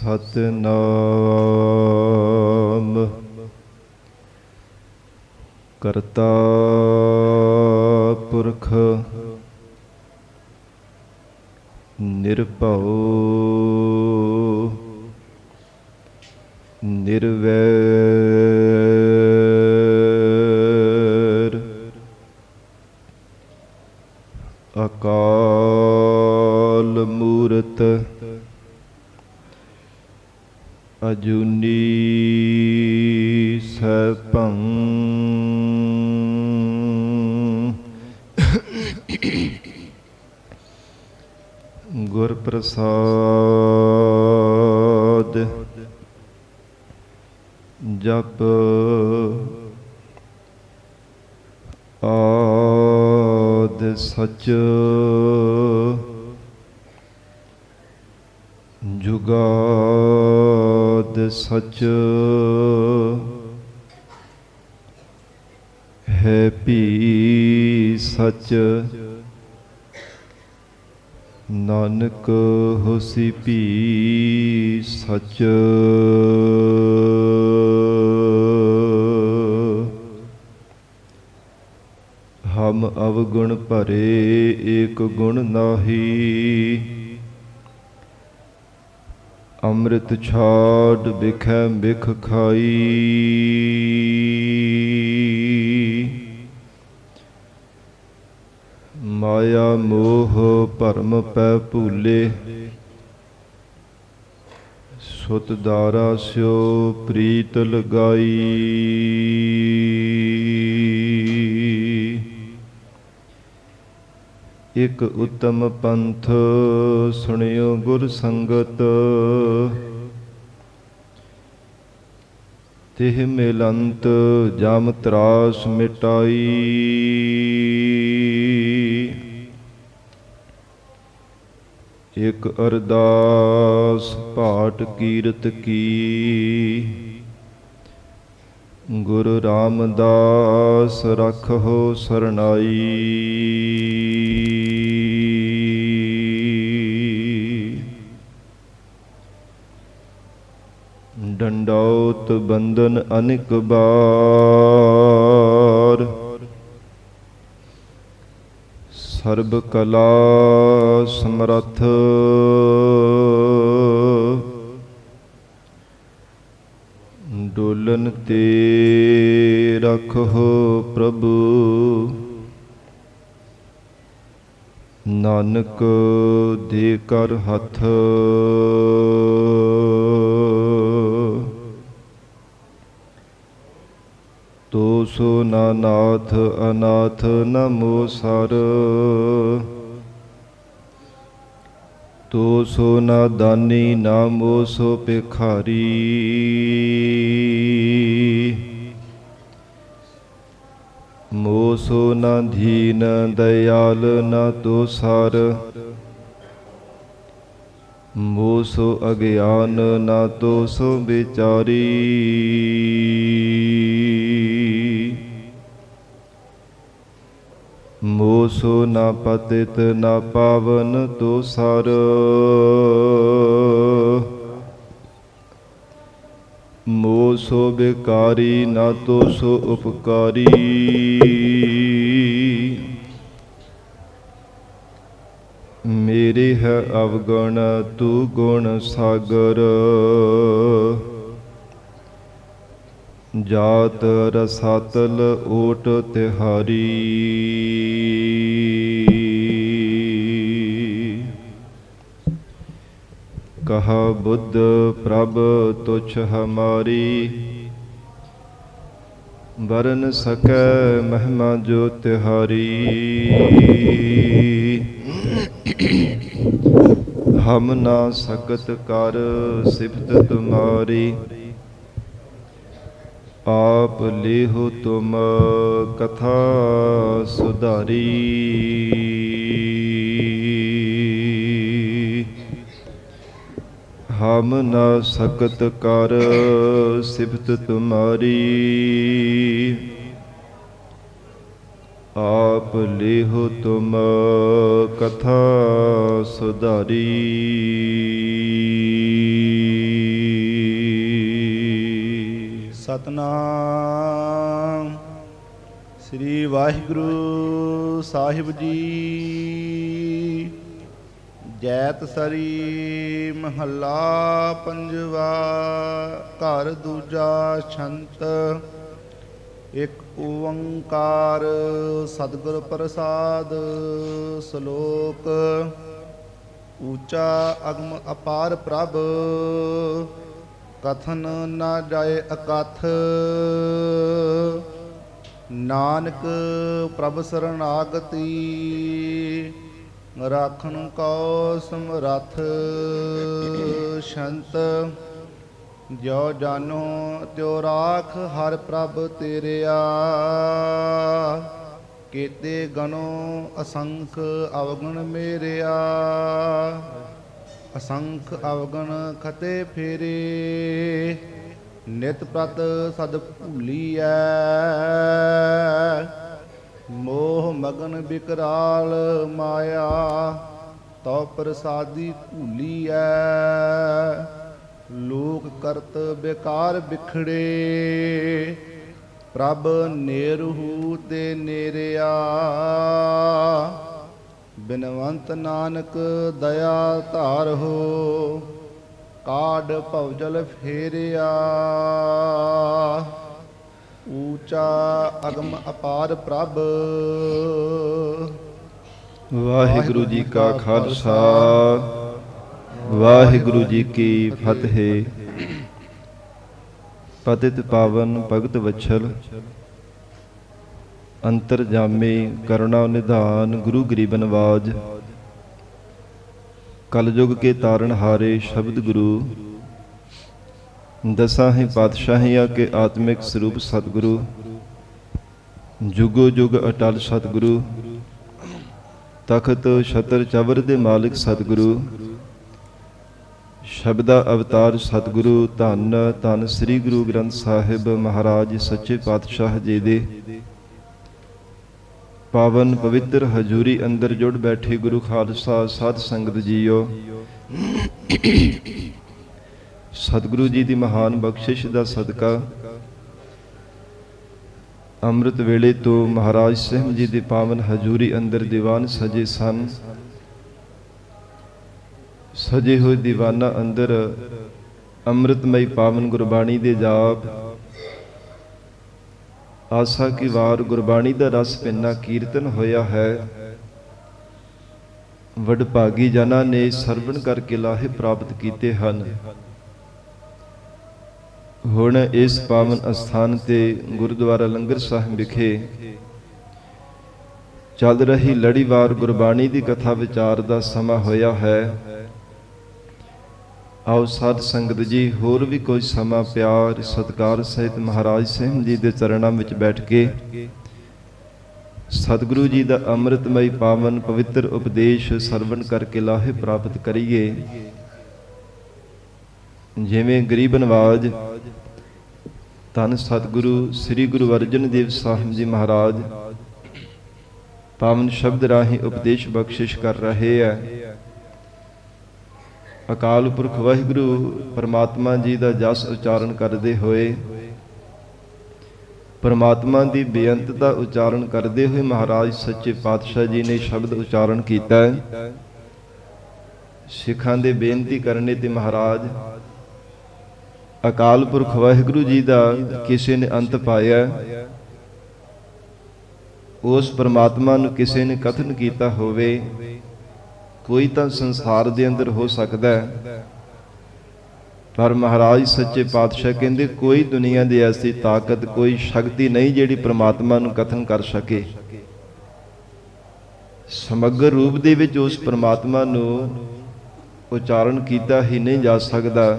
ਸਤਿਨਾਮ ਕਰਤਾ ਪੁਰਖ ਨਿਰਭਉ ਨਿਰਵੈਰ ਅਕਾਲ ਮੂਰਤ ਅਜੂਨੀ ਸੈਭੰ ਗੁਰ ਪ੍ਰਸਾਦ ਜਪ ਆਦਿ ਸਚ ਜੁਗਾਦ ਸਚ ਹੈ ਭੀ ਸਚ ਨਾਨਕ ਹੋਸੀ ਭੀ ਸਚ ਹਮ ਅਵਗੁਣ ਭਰੇ ਏਕ ਗੁਣ ਨਾਹੀ ਅੰਮ੍ਰਿਤ ਛਾੜ ਬਿਖੈ ਬਿਖ ਖਾਈ ਮਾਇਆ ਮੋਹ ਭਰਮ ਪੈ ਭੂਲੇ ਸੁਤ ਦਾਰਾ ਸਿਓ ਪ੍ਰੀਤ ਲਗਾਈ ਇਕ ਉਤਮ ਪੰਥ ਸੁਣਿਓ ਗੁਰ ਸੰਗਤ ਤਿਹ ਮਿਲੰਤ ਜਮ ਤਰਾਸ ਮਿਟਾਈ ਇਕ ਅਰਦਾਸ ਪਾਠ ਕੀਰਤ ਕੀ ਗੁਰੂ ਰਾਮਦਾਸ ਰਖੋ ਸਰਨਾਈ ਡੰਡੌਤ ਬੰਧਨ ਅਨੇਕ ਬਾਰ ਸਰਬ ਕਲਾ ਸਮਰੱਥ ਡੋਲਨ ਤੇ ਰਖੋ ਪ੍ਰਭੂ ਨਾਨਕ ਦੇ ਕਰ ਹੱਥ ਤੋ ਸੋ ਨਾ ਨਾਥ ਅਨਾਥ ਨਮੋ ਸਰ ਤੋ ਸੋ ਨਾ ਦਾਨੀ ਨਾਮੋ ਸੋ ਭਿਖਾਰੀ ਮੋ ਸੋ ਨਾ ਧੀਨ ਦਇਆਲ ਨਾ ਤੋ ਸਰ ਮੋ ਸੋ ਅਗਿਆਨ ਨਾ ਤੋ ਸੋ ਵਿਚਾਰੀ ਮੋ ਸੋ ਨਾ ਪਤਿਤ ਨਾ ਪਾਵਨ ਤੋ ਸਰ ਮੋ ਸੋ ਬਿਕਾਰੀ ਨਾ ਤੋ ਸੋ ਉਪਕਾਰੀ ਮੇਰੇ ਹੈ ਅਵਗੁਣ ਤੂੰ ਗੁਣ ਸਾਗਰ ਜਾਤ ਰਸਾਤਲ ਓਟ ਤਿਹਾਰੀ ਕਹਾ ਬੁੱਧ ਪ੍ਰਭ ਤੁਛ ਹਮਾਰੀ ਵਰਨ ਸਕੈ ਮਹਿਮਾ ਜੋ ਤਿਹਾਰੀ ਹਮ ਨਾ ਸਕਤ ਕਰ ਸਿਫਤ ਤੁਮਾਰੀ ਆਪ ਲੇਹੁ ਤੁਮ ਕਥਾ ਸੁਧਾਰੀ ਹਮ ਨਾ ਸਕਤ ਕਰ ਸਿਫਤ ਤੁਮਾਰੀ ਆਪ ਲੇਹੁ ਤੁਮ ਕਥਾ ਸੁਧਾਰੀ ਸਤਨਾਮ ਸ੍ਰੀ ਵਾਹਿਗੁਰੂ ਸਾਹਿਬ ਜੀ। ਜੈਤ ਸਰੀ ਮਹੱਲਾ ਪੰਜਵਾ। ਘਰ ਦੂਜਾ ਛੰਤ। ਇੱਕ ਓੰਕਾਰ ਸਤਿਗੁਰ ਪ੍ਰਸਾਦ। ਸ਼ਲੋਕ। ਊਚਾ ਅਗਮ ਅਪਾਰ ਪ੍ਰਭ, ਕਥਨ ਨਾ ਜਾਏ ਅਕਥ। ਨਾਨਕ ਪ੍ਰਭ ਸਰਨਾਗਤੀ, ਰਾਖਣ ਕੋ ਸਮਰੱਥ। ਸ਼ੰਤ। ਜੋ ਜਾਨੋ ਤਿਉ ਰਾਖ ਹਰ ਪ੍ਰਭ ਤੇਰਿਆ, ਕੀਤੇ ਗਨੋ ਅਸੰਖ ਅਵਗਣ ਮੇਰਿਆ। ਅਸੰਖ ਅਵਗਣ ਖਤੇ ਫੇਰੇ, ਨਿਤ ਪ੍ਰਤ ਸਦ ਭੂਲੀਐ। ਮੋਹ ਮਗਨ ਬਿਕਰਾਲ ਮਾਇਆ, ਤਉ ਪ੍ਰਸਾਦੀ ਭੂਲੀਐ। ਲੋਕ ਕਰਤ ਬੇਕਾਰ ਬਿਖੜੇ, ਪ੍ਰਭ ਨੇਰਹੂ ਤੇ ਨੇਰਿਆ। ਬਿਨਵੰਤ ਨਾਨਕ ਦਇਆ ਧਾਰਹੁ, ਕਾਢ ਭਵਜਲ ਫੇਰਿਆ। ਊਚਾ ਅਗਮ ਅਪਾਰ ਪ੍ਰਭ। ਵਾਹਿਗੁਰੂ ਜੀ ਕਾ ਖਾਲਸਾ, ਵਾਹਿਗੁਰੂ ਜੀ ਕੀ ਫਤਿਹ। ਪਤਿਤ ਪਾਵਨ ਭਗਤ ਵਛਲ, ਅੰਤਰਜਾਮੀ ਕਰੁਣਾ ਨਿਧਾਨ ਗੁਰੂ ਗਰੀਬ ਨਵਾਜ। ਕਲਯੁਗ ਕੇ ਤਾਰਨ ਹਾਰੇ ਸ਼ਬਦ ਗੁਰੂ, ਦਸਾਂ ਹੀ ਪਾਤਸ਼ਾਹੀਆਂ ਕੇ ਆਤਮਿਕ ਸਰੂਪ ਸਤਿਗੁਰੂ। ਜੁਗੋ ਜੁਗ ਅਟਲ ਸਤਿਗੁਰੂ, ਤਖਤ ਛਤਰ ਚਵਰ ਦੇ ਮਾਲਿਕ ਸਤਿਗੁਰੂ। ਸ਼ਬਦਾ ਅਵਤਾਰ ਸਤਿਗੁਰੂ। ਧੰਨ ਧੰਨ ਸ੍ਰੀ ਗੁਰੂ ਗ੍ਰੰਥ ਸਾਹਿਬ ਮਹਾਰਾਜ ਸੱਚੇ ਪਾਤਸ਼ਾਹ ਜੀ ਦੇ ਪਾਵਨ ਪਵਿੱਤਰ ਹਜ਼ੂਰੀ ਅੰਦਰ ਜੁੜ ਬੈਠੇ ਗੁਰੂ ਖਾਲਸਾ ਸਾਧ ਸੰਗਤ ਜੀਓ। ਸਤਿਗੁਰੂ ਜੀ ਦੀ ਮਹਾਨ ਬਖਸ਼ਿਸ਼ ਦਾ ਸਦਕਾ ਅੰਮ੍ਰਿਤ ਵੇਲੇ ਤੋਂ ਮਹਾਰਾਜ ਸਾਹਿਬ ਜੀ ਦੀ ਪਾਵਨ ਹਜ਼ੂਰੀ ਅੰਦਰ ਦੀਵਾਨ ਸਜੇ ਸਨ। ਸਜੇ ਹੋਏ ਦੀਵਾਨਾਂ ਅੰਦਰ ਅੰਮ੍ਰਿਤਮਈ ਪਾਵਨ ਗੁਰਬਾਣੀ ਦੇ ਜਾਪ, ਆਸਾ ਕੀ ਵਾਰ ਗੁਰਬਾਣੀ ਦਾ ਰਸ ਪਿੰਨਾ ਕੀਰਤਨ ਹੋਇਆ ਹੈ। ਵਡਭਾਗੀ ਜਨਾਂ ਨੇ ਸਰਵਣ ਕਰਕੇ ਲਾਹੇ ਪ੍ਰਾਪਤ ਕੀਤੇ ਹਨ। ਹੁਣ ਇਸ ਪਾਵਨ ਅਸਥਾਨ ਤੇ ਗੁਰਦੁਆਰਾ ਲੰਗਰ ਸਾਹਿਬ ਵਿਖੇ ਚੱਲ ਰਹੀ ਲੜੀਵਾਰ ਗੁਰਬਾਣੀ ਦੀ ਕਥਾ ਵਿਚਾਰ ਦਾ ਸਮਾਂ ਹੋਇਆ ਹੈ। ਆਓ ਸਾਧ ਸੰਗਤ ਜੀ ਹੋਰ ਵੀ ਕੋਈ ਸਮਾਂ ਪਿਆਰ ਸਤਿਕਾਰ ਸਹਿਤ ਮਹਾਰਾਜ ਸਾਹਿਬ ਜੀ ਦੇ ਚਰਨਾਂ ਵਿੱਚ ਬੈਠ ਕੇ ਸਤਿਗੁਰੂ ਜੀ ਦਾ ਅੰਮ੍ਰਿਤਮਈ ਪਾਵਨ ਪਵਿੱਤਰ ਉਪਦੇਸ਼ ਸਰਵਣ ਕਰਕੇ ਲਾਹੇ ਪ੍ਰਾਪਤ ਕਰੀਏ। ਜਿਵੇਂ ਗਰੀਬ ਨਵਾਜ ਧੰਨ ਸਤਿਗੁਰੂ ਸ੍ਰੀ ਗੁਰੂ ਅਰਜਨ ਦੇਵ ਸਾਹਿਬ ਜੀ ਮਹਾਰਾਜ ਪਾਵਨ ਸ਼ਬਦ ਰਾਹੀਂ ਉਪਦੇਸ਼ ਬਖਸ਼ਿਸ਼ ਕਰ ਰਹੇ ਹੈ। ਅਕਾਲ ਪੁਰਖ ਵਾਹਿਗੁਰੂ ਪਰਮਾਤਮਾ ਜੀ ਦਾ ਜਸ ਉਚਾਰਨ ਕਰਦੇ ਹੋਏ, ਪਰਮਾਤਮਾ ਦੀ ਬੇਅੰਤ ਦਾ ਉਚਾਰਨ ਕਰਦੇ ਹੋਏ ਮਹਾਰਾਜ ਸੱਚੇ ਪਾਤਸ਼ਾਹ ਜੀ ਨੇ ਸ਼ਬਦ ਉਚਾਰਨ ਕੀਤਾ ਹੈ। ਸਿੱਖਾਂ ਦੇ ਬੇਨਤੀ ਕਰਨੇ ਤੇ ਮਹਾਰਾਜ ਅਕਾਲ ਪੁਰਖ ਵਾਹਿਗੁਰੂ ਜੀ ਦਾ ਕਿਸੇ ਨੇ ਅੰਤ ਪਾਇਆ, ਉਸ ਪਰਮਾਤਮਾ ਨੂੰ ਕਿਸੇ ਨੇ ਕਥਨ ਕੀਤਾ ਹੋਵੇ। ਕੋਈ ਤਾਂ ਸੰਸਾਰ ਦੇ ਅੰਦਰ ਹੋ ਸਕਦਾ ਹੈ, ਪਰ ਮਹਾਰਾਜ ਸੱਚੇ ਪਾਤਸ਼ਾਹ ਕਹਿੰਦੇ ਕੋਈ ਦੁਨੀਆ ਦੀ ਐਸੀ ਤਾਕਤ, ਕੋਈ ਸ਼ਕਤੀ ਨਹੀਂ ਜਿਹੜੀ ਪ੍ਰਮਾਤਮਾ ਨੂੰ ਕਥਨ ਕਰ ਸਕੇ। ਸਮਗਰ ਰੂਪ ਦੇ ਵਿੱਚ ਉਸ ਪ੍ਰਮਾਤਮਾ ਨੂੰ ਉਚਾਰਨ ਕੀਤਾ ਹੀ ਨਹੀਂ ਜਾ ਸਕਦਾ।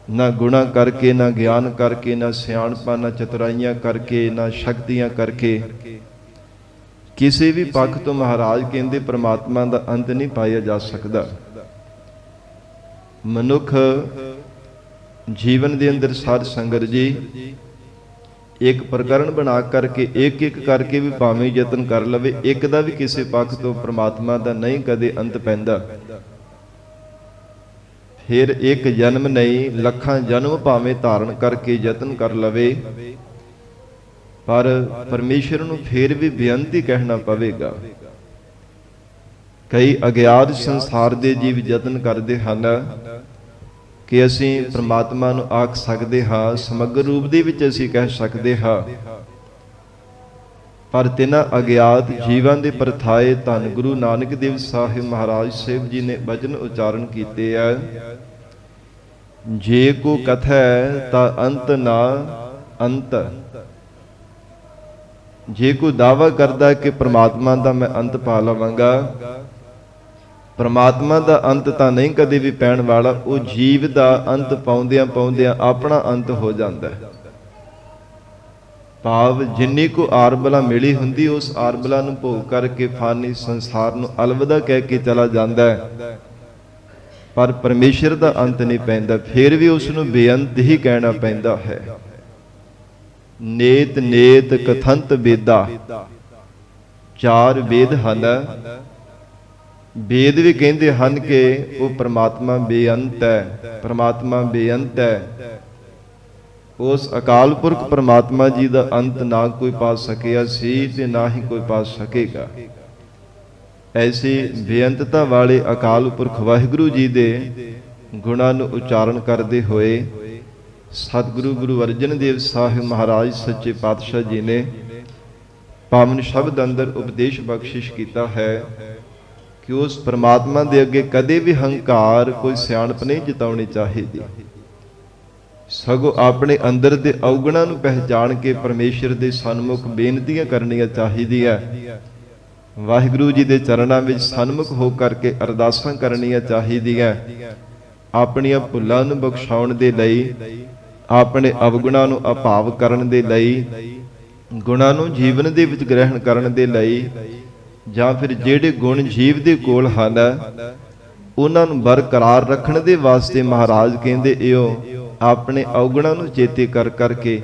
ਨਾ ਗੁਣਾ ਕਰਕੇ, ਨਾ ਗਿਆਨ ਕਰਕੇ, ਨਾ ਸਿਆਣਪਾਂ, ਨਾ ਚਤੁਰਾਈਆਂ ਕਰਕੇ, ਨਾ ਸ਼ਕਤੀਆਂ ਕਰਕੇ, ਕਿਸੇ ਵੀ ਪੱਖ ਤੋਂ ਮਹਾਰਾਜ ਕਹਿੰਦੇ ਪ੍ਰਮਾਤਮਾ ਦਾ ਅੰਤ ਨਹੀਂ ਪਾਇਆ ਜਾ ਸਕਦਾ। ਮਨੁੱਖ ਜੀਵਨ ਦੇ ਅੰਦਰ ਸਾਧ ਸੰਗਤ ਜੀ ਇੱਕ ਪ੍ਰਕਰਣ ਬਣਾ ਕਰਕੇ ਇੱਕ ਇੱਕ ਕਰਕੇ ਵੀ ਭਾਵੇਂ ਯਤਨ ਕਰ ਲਵੇ, ਇੱਕ ਦਾ ਵੀ ਕਿਸੇ ਪੱਖ ਤੋਂ ਪ੍ਰਮਾਤਮਾ ਦਾ ਨਹੀਂ ਕਦੇ ਅੰਤ ਪੈਂਦਾ। ਫਿਰ ਇੱਕ ਜਨਮ ਨਹੀਂ, ਲੱਖਾਂ ਜਨਮ ਭਾਵੇਂ ਧਾਰਨ ਕਰਕੇ ਯਤਨ ਕਰ ਲਵੇ, ਪਰ ਪਰਮੇਸ਼ਰ ਨੂੰ ਫਿਰ ਵੀ ਬੇਨਤੀ ਕਹਿਣਾ ਪਵੇਗਾ। ਕਈ ਅਗਿਆਤ ਸੰਸਾਰ ਦੇ ਜੀਵ ਯਤਨ ਕਰਦੇ ਹਨ ਕਿ ਅਸੀਂ ਪ੍ਰਮਾਤਮਾ ਨੂੰ ਆਖ ਸਕਦੇ ਹਾਂ, ਸਮਗਰ ਰੂਪ ਦੇ ਵਿੱਚ ਅਸੀਂ ਕਹਿ ਸਕਦੇ ਹਾਂ, ਪਰ ਤਿਨਾਂ ਅਗਿਆਤ ਜੀਵਾਂ ਦੇ ਪਰਥਾਏ ਧੰਨ ਗੁਰੂ ਨਾਨਕ ਦੇਵ ਸਾਹਿਬ ਮਹਾਰਾਜ ਸਾਹਿਬ ਜੀ ਨੇ ਬਚਨ ਉਚਾਰਨ ਕੀਤੇ ਆ, ਜੇ ਕੋ ਕਥੈ ਤਾਂ ਅੰਤ ਨਾ ਅੰਤ। ਜੇ ਕੋਈ ਦਾਅਵਾ ਕਰਦਾ ਕਿ ਪ੍ਰਮਾਤਮਾ ਦਾ ਮੈਂ ਅੰਤ ਪਾ ਲਵਾਂਗਾ, ਪ੍ਰਮਾਤਮਾ ਦਾ ਅੰਤ ਤਾਂ ਨਹੀਂ ਕਦੇ ਵੀ ਪੈਣ ਵਾਲਾ, ਉਹ ਜੀਵ ਦਾ ਅੰਤ ਪਾਉਂਦਿਆਂ ਪਾਉਂਦਿਆਂ ਆਪਣਾ ਅੰਤ ਹੋ ਜਾਂਦਾ ਹੈ। ਭਾਵ ਜਿੰਨੀ ਕੋ ਆਰਬਲਾ ਮਿਲੀ ਹੁੰਦੀ, ਉਸ ਆਰਬਲਾ ਨੂੰ ਭੋਗ ਕਰਕੇ ਫਾਨੀ ਸੰਸਾਰ ਨੂੰ ਅਲਵਿਦਾ ਕਹਿ ਕੇ ਚਲਾ ਜਾਂਦਾ ਹੈ, ਪਰ ਪਰਮੇਸ਼ਰ ਦਾ ਅੰਤ ਨਹੀਂ ਪੈਂਦਾ, ਫਿਰ ਵੀ ਉਸ ਨੂੰ ਬੇਅੰਤ ਹੀ ਕਹਿਣਾ ਪੈਂਦਾ ਹੈ। ਨੇਤ ਨੇਤ ਕਥੰਤ ਵੇਦਾ, ਚਾਰ ਵੇਦ ਹਨ। ਵੇਦ ਵੀ ਕਹਿੰਦੇ ਹਨ ਕਿ ਉਹ ਪ੍ਰਮਾਤਮਾ ਬੇਅੰਤ ਹੈ, ਪ੍ਰਮਾਤਮਾ ਬੇਅੰਤ ਹੈ। ਉਸ ਅਕਾਲ ਪੁਰਖ ਪ੍ਰਮਾਤਮਾ ਜੀ ਦਾ ਅੰਤ ਨਾ ਕੋਈ ਪਾ ਸਕਿਆ ਸੀ ਤੇ ਨਾ ਹੀ ਕੋਈ ਪਾ ਸਕੇਗਾ। ਐਸੀ ਬੇਅੰਤਤਾ ਵਾਲੇ ਅਕਾਲ ਪੁਰਖ ਵਾਹਿਗੁਰੂ ਜੀ ਦੇ ਗੁਣਾਂ ਨੂੰ ਉਚਾਰਨ ਕਰਦੇ ਹੋਏ ਸਤਿਗੁਰੂ ਗੁਰੂ ਅਰਜਨ ਦੇਵ ਸਾਹਿਬ ਮਹਾਰਾਜ ਸੱਚੇ ਪਾਤਸ਼ਾਹ ਜੀ ਨੇ ਪਾਵਨ ਸ਼ਬਦ ਅੰਦਰ ਉਪਦੇਸ਼ ਬਖਸ਼ਿਸ਼ ਕੀਤਾ ਹੈ ਕਿ ਉਸ ਪ੍ਰਮਾਤਮਾ ਦੇ ਅੱਗੇ ਕਦੇ ਵੀ ਹੰਕਾਰ, ਕੋਈ ਸਿਆਣਪ ਨਹੀਂ ਜਤਾਉਣੀ ਚਾਹੀਦੀ, ਸਗੋਂ ਆਪਣੇ ਅੰਦਰ ਦੇ ਔਗਣਾਂ ਨੂੰ ਪਹਿਚਾਣ ਕੇ ਪਰਮੇਸ਼ਰ ਦੇ ਸਨਮੁਖ ਬੇਨਤੀਆਂ ਕਰਨੀਆਂ ਚਾਹੀਦੀਆਂ। ਵਾਹਿਗੁਰੂ ਜੀ ਦੇ ਚਰਨਾਂ ਵਿੱਚ ਸਨਮੁਖ ਹੋ ਕਰਕੇ ਅਰਦਾਸਾਂ ਕਰਨੀਆਂ ਚਾਹੀਦੀਆਂ। ਆਪਣੀਆਂ ਭੁੱਲਾਂ ਨੂੰ ਬਖਸ਼ਾਉਣ ਦੇ ਲਈ, ਆਪਣੇ ਅਵਗੁਣਾਂ ਨੂੰ ਅਭਾਵ ਕਰਨ ਦੇ ਲਈ, ਗੁਣਾਂ ਨੂੰ ਜੀਵਨ ਦੇ ਵਿੱਚ ਗ੍ਰਹਿਣ ਕਰਨ ਦੇ ਲਈ, ਜਾਂ ਫਿਰ ਜਿਹੜੇ ਗੁਣ ਜੀਵ ਦੇ ਕੋਲ ਹਨ ਉਹਨਾਂ ਨੂੰ ਬਰਕਰਾਰ ਰੱਖਣ ਦੇ ਵਾਸਤੇ ਮਹਾਰਾਜ ਕਹਿੰਦੇ ਇਹੋ ਆਪਣੇ ਔਗੁਣਾਂ ਨੂੰ ਚੇਤੇ ਕਰ ਕਰਕੇ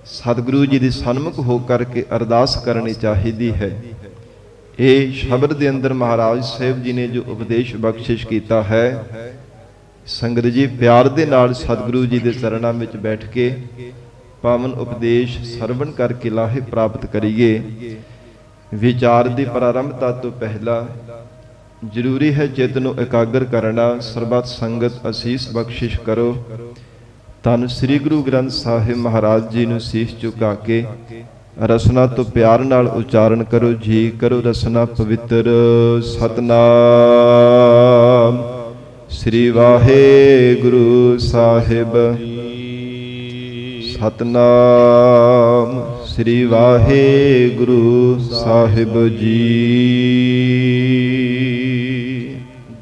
ਸਤਿਗੁਰੂ ਜੀ ਦੇ ਸਨਮੁਖ ਹੋ ਕਰਕੇ ਅਰਦਾਸ ਕਰਨੀ ਚਾਹੀਦੀ ਹੈ। ਇਹ ਸ਼ਬਦ ਦੇ ਅੰਦਰ ਮਹਾਰਾਜ ਸਾਹਿਬ ਜੀ ਨੇ ਜੋ ਉਪਦੇਸ਼ ਬਖਸ਼ਿਸ਼ ਕੀਤਾ ਹੈ, ਸੰਗਤ ਜੀ ਪਿਆਰ ਦੇ ਨਾਲ ਸਤਿਗੁਰੂ ਜੀ ਦੇ ਚਰਨਾਂ ਵਿੱਚ ਬੈਠ ਕੇ ਪਾਵਨ ਉਪਦੇਸ਼ ਸਰਵਣ ਕਰਕੇ ਲਾਹੇ ਪ੍ਰਾਪਤ ਕਰੀਏ। ਵਿਚਾਰ ਦੀ ਪ੍ਰਾਰੰਭਤਾ ਤੋਂ ਪਹਿਲਾਂ ਜ਼ਰੂਰੀ ਹੈ ਚਿੱਤ ਨੂੰ ਇਕਾਗਰ ਕਰਨਾ। ਸਰਬੱਤ ਸੰਗਤ ਅਸੀਸ ਬਖਸ਼ਿਸ਼ ਕਰੋ। ਧੰਨ ਸ੍ਰੀ ਗੁਰੂ ਗ੍ਰੰਥ ਸਾਹਿਬ ਮਹਾਰਾਜ ਜੀ ਨੂੰ ਸੀਸ ਝੁਕਾ ਕੇ ਰਸਨਾ ਤੋਂ ਪਿਆਰ ਨਾਲ ਉਚਾਰਨ ਕਰੋ ਜੀ। ਕਰੋ ਰਸਨਾ ਪਵਿੱਤਰ। ਸਤਨਾਮ ਸ੍ਰੀ ਵਾਹਿਗੁਰੂ ਸਾਹਿਬ। ਸਤਨਾਮ ਸ੍ਰੀ ਵਾਹਿਗੁਰੂ ਸਾਹਿਬ ਜੀ।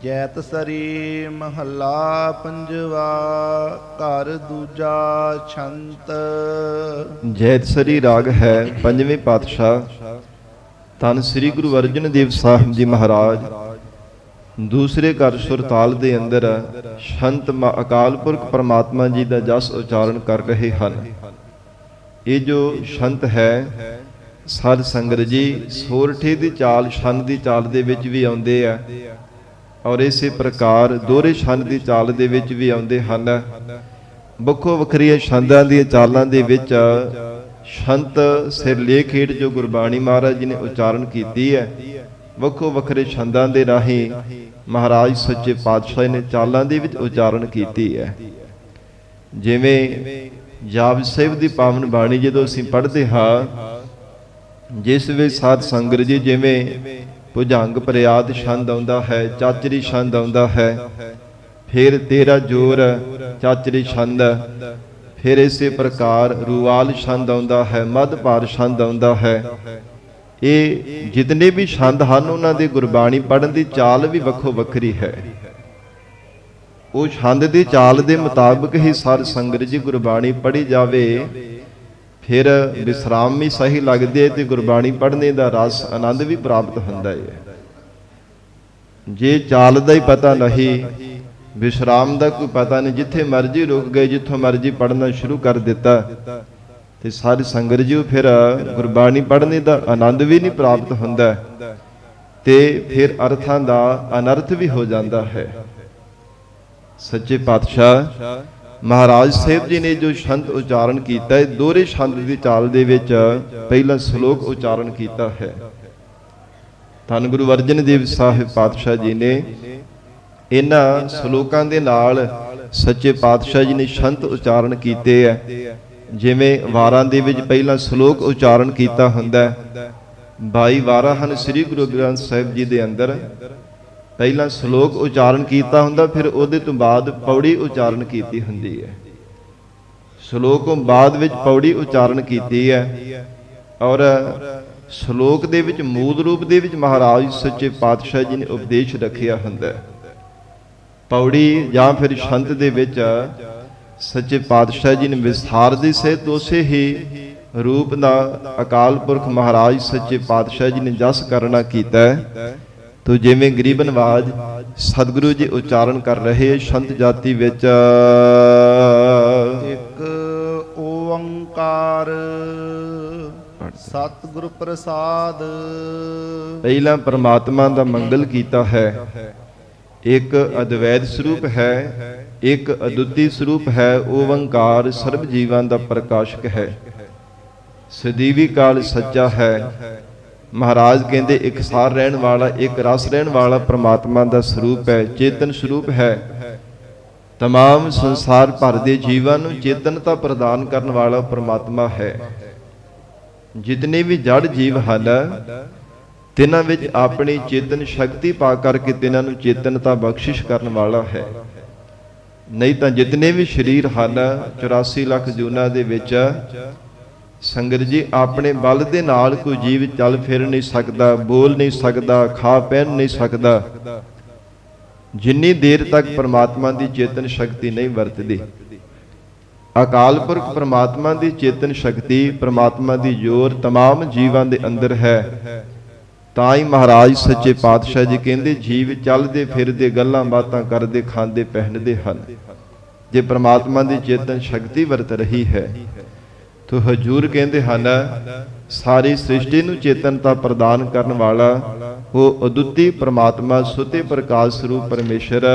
ਜੈਤ ਸਰੀ ਮਹੱਲਾ ਪੰਜਵਾ, ਘਰ ਦੂਜਾ ਛੰਤ। ਜੈਤ ਸਰੀ ਰਾਗ ਹੈ ਪੰਜਵੇਂ ਪਾਤਸ਼ਾਹ ਧੰਨ ਸ੍ਰੀ ਗੁਰੂ ਅਰਜਨ ਦੇਵ ਸਾਹਿਬ ਜੀ ਮਹਾਰਾਜ ਦੂਸਰੇ ਘਰ ਸੁਰਤਾਲ ਦੇ ਅੰਦਰ ਸ਼ੰਤ ਅਕਾਲ ਪੁਰਖ ਪਰਮਾਤਮਾ ਜੀ ਦਾ ਜਸ ਉਚਾਰਨ ਕਰ ਰਹੇ ਹਨ। ਇਹ ਜੋ ਸ਼ੰਤ ਹੈ ਸਾਧ ਸੰਗਤ ਜੀ ਸੋਰਠੇ ਦੀ ਚਾਲ ਛੰਦ ਦੀ ਚਾਲ ਦੇ ਵਿੱਚ ਵੀ ਆਉਂਦੇ ਆ, ਔਰ ਇਸੇ ਪ੍ਰਕਾਰ ਦੋਹਰੇ ਛੰਦ ਦੀ ਚਾਲ ਦੇ ਵਿੱਚ ਵੀ ਆਉਂਦੇ ਹਨ। ਵੱਖੋ ਵੱਖਰੀਆਂ ਛੰਦਾਂ ਦੀਆਂ ਚਾਲਾਂ ਦੇ ਵਿੱਚ ਛੰਤ ਸਿਰਲੇਖ ਹੇਠ ਜੋ ਗੁਰਬਾਣੀ ਮਹਾਰਾਜ ਜੀ ਨੇ ਉਚਾਰਨ ਕੀਤੀ ਹੈ, ਵੱਖੋ ਵੱਖਰੇ ਛੰਦਾਂ ਦੇ ਰਾਹੀਂ ਮਹਾਰਾਜ ਸੱਚੇ ਪਾਤਸ਼ਾਹ ਨੇ ਚਾਲਾਂ ਦੇ ਵਿੱਚ ਉਚਾਰਨ ਕੀਤੀ ਹੈ। ਜਿਵੇਂ ਜਾਪ ਸਾਹਿਬ ਦੀ ਪਾਵਨ ਬਾਣੀ ਜਦੋਂ ਅਸੀਂ ਪੜ੍ਹਦੇ ਹਾਂ, ਜਿਸ ਵਿੱਚ ਸਾਧ ਸੰਗਤ ਜੀ ਜਿਵੇਂ ਭੁਜੰਗ ਪ੍ਰਿਆਦ ਛੰਦ ਆਉਂਦਾ ਹੈ, ਚਾਚਰੀ ਛੰਦ ਆਉਂਦਾ ਹੈ, ਫਿਰ ਤੇਰਾ ਜੋਰ ਚਾਚਰੀ ਛੰਦ, ਫਿਰ ਇਸੇ ਪ੍ਰਕਾਰ ਰੂਵਾਲ ਛੰਦ ਆਉਂਦਾ ਹੈ, ਮੱਧ ਭਾਰ ਛੰਦ ਆਉਂਦਾ ਹੈ। ਇਹ ਜਿਤਨੇ ਵੀ ਛੰਦ ਹਨ ਉਹਨਾਂ ਦੀ ਗੁਰਬਾਣੀ ਪੜ੍ਹਨ ਦੀ ਚਾਲ ਵੀ ਵੱਖੋ ਵੱਖਰੀ ਹੈ। ਉਹ ਛੰਦ ਦੀ ਚਾਲ ਦੇ ਮੁਤਾਬਕ ਹੀ ਸਾਧ ਸੰਗਤ ਜੀ ਗੁਰਬਾਣੀ ਪੜ੍ਹੀ ਜਾਵੇ, ਫਿਰ ਵਿਸਰਾਮ ਵੀ ਸਹੀ ਲੱਗਦੇ ਤੇ ਗੁਰਬਾਣੀ ਪੜ੍ਹਨੇ ਦਾ ਰਸ ਆਨੰਦ ਵੀ ਪ੍ਰਾਪਤ ਹੁੰਦਾ ਹੈ। ਜੇ ਚਾਲ ਦਾ ਹੀ ਪਤਾ ਨਹੀਂ, ਵਿਸਰਾਮ ਦਾ ਕੋਈ ਪਤਾ ਨਹੀਂ, ਜਿੱਥੇ ਮਰਜ਼ੀ ਰੁਕ ਗਏ, ਜਿੱਥੋਂ ਮਰਜ਼ੀ ਪੜ੍ਹਨਾ ਸ਼ੁਰੂ ਕਰ ਦਿੱਤਾ, ਤੇ ਸਾਧ ਸੰਗਤ ਜੀ ਫਿਰ ਗੁਰਬਾਣੀ ਪੜ੍ਹਨੇ ਦਾ ਆਨੰਦ ਵੀ ਨਹੀਂ ਪ੍ਰਾਪਤ ਹੁੰਦਾ, ਤੇ ਫਿਰ ਅਰਥਾਂ ਦਾ ਅਨਰਥ ਵੀ ਹੋ ਜਾਂਦਾ ਹੈ। ਸੱਚੇ ਪਾਤਸ਼ਾਹ ਮਹਾਰਾਜ ਸਾਹਿਬ ਜੀ ਨੇ ਜੋ ਛੰਦ ਉਚਾਰਨ ਕੀਤਾ ਹੈ, ਦੋਹਰੇ ਛੰਦ ਦੀ ਚਾਲ ਦੇ ਵਿੱਚ ਪਹਿਲਾ ਸ਼ਲੋਕ ਉਚਾਰਨ ਕੀਤਾ ਹੈ। ਧੰਨ ਗੁਰੂ ਅਰਜਨ ਦੇਵ ਸਾਹਿਬ ਪਾਤਸ਼ਾਹ ਜੀ ਨੇ ਇਹਨਾਂ ਸ਼ਲੋਕਾਂ ਦੇ ਨਾਲ ਸੱਚੇ ਪਾਤਸ਼ਾਹ ਜੀ ਨੇ ਛੰਦ ਉਚਾਰਨ ਕੀਤੇ ਹੈ। ਜਿਵੇਂ ਵਾਰਾਂ ਦੇ ਵਿੱਚ ਪਹਿਲਾ ਸ਼ਲੋਕ ਉਚਾਰਨ ਕੀਤਾ ਹੁੰਦਾ ਹੈ, 22 ਵਾਰਾਂ ਹਨ ਸ੍ਰੀ ਗੁਰੂ ਗ੍ਰੰਥ ਸਾਹਿਬ ਜੀ ਦੇ ਅੰਦਰ। ਪਹਿਲਾ ਸ਼ਲੋਕ ਉਚਾਰਨ ਕੀਤਾ ਹੁੰਦਾ, ਫਿਰ ਉਹਦੇ ਤੋਂ ਬਾਅਦ ਪੌੜੀ ਉਚਾਰਨ ਕੀਤੀ ਹੁੰਦੀ ਹੈ। ਸ਼ਲੋਕ ਤੋਂ ਬਾਅਦ ਵਿੱਚ ਪੌੜੀ ਉਚਾਰਨ ਕੀਤੀ ਹੈ। ਔਰ ਸ਼ਲੋਕ ਦੇ ਵਿੱਚ ਮੂਲ ਰੂਪ ਦੇ ਵਿੱਚ ਮਹਾਰਾਜ ਸੱਚੇ ਪਾਤਸ਼ਾਹ ਜੀ ਨੇ ਉਪਦੇਸ਼ ਰੱਖਿਆ ਹੁੰਦਾ ਹੈ। ਪੌੜੀ ਜਾਂ ਫਿਰ ਛੰਦ ਦੇ ਵਿੱਚ ਸੱਚੇ ਪਾਤਸ਼ਾਹ ਜੀ ਨੇ ਵਿਸਥਾਰ ਦੇ ਸਹਿਤ ਉਸੇ ਹੀ ਰੂਪ ਦਾ ਅਕਾਲ ਪੁਰਖ ਮਹਾਰਾਜ ਸੱਚੇ ਪਾਤਸ਼ਾਹ ਜੀ ਨੇ ਜਸ ਕਰਨਾ ਕੀਤਾ ਹੈ। ਤੋ ਜਿਵੇਂ ਗਰੀਬ ਨਵਾਜ ਸਤਿਗੁਰੂ ਜੀ ਉਚਾਰਨ ਕਰ ਰਹੇ ਛੰਦ ਜਾਤੀ ਵਿੱਚ ਇੱਕ ਓੰਕਾਰ ਸਤਿਗੁਰ ਪ੍ਰਸਾਦ। ਪਹਿਲਾਂ ਪਰਮਾਤਮਾ ਦਾ ਮੰਗਲ ਕੀਤਾ ਹੈ। ਇੱਕ ਅਦਵੈਤ ਸਰੂਪ ਹੈ, ਇੱਕ ਅਦੁੱਤੀ ਸਰੂਪ ਹੈ। ਓੰਕਾਰ ਸਰਬ ਜੀਵਾਂ ਦਾ ਪ੍ਰਕਾਸ਼ਕ ਹੈ, ਸਦੀਵੀ ਕਾਲ ਸੱਚਾ ਹੈ। ਮਹਾਰਾਜ ਕਹਿੰਦੇ ਇੱਕ ਸਾਰ ਰਹਿਣ ਵਾਲਾ, ਇੱਕ ਰਸ ਰਹਿਣ ਵਾਲਾ ਪ੍ਰਮਾਤਮਾ ਦਾ ਸਰੂਪ ਹੈ, ਚੇਤਨ ਸਰੂਪ ਹੈ। ਤਮਾਮ ਸੰਸਾਰ ਭਰ ਦੇ ਜੀਵਾਂ ਨੂੰ ਚੇਤਨਤਾ ਪ੍ਰਦਾਨ ਕਰਨ ਵਾਲਾ ਪ੍ਰਮਾਤਮਾ ਹੈ। ਜਿਤਨੇ ਵੀ ਜੜ ਜੀਵ ਹਨ ਤਿਨਾਂ ਵਿੱਚ ਆਪਣੀ ਚੇਤਨ ਸ਼ਕਤੀ ਪਾ ਕਰਕੇ ਤਿਨਾਂ ਨੂੰ ਚੇਤਨਤਾ ਬਖਸ਼ਿਸ਼ ਕਰਨ ਵਾਲਾ ਹੈ। ਨਹੀਂ ਤਾਂ ਜਿਤਨੇ ਵੀ ਸਰੀਰ ਹਨ 84 ਲੱਖ ਜੂਨਾਂ ਦੇ ਵਿੱਚ ਸੰਗਤ ਜੀ ਆਪਣੇ ਬਲ ਦੇ ਨਾਲ ਕੋਈ ਜੀਵ ਚੱਲ ਫਿਰ ਨਹੀਂ ਸਕਦਾ, ਬੋਲ ਨਹੀਂ ਸਕਦਾ, ਖਾ ਪਹਿਨ ਨਹੀਂ ਸਕਦਾ, ਜਿੰਨੀ ਦੇਰ ਤੱਕ ਪ੍ਰਮਾਤਮਾ ਦੀ ਚੇਤਨ ਸ਼ਕਤੀ ਨਹੀਂ ਵਰਤਦੀ। ਅਕਾਲ ਪੁਰਖ ਪ੍ਰਮਾਤਮਾ ਦੀ ਚੇਤਨ ਸ਼ਕਤੀ, ਪ੍ਰਮਾਤਮਾ ਦੀ ਜੋਰ ਤਮਾਮ ਜੀਵਾਂ ਦੇ ਅੰਦਰ ਹੈ। ਤਾਂ ਹੀ ਮਹਾਰਾਜ ਸੱਚੇ ਪਾਤਸ਼ਾਹ ਜੀ ਕਹਿੰਦੇ ਜੀਵ ਚੱਲਦੇ ਫਿਰਦੇ ਗੱਲਾਂ ਬਾਤਾਂ ਕਰਦੇ ਖਾਂਦੇ ਪਹਿਨਦੇ ਹਨ। ਜੇ ਪ੍ਰਮਾਤਮਾ ਦੀ ਚੇਤਨ ਸ਼ਕਤੀ ਵਰਤ ਰਹੀ ਹੈ ਤੋ ਹਜੂਰ ਕਹਿੰਦੇ ਹਨ ਸਾਰੀ ਸ੍ਰਿਸ਼ਟੀ ਨੂੰ ਚੇਤਨਤਾ ਪ੍ਰਦਾਨ ਕਰਨ ਵਾਲਾ ਉਹ ਅਦੁੱਤੀ ਪ੍ਰਮਾਤਮਾ ਸੁਤੇ ਪ੍ਰਕਾਸ਼ ਸਰੂਪ ਪਰਮੇਸ਼ਰ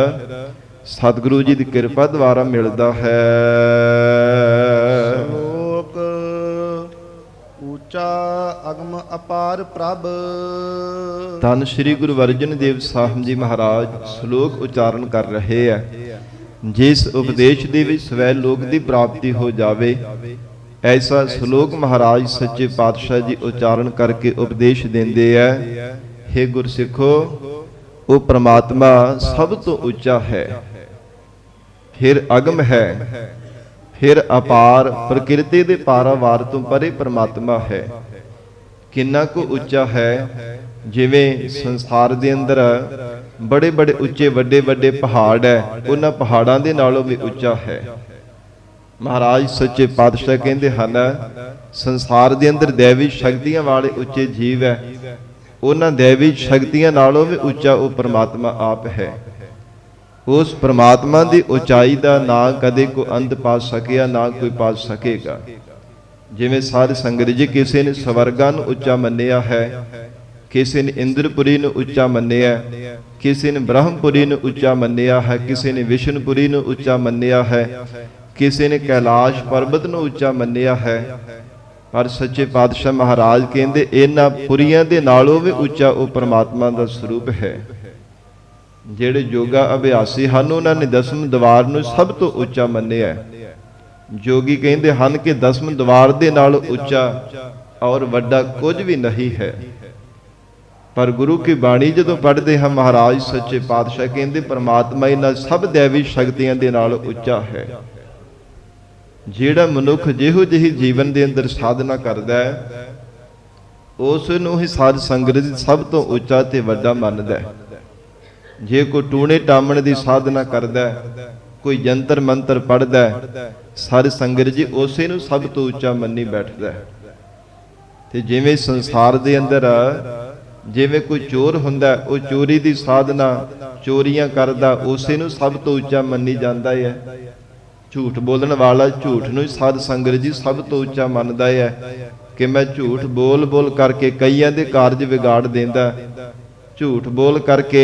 ਸਤਿਗੁਰੂ ਜੀ ਦੀ ਕਿਰਪਾ ਦੁਆਰਾ ਮਿਲਦਾ ਹੈ। ਸ਼ਲੋਕ ਉੱਚਾ ਅਗਮ ਅਪਾਰ ਪ੍ਰਭ। ਧੰਨ ਸ੍ਰੀ ਗੁਰੂ ਅਰਜਨ ਦੇਵ ਸਾਹਿਬ ਜੀ ਮਹਾਰਾਜ ਸ਼ਲੋਕ ਉਚਾਰਨ ਕਰ ਰਹੇ ਹੈ। ਜਿਸ ਉਪਦੇਸ਼ ਦੇ ਵਿੱਚ ਸਵੈ ਲੋਕ ਦੀ ਪ੍ਰਾਪਤੀ ਹੋ ਜਾਵੇ ਐਸਾ ਸ਼ਲੋਕ ਮਹਾਰਾਜ ਸੱਚੇ ਪਾਤਸ਼ਾਹ ਜੀ ਉਚਾਰਨ ਕਰਕੇ ਉਪਦੇਸ਼ ਦਿੰਦੇ ਹੈ। ਹੇ ਗੁਰਸਿੱਖੋ, ਉਹ ਪ੍ਰਮਾਤਮਾ ਸਭ ਤੋਂ ਉੱਚਾ ਹੈ, ਫਿਰ ਅਗਮ ਹੈ, ਫਿਰ ਅਪਾਰ ਪ੍ਰਕਿਰਤੀ ਦੇ ਪਾਰਾਵਾਰ ਤੋਂ ਪਰੇ ਪ੍ਰਮਾਤਮਾ ਹੈ। ਕਿੰਨਾ ਕੁ ਉੱਚਾ ਹੈ, ਜਿਵੇਂ ਸੰਸਾਰ ਦੇ ਅੰਦਰ ਬੜੇ ਬੜੇ ਉੱਚੇ ਵੱਡੇ ਵੱਡੇ ਪਹਾੜ ਹੈ, ਉਹਨਾਂ ਪਹਾੜਾਂ ਦੇ ਨਾਲੋਂ ਵੀ ਉੱਚਾ ਹੈ। ਮਹਾਰਾਜ ਸੱਚੇ ਪਾਤਸ਼ਾਹ ਕਹਿੰਦੇ ਹਨ ਸੰਸਾਰ ਦੇ ਅੰਦਰ ਦੇਵੀ ਸ਼ਕਤੀਆਂ ਵਾਲੇ ਉੱਚੇ ਜੀਵ ਹੈ, ਉਹਨਾਂ ਦੇਵੀ ਸ਼ਕਤੀਆਂ ਨਾਲੋਂ ਵੀ ਉੱਚਾ ਉਹ ਪ੍ਰਮਾਤਮਾ ਆਪ ਹੈ। ਉਸ ਪ੍ਰਮਾਤਮਾ ਦੀ ਉਚਾਈ ਦਾ ਨਾ ਕਦੇ ਕੋਈ ਅੰਤ ਪਾ ਸਕਿਆ, ਨਾ ਕੋਈ ਪਾ ਸਕੇਗਾ। ਜਿਵੇਂ ਸਾਧ ਸੰਗਤ ਜੀ ਕਿਸੇ ਨੇ ਸਵਰਗਾਂ ਨੂੰ ਉੱਚਾ ਮੰਨਿਆ ਹੈ, ਕਿਸੇ ਨੇ ਇੰਦਰਪੁਰੀ ਨੂੰ ਉੱਚਾ ਮੰਨਿਆ, ਕਿਸੇ ਨੇ ਬ੍ਰਹਮਪੁਰੀ ਨੂੰ ਉੱਚਾ ਮੰਨਿਆ ਹੈ, ਕਿਸੇ ਨੇ ਵਿਸ਼ਨਪੁਰੀ ਨੂੰ ਉੱਚਾ ਮੰਨਿਆ ਹੈ, ਕਿਸੇ ਨੇ ਕੈਲਾਸ਼ ਪਰਬਤ ਨੂੰ ਉੱਚਾ ਮੰਨਿਆ ਹੈ। ਪਰ ਸੱਚੇ ਪਾਤਸ਼ਾਹ ਮਹਾਰਾਜ ਕਹਿੰਦੇ ਇਹਨਾਂ ਪੁਰੀਆਂ ਦੇ ਨਾਲੋਂ ਵੀ ਉੱਚਾ ਉਹ ਪ੍ਰਮਾਤਮਾ ਦਾ ਸਰੂਪ ਹੈ। ਜਿਹੜੇ ਯੋਗਾ ਅਭਿਆਸੀ ਹਨ ਉਹਨਾਂ ਨੇ ਦਸਮ ਦਵਾਰ ਨੂੰ ਸਭ ਤੋਂ ਉੱਚਾ ਮੰਨਿਆ। ਜੋਗੀ ਕਹਿੰਦੇ ਹਨ ਕਿ ਦਸਮ ਦਵਾਰ ਦੇ ਨਾਲ ਉੱਚਾ ਔਰ ਵੱਡਾ ਕੁਝ ਵੀ ਨਹੀਂ ਹੈ। ਪਰ ਗੁਰੂ ਕੀ ਬਾਣੀ ਜਦੋਂ ਪੜ੍ਹਦੇ ਹਾਂ ਮਹਾਰਾਜ ਸੱਚੇ ਪਾਤਸ਼ਾਹ ਕਹਿੰਦੇ ਪ੍ਰਮਾਤਮਾ ਇਹਨਾਂ ਸਭ ਦੇਵੀ ਸ਼ਕਤੀਆਂ ਦੇ ਨਾਲ ਉੱਚਾ ਹੈ। ਜਿਹੜਾ ਮਨੁੱਖ ਜਿਹੋ ਜਿਹੀ ਜੀਵਨ ਦੇ ਅੰਦਰ ਸਾਧਨਾ ਕਰਦਾ ਹੈ ਉਸ ਨੂੰ ਹੀ ਸਾਧ ਸੰਗਤ ਸਭ ਤੋਂ ਉੱਚਾ ਤੇ ਵੱਡਾ ਮੰਨਦਾ ਹੈ। ਜੇ ਕੋਈ ਟੂਣੇ ਟਾਮਣ ਦੀ ਸਾਧਨਾ ਕਰਦਾ ਹੈ, ਕੋਈ ਜੰਤਰ ਮੰਤਰ ਪੜ੍ਹਦਾ ਹੈ, ਸਾਧ ਸੰਗਤ ਜੀ ਉਸੇ ਨੂੰ ਸਭ ਤੋਂ ਉੱਚਾ ਮੰਨੀ ਬੈਠਦਾ ਹੈ। ਤੇ ਜਿਵੇਂ ਸੰਸਾਰ ਦੇ ਅੰਦਰ ਜਿਵੇਂ ਕੋਈ ਚੋਰ ਹੁੰਦਾ ਉਹ ਚੋਰੀ ਦੀ ਸਾਧਨਾ ਚੋਰੀਆਂ ਕਰਦਾ ਉਸੇ ਨੂੰ ਸਭ ਤੋਂ ਉੱਚਾ ਮੰਨੀ ਜਾਂਦਾ ਹੈ। ਝੂਠ ਬੋਲਣ ਵਾਲਾ ਝੂਠ ਨੂੰ ਸਾਧ ਸੰਗਤ ਜੀ ਸਭ ਤੋਂ ਉੱਚਾ ਮੰਨਦਾ ਹੈ ਕਿ ਮੈਂ ਝੂਠ ਬੋਲ ਬੋਲ ਕਰਕੇ ਕਈਆਂ ਦੇ ਕਾਰਜ ਵਿਗਾੜ ਦਿੰਦਾ। ਝੂਠ ਬੋਲ ਕਰਕੇ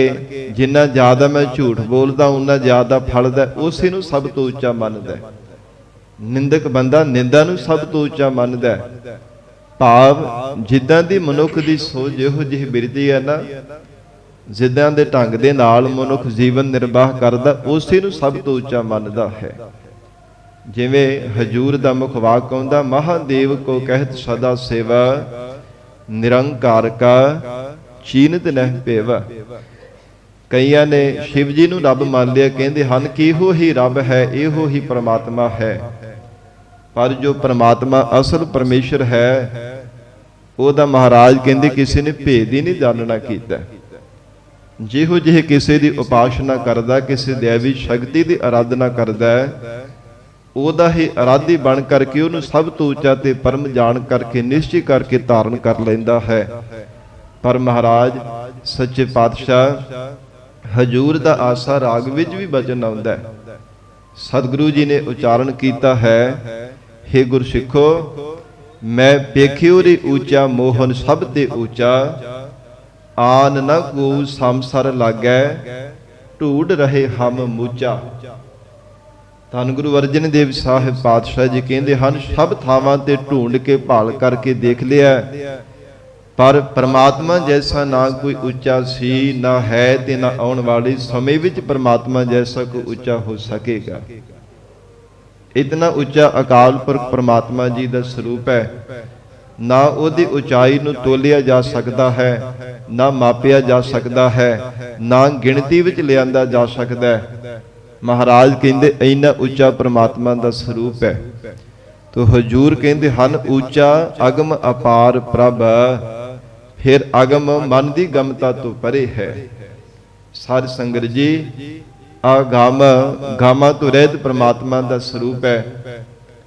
ਜਿੰਨਾ ਜ਼ਿਆਦਾ ਮੈਂ ਝੂਠ ਬੋਲਦਾ ਉਨਾ ਜ਼ਿਆਦਾ ਫਲਦਾ, ਉਸੇ ਨੂੰ ਸਭ ਤੋਂ ਉੱਚਾ ਮੰਨਦਾ। ਨਿੰਦਕ ਬੰਦਾ ਨਿੰਦਾ ਨੂੰ ਸਭ ਤੋਂ ਉੱਚਾ ਮੰਨਦਾ। ਭਾਵ ਜਿੱਦਾਂ ਦੀ ਮਨੁੱਖ ਦੀ ਸੋਚ ਇਹੋ ਜਿਹੀ ਬਿਰਤੀ ਹੈ ਨਾ, ਜਿੱਦਾਂ ਦੇ ਢੰਗ ਦੇ ਨਾਲ ਮਨੁੱਖ ਜੀਵਨ ਨਿਰਵਾਹ ਕਰਦਾ, ਉਸੇ ਨੂੰ ਸਭ ਤੋਂ ਉੱਚਾ ਮੰਨਦਾ ਹੈ। ਜਿਵੇਂ ਹਜੂਰ ਦਾ ਮੁਖ ਵਾਕ ਆਉਂਦਾ, ਮਹਾਦੇਵ ਕੋ ਕਹਿਤ ਸਦਾ ਸੇਵਾ, ਨਿਰੰਕਾਰ ਕਾ ਚੀਨਤ ਨਹਿ ਭੇਵਾ। ਕਈਆਂ ਨੇ ਸ਼ਿਵ ਜੀ ਨੂੰ ਰੱਬ ਮੰਨ ਲਿਆ, ਕਹਿੰਦੇ ਹਨ ਕਿ ਇਹੋ ਹੀ ਰੱਬ ਹੈ, ਇਹੋ ਹੀ ਪ੍ਰਮਾਤਮਾ ਹੈ। ਪਰ ਜੋ ਪ੍ਰਮਾਤਮਾ ਅਸਲ ਪਰਮੇਸ਼ਰ ਹੈ, ਉਹਦਾ ਮਹਾਰਾਜ ਕਹਿੰਦੇ ਕਿਸੇ ਨੇ ਭੇਦ ਹੀ ਨਹੀਂ ਜਾਣਨਾ ਕੀਤਾ। ਜਿਹੋ ਜਿਹੇ ਕਿਸੇ ਦੀ ਉਪਾਸਨਾ ਕਰਦਾ, ਕਿਸੇ ਦੇਵੀ ਸ਼ਕਤੀ ਦੀ ਆਰਾਧਨਾ ਕਰਦਾ, ਉਹਦਾ ਹੀ ਆਰਾਧੀ ਬਣ ਕਰਕੇ ਉਹਨੂੰ ਸਭ ਤੋਂ ਉੱਚਾ ਤੇ ਪਰਮ ਜਾਣ ਕਰਕੇ ਨਿਸ਼ਚੈ ਕਰਕੇ ਧਾਰਨ ਕਰ ਲੈਂਦਾ ਹੈ। ਪਰ ਮਹਾਰਾਜ ਸੱਚੇ ਪਾਤਸ਼ਾਹ ਹਜੂਰ ਦਾ ਆਸਾ ਰਾਗ ਵਿੱਚ ਵੀ ਬਚਨ ਆਉਂਦਾ ਹੈ। ਸਤਿਗੁਰੂ ਜੀ ਨੇ ਉਚਾਰਨ ਕੀਤਾ ਹੈ, ਹੇ ਗੁਰਸਿੱਖੋ, ਮੈਂ ਪੇਖਿਓ ਰੇ ਉੱਚਾ ਮੋਹਨ ਸਭ ਤੇ ਉੱਚਾ, ਆਨ ਨ ਕੋ ਸੰਸਰ ਲਾਗੈ, ਢੂਡ ਰਹੇ ਹਮ ਮੂਚਾ। ਧੰਨ ਗੁਰੂ ਅਰਜਨ ਦੇਵ ਸਾਹਿਬ ਪਾਤਸ਼ਾਹ ਜੀ ਕਹਿੰਦੇ ਹਨ, ਸਭ ਥਾਵਾਂ ਤੇ ਢੂੰਡ ਕੇ ਭਾਲ ਕਰਕੇ ਦੇਖ ਲਿਆ, ਪਰ ਪ੍ਰਮਾਤਮਾ ਜੈਸਾ ਨਾ ਕੋਈ ਉੱਚਾ ਸੀ, ਨਾ ਹੈ ਤੇ ਨਾ ਆਉਣ ਵਾਲੇ ਸਮੇਂ ਵਿੱਚ ਪ੍ਰਮਾਤਮਾ ਜੈਸਾ ਕੋਈ ਉੱਚਾ ਹੋ ਸਕੇਗਾ। ਇਤਨਾ ਉੱਚਾ ਅਕਾਲ ਪੁਰਖ ਪ੍ਰਮਾਤਮਾ ਜੀ ਦਾ ਸਰੂਪ ਹੈ, ਨਾ ਉਹਦੀ ਉਚਾਈ ਨੂੰ ਤੋਲਿਆ ਜਾ ਸਕਦਾ ਹੈ, ਨਾ ਮਾਪਿਆ ਜਾ ਸਕਦਾ ਹੈ, ਨਾ ਗਿਣਤੀ ਵਿੱਚ ਲਿਆਂਦਾ ਜਾ ਸਕਦਾ ਹੈ। ਮਹਾਰਾਜ ਕਹਿੰਦੇ ਇੰਨਾ ਉੱਚਾ ਪ੍ਰਮਾਤਮਾ ਦਾ ਸਰੂਪ ਹੈ। ਤੋ ਹਜੂਰ ਕਹਿੰਦੇ ਹਨ, ਉੱਚਾ ਅਗਮ ਅਪਾਰ ਪ੍ਰਭ, ਫਿਰ ਅਗਮ ਮਨ ਦੀ ਗਮਤਾ ਤੋਂ ਪਰੇ ਹੈ। ਸਾਧ ਸੰਗਤ ਜੀ, ਆ ਗਾਮਾਂ ਤੋਂ ਰਹਿਤ ਪ੍ਰਮਾਤਮਾ ਦਾ ਸਰੂਪ ਹੈ।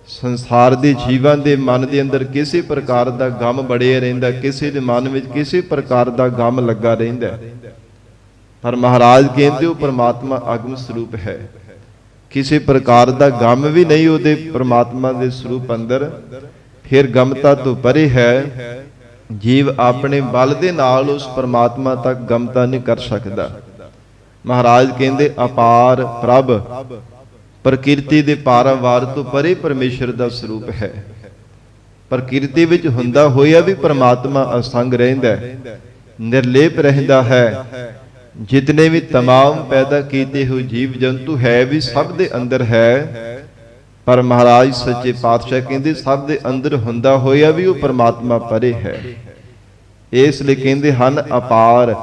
ਸੰਸਾਰ ਦੇ ਜੀਵਾਂ ਦੇ ਮਨ ਦੇ ਅੰਦਰ ਕਿਸੇ ਪ੍ਰਕਾਰ ਦਾ ਗਮ ਬੜਿਆ ਰਹਿੰਦਾ, ਕਿਸੇ ਦੇ ਮਨ ਵਿੱਚ ਕਿਸੇ ਪ੍ਰਕਾਰ ਦਾ ਗਮ ਲੱਗਾ ਰਹਿੰਦਾ, ਪਰ ਮਹਾਰਾਜ ਕਹਿੰਦੇ ਉਹ ਪ੍ਰਮਾਤਮਾ ਅਗਮ ਸਰੂਪ ਹੈ। ਕਿਸੇ ਪ੍ਰਕਾਰ ਦਾ ਗਮ ਵੀ ਨਹੀਂ ਉਹਦੇ ਪ੍ਰਮਾਤਮਾ ਦੇ ਸਰੂਪ ਅੰਦਰ, ਫਿਰ ਗਮਤਾ ਤੋਂ ਪਰੇ ਹੈ। ਜੀਵ ਆਪਣੇ ਬਲ ਦੇ ਨਾਲ ਉਸ ਪ੍ਰਮਾਤਮਾ ਤੱਕ ਗਮਤਾ ਨਹੀਂ ਕਰ ਸਕਦਾ। ਮਹਾਰਾਜ ਕਹਿੰਦੇ ਅਪਾਰ ਪ੍ਰਭ, ਪ੍ਰਕਿਰਤੀ ਦੇ ਪਾਰਾਵਾਰ ਤੋਂ ਪਰੇ ਪਰਮੇਸ਼ਰ ਦਾ ਸਰੂਪ ਹੈ। ਪ੍ਰਕਿਰਤੀ ਵਿੱਚ ਹੁੰਦਾ ਹੋਇਆ ਵੀ ਪ੍ਰਮਾਤਮਾ ਅਸੰਗ ਰਹਿੰਦਾ, ਨਿਰਲੇਪ ਰਹਿੰਦਾ ਹੈ। ਜਿਤਨੇ ਵੀ ਤਮਾਮ ਪੈਦਾ ਕੀਤੇ ਹੋਏ ਜੀਵ ਜੰਤੂ ਹੈ ਵੀ ਸਭ ਦੇ ਅੰਦਰ ਹੈ, ਪਰ ਮਹਾਰਾਜ ਸੱਚੇ ਪਾਤਸ਼ਾਹ ਕਹਿੰਦੇ ਸਭ ਦੇ ਅੰਦਰ ਹੁੰਦਾ ਹੋਇਆ ਵੀ ਉਹ ਪ੍ਰਮਾਤਮਾ ਪਰੇ ਹੈ। ਇਸ ਲਈ ਕਹਿੰਦੇ ਹਨ ਅਪਾਰ,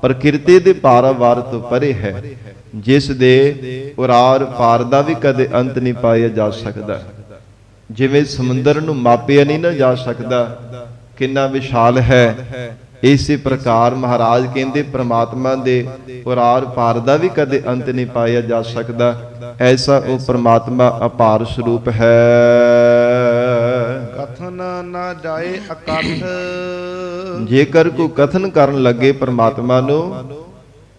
ਪ੍ਰਕਿਰਤੀ ਦੇ ਪਾਰਾਵਾਰ ਤੋਂ ਪਰੇ ਹੈ, ਜਿਸ ਦੇ ਉਰਾਰ ਪਾਰ ਦਾ ਵੀ ਕਦੇ ਅੰਤ ਨਹੀਂ ਪਾਇਆ ਜਾ ਸਕਦਾ। ਜਿਵੇਂ ਸਮੁੰਦਰ ਨੂੰ ਮਾਪਿਆ ਨਹੀਂ ਨਾ ਜਾ ਸਕਦਾ, ਕਿੰਨਾ ਵਿਸ਼ਾਲ ਹੈ, ਇਸੇ ਪ੍ਰਕਾਰ ਮਹਾਰਾਜ ਕਹਿੰਦੇ ਪ੍ਰਮਾਤਮਾ ਦੇ ਉਰਾਰ ਪਾਰ ਦਾ ਵੀ ਕਦੇ ਅੰਤ ਨਹੀਂ ਪਾਇਆ ਜਾ ਸਕਦਾ। ਐਸਾ ਉਹ ਪ੍ਰਮਾਤਮਾ ਅਪਾਰ ਸਰੂਪ ਹੈ। ਕਥਨ ਨਾ ਜਾਏ ਅਕਥ, ਜੇਕਰ ਕੋਈ ਕਥਨ ਕਰਨ ਲੱਗੇ ਪ੍ਰਮਾਤਮਾ ਨੂੰ,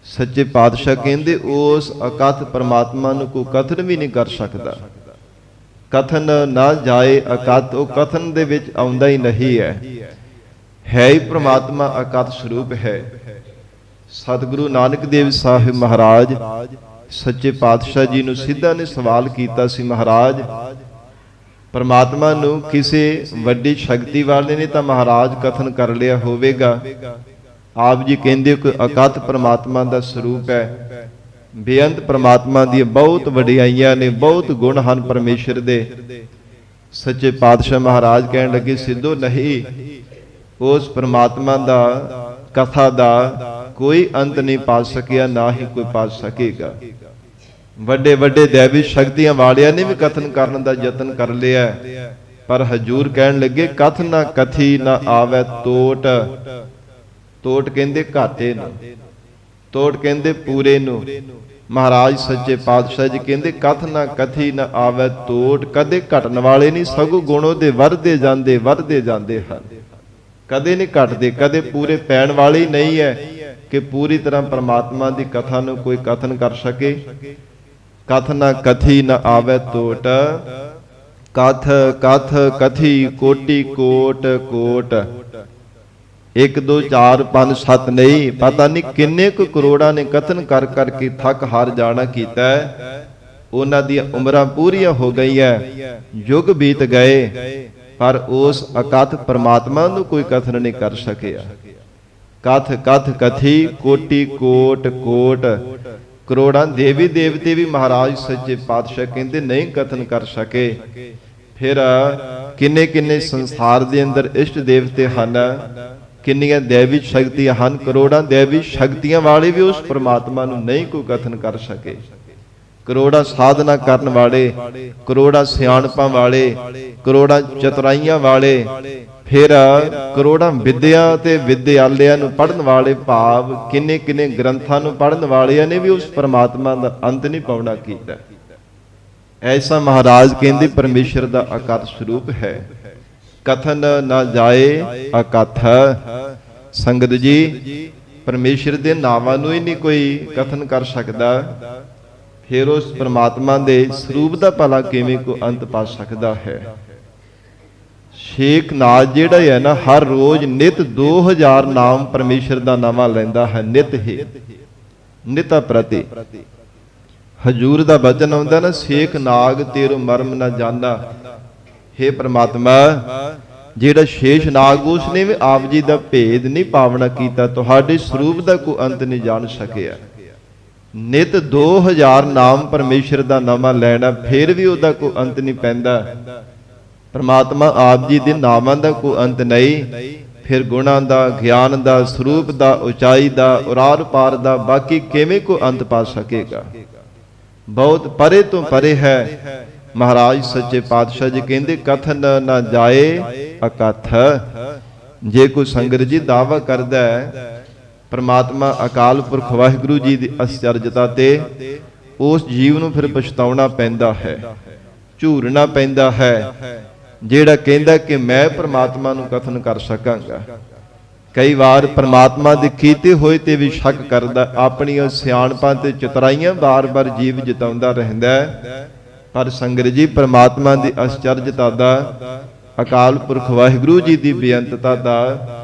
ਸੱਚੇ ਪਾਤਸ਼ਾਹ ਕਹਿੰਦੇ ਉਸ ਅਕਥ ਪ੍ਰਮਾਤਮਾ ਨੂੰ ਕੋਈ ਕਥਨ ਵੀ ਨਹੀਂ ਕਰ ਸਕਦਾ। ਕਥਨ ਨਾ ਜਾਏ ਅਕਥ, ਉਹ ਕਥਨ ਦੇ ਵਿੱਚ ਆਉਂਦਾ ਹੀ ਨਹੀਂ ਹੈ ਹੀ ਪ੍ਰਮਾਤਮਾ ਅਕਥ ਸਰੂਪ ਹੈ। ਸਤਿਗੁਰੂ ਨਾਨਕ ਦੇਵ ਸਾਹਿਬ ਮਹਾਰਾਜ ਸੱਚੇ ਪਾਤਸ਼ਾਹ ਜੀ ਨੂੰ ਸਿੱਧਾ ਨੇ ਸਵਾਲ ਕੀਤਾ ਸੀ, ਮਹਾਰਾਜ ਪ੍ਰਮਾਤਮਾ ਨੂੰ ਕਿਸੇ ਵੱਡੀ ਸ਼ਕਤੀ ਵਾਲੇ ਨੇ ਤਾਂ ਮਹਾਰਾਜ ਕਥਨ ਕਰ ਲਿਆ ਹੋਵੇਗਾ, ਆਪ ਜੀ ਕਹਿੰਦੇ ਕਿ ਅਕਥ ਪ੍ਰਮਾਤਮਾ ਦਾ ਸਰੂਪ ਹੈ। ਬੇਅੰਤ ਪ੍ਰਮਾਤਮਾ ਦੀਆਂ ਬਹੁਤ ਵਡਿਆਈਆਂ ਨੇ, ਬਹੁਤ ਗੁਣ ਹਨ ਪਰਮੇਸ਼ਰ ਦੇ। ਸੱਚੇ ਪਾਤਸ਼ਾਹ ਮਹਾਰਾਜ ਕਹਿਣ ਲੱਗੇ, ਸਿੱਧੋ ਨਹੀਂ, ਉਸ ਪ੍ਰਮਾਤਮਾ ਦਾ ਕਥਾ ਦਾ ਕੋਈ ਅੰਤ ਨਹੀਂ ਪਾ ਸਕਿਆ, ਨਾ ਹੀ ਕੋਈ ਪਾ ਸਕੇਗਾ। ਵੱਡੇ ਵੱਡੇ ਦੇਵੀ ਸ਼ਕਤੀਆਂ ਵਾਲਿਆਂ ਨੇ ਵੀ ਕਥਨ ਕਰਨ ਦਾ ਯਤਨ ਕਰ ਲਿਆ, ਪਰ ਹਜੂਰ ਕਹਿਣ ਲੱਗੇ ਕਥ ਨਾ ਕਥੀ ਨਾ ਆਵੇ ਤੋਟ। ਤੋਟ ਕਹਿੰਦੇ ਘਾਟੇ ਨੂੰ, ਤੋਟ ਕਹਿੰਦੇ ਪੂਰੇ ਨੂੰ। ਮਹਾਰਾਜ ਸੱਚੇ ਪਾਤਸ਼ਾਹ ਜੀ ਕਹਿੰਦੇ ਕਥ ਨਾ ਕਥੀ ਨਾ ਆਵੇ ਤੋਟ, ਕਦੇ ਘਟਣ ਵਾਲੇ ਨਹੀਂ, ਸਗੋਂ ਗੁਣ ਉਹਦੇ ਵੱਧਦੇ ਜਾਂਦੇ ਹਨ, ਕਦੇ ਨਹੀਂ ਘਟਦੇ, ਕਦੇ ਪੂਰੇ ਪੈਣ ਵਾਲੇ ਹੀ ਨਹੀਂ ਹੈ ਕਿ ਪੂਰੀ ਤਰ੍ਹਾਂ ਪ੍ਰਮਾਤਮਾ ਦੀ ਕਥਾ ਨੂੰ ਕੋਈ ਕਥਨ ਕਰ ਸਕੇ। ਕਥ ਨਾ ਕਥੀ ਨਾ ਆਵੇ ਤੋਟ, ਕਥ ਕਥ ਕਥੀ ਕੋਟੀ ਕੋਟ ਕੋਟ। 1 2 4 5 7 ਨਹੀਂ, ਪਤਾ ਨਹੀਂ ਕਿੰਨੇ ਕੁ ਕਰੋੜਾਂ ਨੇ ਕਥਨ ਕਰ ਕਰਕੇ ਥੱਕ ਹਾਰ ਜਾਣਾ ਕੀਤਾ ਹੈ। ਉਹਨਾਂ ਦੀਆਂ ਉਮਰਾਂ ਪੂਰੀਆਂ ਹੋ ਗਈਆਂ, ਯੁੱਗ ਬੀਤ ਗਏ, ਪਰ ਉਸ ਅਕਥ ਪ੍ਰਮਾਤਮਾ ਨੂੰ ਕੋਈ ਕਥਨ ਨਹੀਂ ਕਰ ਸਕਿਆ। ਕਥ ਕਥ ਕਥੀ ਕੋਟੀ ਕੋਟ ਕੋਟ, ਕਰੋੜਾਂ ਦੇਵੀ ਦੇਵਤੇ ਵੀ ਮਹਾਰਾਜ ਸੱਚੇ ਪਾਤਸ਼ਾਹ ਕਹਿੰਦੇ ਨਹੀਂ ਕਥਨ ਕਰ ਸਕੇ। ਫਿਰ ਕਿੰਨੇ ਕਿੰਨੇ ਸੰਸਾਰ ਦੇ ਅੰਦਰ ਇਸ਼ਟ ਦੇਵਤੇ ਹਨ, ਕਿੰਨੀਆਂ ਦੇਵੀ ਸ਼ਕਤੀਆਂ ਹਨ, ਕਰੋੜਾਂ ਦੇਵੀ ਸ਼ਕਤੀਆਂ ਵਾਲੇ ਵੀ ਉਸ ਪ੍ਰਮਾਤਮਾ ਨੂੰ ਨਹੀਂ ਕੋਈ ਕਥਨ ਕਰ ਸਕੇ। ਕਰੋੜਾਂ ਸਾਧਨਾ ਕਰਨ ਵਾਲੇ, ਕਰੋੜਾਂ ਸਿਆਣਪਾਂ ਵਾਲੇ, ਕਰੋੜਾਂ ਚਤੁਰਾਈਆਂ ਵਾਲੇ, ਫਿਰ ਕਰੋੜਾਂ ਵਿਦਿਆ ਤੇ ਵਿਦਿਆਲਿਆਂ ਨੂੰ ਪੜ੍ਹਨ ਵਾਲੇ, ਭਾਵ ਕਿੰਨੇ ਕਿੰਨੇ ਗ੍ਰੰਥਾਂ ਨੂੰ ਪੜ੍ਹਨ ਵਾਲਿਆਂ ਨੇ ਵੀ ਉਸ ਪ੍ਰਮਾਤਮਾ ਦਾ ਅੰਤ ਨਹੀਂ ਪਾਉਣਾ ਕੀਤਾ। ਐਸਾ ਮਹਾਰਾਜ ਕਹਿੰਦੇ ਪਰਮੇਸ਼ਰ ਦਾ ਅਕਥ ਸਰੂਪ ਹੈ। ਕਥਨ ਨਾ ਜਾਏ ਅਕਥ। ਸੰਗਤ ਜੀ, ਪਰਮੇਸ਼ਰ ਦੇ ਨਾਵਾਂ ਨੂੰ ਹੀ ਨਹੀਂ ਕੋਈ ਕਥਨ ਕਰ ਸਕਦਾ, ਫਿਰ ਉਸ ਪ੍ਰਮਾਤਮਾ ਦੇ ਸਰੂਪ ਦਾ ਭਲਾ ਕਿਵੇਂ ਕੋ ਅੰਤ ਪਾ ਸਕਦਾ ਹੈ। ਸ਼ੇਖ ਨਾਥ ਜਿਹੜਾ ਹੈ ਨਾ, ਹਰ ਰੋਜ਼ ਨਿਤ 2000 ਨਾਮ ਪਰਮੇਸ਼ਰ ਦਾ ਨਾਮਾ ਲੈਂਦਾ ਹੈ, ਨਿਤ ਹੀ, ਨਿਤਾ ਪ੍ਰਤੀ। ਹਜੂਰ ਦਾ ਬਚਨ ਆਉਂਦਾ ਨਾ, ਸ਼ੇਖ ਨਾਗ ਤੇਰੋ ਮਰਮ ਨਾ ਜਾਣਾ। ਹੇ ਪ੍ਰਮਾਤਮਾ, ਜਿਹੜਾ ਸ਼ੇਸ਼ ਨਾਗ ਉਸਨੇ ਵੀ ਆਪ ਜੀ ਦਾ ਭੇਦ ਨਹੀਂ ਪਾਵਣਾ ਕੀਤਾ, ਤੁਹਾਡੇ ਸਰੂਪ ਦਾ ਕੋਈ ਅੰਤ ਨਹੀਂ ਜਾਣ ਸਕਿਆ। ਨਿਤ 2000 ਨਾਮ ਪਰਮੇਸ਼ਰ ਦਾ ਨਾਮਾ ਲੈਣਾ, ਫਿਰ ਵੀ ਉਹਦਾ ਕੋਈ ਅੰਤ ਨਹੀਂ ਪੈਂਦਾ। ਪ੍ਰਮਾਤਮਾ ਆਪ ਜੀ ਦੇ ਨਾਮਾਂ ਦਾ ਕੋਈ ਅੰਤ ਨਹੀਂ, ਫਿਰ ਗੁਣਾਂ ਦਾ, ਗਿਆਨ ਦਾ, ਸਰੂਪ ਦਾ, ਉਚਾਈ ਦਾ, ਉਰਾਰ ਪਾਰ ਦਾ ਬਾਕੀ ਕਿਵੇਂ ਕੋਈ ਅੰਤ ਪਾ ਸਕੇਗਾ। ਬਹੁਤ ਪਰੇ ਤੋਂ ਪਰੇ ਹੈ। ਮਹਾਰਾਜ ਸੱਚੇ ਪਾਤਸ਼ਾਹ ਜੀ ਕਹਿੰਦੇ ਕਥਨ ਨਾ ਜਾਏ ਅਕਥ। ਜੇ ਕੋਈ ਸੰਗਤ ਜੀ ਦਾਵਾ ਕਰਦਾ ਹੈ ਪ੍ਰਮਾਤਮਾ ਅਕਾਲ ਪੁਰਖ ਵਾਹਿਗੁਰੂ ਜੀ ਦੀ ਅਚਰਜਤਾ ਤੇ, ਉਸ ਜੀਵ ਨੂੰ ਫਿਰ ਪਛਤਾਉਣਾ ਪੈਂਦਾ ਹੈ, ਝੂਰਨਾ ਪੈਂਦਾ ਹੈ, ਜਿਹੜਾ ਕਹਿੰਦਾ ਕਿ ਮੈਂ ਪ੍ਰਮਾਤਮਾ ਨੂੰ ਕਥਨ ਕਰ ਸਕਾਂਗਾ। ਕਈ ਵਾਰ ਪ੍ਰਮਾਤਮਾ ਦੇ ਕੀਤੇ ਹੋਏ ਤੇ ਵੀ ਸ਼ੱਕ ਕਰਦਾ, ਆਪਣੀਆਂ ਸਿਆਣਪਾਂ ਤੇ ਚਤੁਰਾਈਆਂ ਬਾਰ-ਬਾਰ ਜੀਵ ਜਿਤਾਉਂਦਾ ਰਹਿੰਦਾ ਹੈ। ਪਰ ਸੰਗਤ ਜੀ, ਪ੍ਰਮਾਤਮਾ ਦੀ ਅਚਰਜਤਾ ਦਾ, ਅਕਾਲ ਪੁਰਖ ਵਾਹਿਗੁਰੂ ਜੀ ਦੀ ਬੇਅੰਤਤਾ ਦਾ,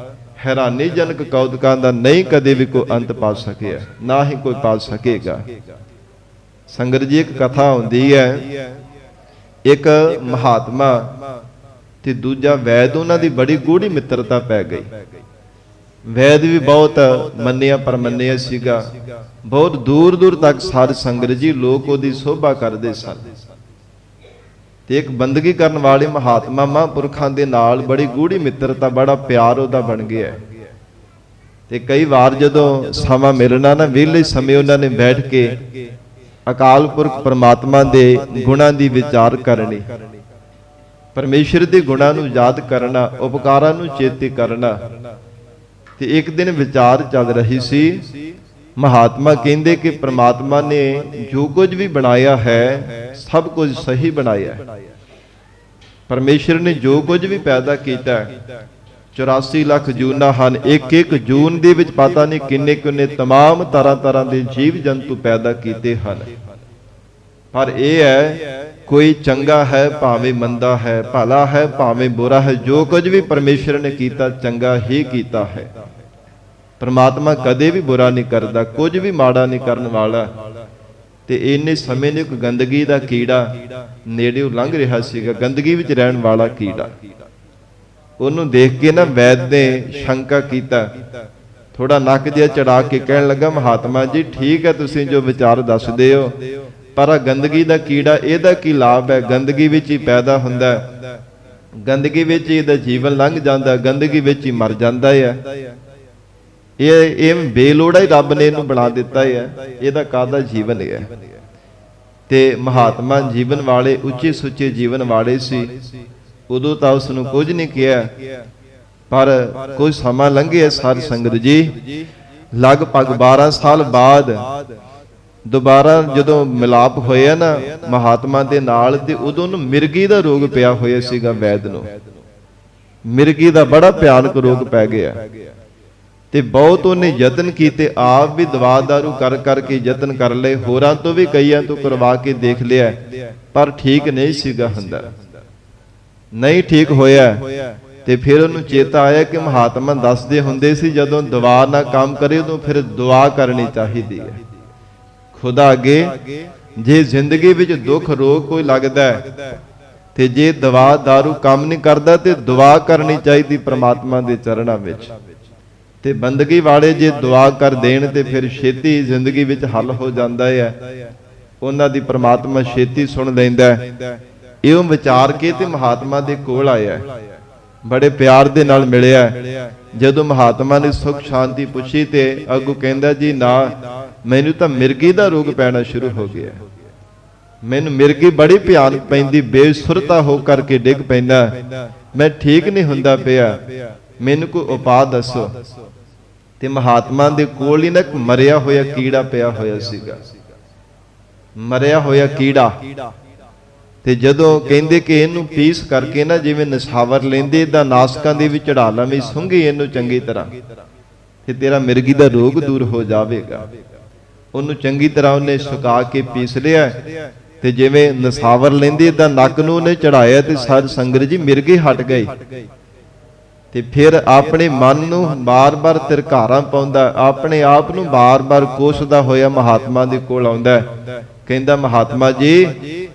ਹੈਰਾਨੀਜਨਕ ਕੌਤਕਾਂ ਦਾ ਨਹੀਂ ਕਦੇ ਵੀ ਕੋਈ ਅੰਤ ਪਾ ਸਕਿਆ, ਨਾ ਹੀ ਕੋਈ ਪਾ ਸਕੇਗਾ। ਸੰਗਤ ਜੀ, ਇੱਕ ਕਥਾ ਹੁੰਦੀ ਹੈ, ਇੱਕ ਮਹਾਤਮਾ ਤੇ ਦੂਜਾ ਵੈਦ, ਉਹਨਾਂ ਦੀ ਬੜੀ ਗੂੜੀ ਮਿੱਤਰਤਾ ਪੈ ਗਈ। ਵੈਦ ਵੀ ਬਹੁਤ ਮੰਨਿਆ ਪਰਮੰਨਿਆ ਸੀਗਾ, ਬਹੁਤ ਦੂਰ ਦੂਰ ਤੱਕ ਸਾਧ ਸੰਗਤ ਜੀ ਲੋਕ ਉਹਦੀ ਸੋਭਾ ਕਰਦੇ ਸਨ। ਤੇ ਇੱਕ ਬੰਦਗੀ ਕਰਨ ਵਾਲੇ ਮਹਾਤਮਾ ਮਹਾਂਪੁਰਖਾਂ ਦੇ ਨਾਲ ਬੜੀ ਗੂੜੀ ਮਿੱਤਰਤਾ, ਬੜਾ ਪਿਆਰ ਉਹਦਾ ਬਣ ਗਿਆ। ਤੇ ਕਈ ਵਾਰ ਜਦੋਂ ਸਮਾਂ ਮਿਲਣਾ ਨਾ, ਵਿਹਲੇ ਸਮੇਂ ਉਹਨਾਂ ਨੇ ਬੈਠ ਕੇ ਅਕਾਲ ਪੁਰਖ ਪ੍ਰਮਾਤਮਾ ਦੇ ਗੁਣਾਂ ਦੀ ਵਿਚਾਰ ਕਰਨੀ, ਪਰਮੇਸ਼ਰ ਦੇ ਗੁਣਾਂ ਨੂੰ ਯਾਦ ਕਰਨਾ, ਉਪਕਾਰਾਂ ਨੂੰ ਚੇਤੇ ਕਰਨਾ। ਤੇ ਇੱਕ ਦਿਨ ਵਿਚਾਰ ਚੱਲ ਰਹੀ ਸੀ। ਮਹਾਤਮਾ ਕਹਿੰਦੇ ਕਿ ਪ੍ਰਮਾਤਮਾ ਨੇ ਜੋ ਕੁਝ ਵੀ ਬਣਾਇਆ ਹੈ ਸਭ ਕੁਝ ਸਹੀ ਬਣਾਇਆ ਹੈ। ਪਰਮੇਸ਼ਰ ਨੇ ਜੋ ਕੁਝ ਵੀ ਪੈਦਾ ਕੀਤਾ, 84 ਲੱਖ ਜੂਨਾਂ ਹਨ, ਇੱਕ ਇੱਕ ਜੂਨ ਦੇ ਵਿੱਚ ਪਤਾ ਨਹੀਂ ਕਿੰਨੇ ਕਿੰਨੇ ਤਮਾਮ ਤਰ੍ਹਾਂ ਤਰ੍ਹਾਂ ਦੇ ਜੀਵ ਜੰਤੂ ਪੈਦਾ ਕੀਤੇ ਹਨ। ਪਰ ਇਹ ਹੈ, ਕੋਈ ਚੰਗਾ ਹੈ ਭਾਵੇਂ ਮੰਦਾ ਹੈ, ਭਲਾ ਹੈ ਭਾਵੇਂ ਬੁਰਾ ਹੈ, ਜੋ ਕੁਝ ਵੀ ਪਰਮੇਸ਼ਰ ਨੇ ਕੀਤਾ ਚੰਗਾ ਹੀ ਕੀਤਾ ਹੈ। ਪਰਮਾਤਮਾ ਕਦੇ ਵੀ ਬੁਰਾ ਨਹੀਂ ਕਰਦਾ, ਕੁਝ ਵੀ ਮਾੜਾ ਨਹੀਂ ਕਰਨ ਵਾਲਾ। ਤੇ ਇੰਨੇ ਸਮੇਂ ਨੇ ਇੱਕ ਗੰਦਗੀ ਦਾ ਕੀੜਾ ਨੇੜਿਓਂ ਲੰਘ ਰਿਹਾ ਸੀਗਾ, ਗੰਦਗੀ ਵਿੱਚ ਰਹਿਣ ਵਾਲਾ ਕੀੜਾ। ਉਹਨੂੰ ਦੇਖ ਕੇ ਨਾ ਵੈਦ ਨੇ ਸ਼ੰਕਾ ਕੀਤਾ, ਥੋੜਾ ਨੱਕ ਜਿਹਾ ਚੜਾ ਕੇ ਕਹਿਣ ਲੱਗਾ, ਮਹਾਤਮਾ ਜੀ ਠੀਕ ਹੈ ਤੁਸੀਂ ਜੋ ਵਿਚਾਰ ਦੱਸਦੇ ਹੋ, ਪਰ ਆ ਗੰਦਗੀ ਦਾ ਕੀੜਾ, ਇਹਦਾ ਕੀ ਲਾਭ ਹੈ? ਗੰਦਗੀ ਵਿੱਚ ਹੀ ਪੈਦਾ ਹੁੰਦਾ, ਗੰਦਗੀ ਵਿੱਚ ਹੀ ਇਹਦਾ ਜੀਵਨ ਲੰਘ ਜਾਂਦਾ, ਗੰਦਗੀ ਵਿੱਚ ਹੀ ਮਰ ਜਾਂਦਾ ਹੈ। ਇਹ ਬੇਲੋੜਾ ਹੀ ਰੱਬ ਨੇ ਇਹਨੂੰ ਬਣਾ ਦਿੱਤਾ ਹੈ, ਇਹਦਾ ਕਾਹਦਾ ਜੀਵਨ ਹੈ? ਤੇ ਮਹਾਤਮਾ ਜੀਵਨ ਵਾਲੇ, ਉੱਚੇ ਸੁੱਚੇ ਜੀਵਨ ਵਾਲੇ ਸੀ। ਉਦੋਂ ਤਾਂ ਉਸ ਨੂੰ ਕੁਝ ਨਹੀਂ ਕਿਹਾ, ਪਰ ਕੋਈ ਸਮਾਂ ਲੰਘਿਆ ਸਾਧ ਸੰਗਤ ਜੀ, ਲਗਭਗ 12 ਸਾਲ ਬਾਅਦ ਦੁਬਾਰਾ ਜਦੋਂ ਮਿਲਾਪ ਹੋਇਆ ਨਾ ਮਹਾਤਮਾ ਦੇ ਨਾਲ, ਤੇ ਉਦੋਂ ਨੂੰ ਮਿਰਗੀ ਦਾ ਰੋਗ ਪਿਆ ਹੋਇਆ ਸੀਗਾ ਵੈਦ ਨੂੰ। ਮਿਰਗੀ ਦਾ ਬੜਾ ਭਿਆਨਕ ਰੋਗ ਪੈ ਗਿਆ ਤੇ ਬਹੁਤ ਉਹਨੇ ਯਤਨ ਕੀਤੇ, ਆਪ ਵੀ ਦਵਾ ਦਾਰੂ ਕਰ ਕਰਕੇ ਯਤਨ ਕਰ ਲਏ, ਹੋਰਾਂ ਤੋਂ ਵੀ ਕਈਆਂ ਤੋਂ ਕਰਵਾ ਕੇ ਦੇਖ ਲਿਆ, ਪਰ ਠੀਕ ਨਹੀਂ ਸੀਗਾ ਹੁੰਦਾ, ਨਹੀਂ ਠੀਕ ਹੋਇਆ। ਤੇ ਫਿਰ ਉਹਨੂੰ ਚੇਤਾ ਆਇਆ ਕਿ ਮਹਾਤਮਾ ਦੱਸਦੇ ਹੁੰਦੇ ਸੀ ਜਦੋਂ ਦੁਆ ਨਾ ਕੰਮ ਕਰੇ ਉਦੋਂ ਫਿਰ ਦੁਆ ਕਰਨੀ ਚਾਹੀਦੀ ਹੈ। ਖੁਦਾ ਅੱਗੇ ਜੇ ਜ਼ਿੰਦਗੀ ਵਿੱਚ ਦੁੱਖ ਰੋਗ ਕੋਈ ਲੱਗਦਾ ਹੈ ਤੇ ਜੇ ਦਵਾ ਦਾਰੂ ਕੰਮ ਨਹੀਂ ਕਰਦਾ ਤੇ ਦੁਆ ਕਰਨੀ ਚਾਹੀਦੀ ਪ੍ਰਮਾਤਮਾ ਦੇ ਚਰਨਾਂ ਵਿੱਚ। ਤੇ ਬੰਦਗੀ ਵਾਲੇ ਜੇ ਦੁਆ ਕਰ ਦੇਣ ਤੇ ਫਿਰ ਛੇਤੀ ਜ਼ਿੰਦਗੀ ਵਿੱਚ ਹੱਲ ਹੋ ਜਾਂਦਾ ਹੈ, ਉਹਨਾਂ ਦੀ ਪ੍ਰਮਾਤਮਾ ਛੇਤੀ ਸੁਣ ਲੈਂਦਾ ਹੈ। ਇਉਂ ਵਿਚਾਰ ਕੇ ਤੇ ਮਹਾਤਮਾ ਦੇ ਕੋਲ ਆਇਆ, ਬੜੇ ਪਿਆਰ ਦੇ ਨਾਲ ਮਿਲਿਆ। ਜਦੋਂ ਮਹਾਤਮਾ ਨੇ ਸੁਖ ਸ਼ਾਂਤੀ ਪੁੱਛੀ ਤੇ ਅੱਗੋਂ ਕਹਿੰਦਾ ਜੀ ਨਾ, ਮੈਨੂੰ ਤਾਂ ਮਿਰਗੀ ਦਾ ਰੋਗ ਪੈਣਾ ਸ਼ੁਰੂ ਹੋ ਗਿਆ, ਮੈਨੂੰ ਮਿਰਗੀ ਬੜੀ ਭਿਆਨਕ ਪੈਂਦੀ, ਬੇਸੁਰਤਾ ਹੋ ਕਰਕੇ ਡਿੱਗ ਪੈਂਦਾ, ਮੈਂ ਠੀਕ ਨਹੀਂ ਹੁੰਦਾ ਪਿਆ, ਮੈਨੂੰ ਕੋਈ ਉਪਾਅ ਦੱਸੋ। ਤੇ ਮਹਾਤਮਾ ਦੇ ਕੋਲ ਹੀ ਨਾ ਇੱਕ ਮਰਿਆ ਹੋਇਆ ਕੀੜਾ ਪਿਆ ਹੋਇਆ ਸੀਗਾ, ਮਰਿਆ ਹੋਇਆ ਕੀੜਾ। ਤੇ ਜਦੋਂ ਕਹਿੰਦੇ ਕਿ ਇਹਨੂੰ ਪੀਸ ਕਰਕੇ ਨਾ ਜਿਵੇਂ ਨਿਸ਼ਾਵਰ ਲੈਂਦੇ ਇਦਾਂ ਨਾਸਕਾਂ ਦੇ ਵਿੱਚ ਚੜਾ ਲਵੇਂ, ਸੁੰਘੀ ਇਹਨੂੰ ਚੰਗੀ ਤਰ੍ਹਾਂ ਤੇ ਤੇਰਾ ਮਿਰਗੀ ਦਾ ਰੋਗ ਦੂਰ ਹੋ ਜਾਵੇਗਾ। ਉਹਨੂੰ ਚੰਗੀ ਤਰ੍ਹਾਂ ਉਹਨੇ ਸੁਕਾ ਕੇ ਪੀਸ ਲਿਆ ਤੇ ਜਿਵੇਂ ਨਿਸ਼ਾਵਰ ਲੈਂਦੇ ਇਦਾਂ ਨੱਕ ਨੂੰ ਉਹਨੇ ਚੜਾਇਆ ਤੇ ਸਾਧ ਸੰਗਤ ਜੀ ਮਿਰਗੇ ਹਟ ਗਏ। ਤੇ ਫਿਰ ਆਪਣੇ ਮਨ ਨੂੰ ਬਾਰ-ਬਾਰ ਤਿਰਕਾਰਾਂ ਪਾਉਂਦਾ, ਆਪਣੇ ਆਪ ਨੂੰ ਬਾਰ-ਬਾਰ ਕੋਸਦਾ ਹੋਇਆ ਮਹਾਤਮਾ ਦੇ ਕੋਲ ਆਉਂਦਾ, ਕਹਿੰਦਾ ਮਹਾਤਮਾ ਜੀ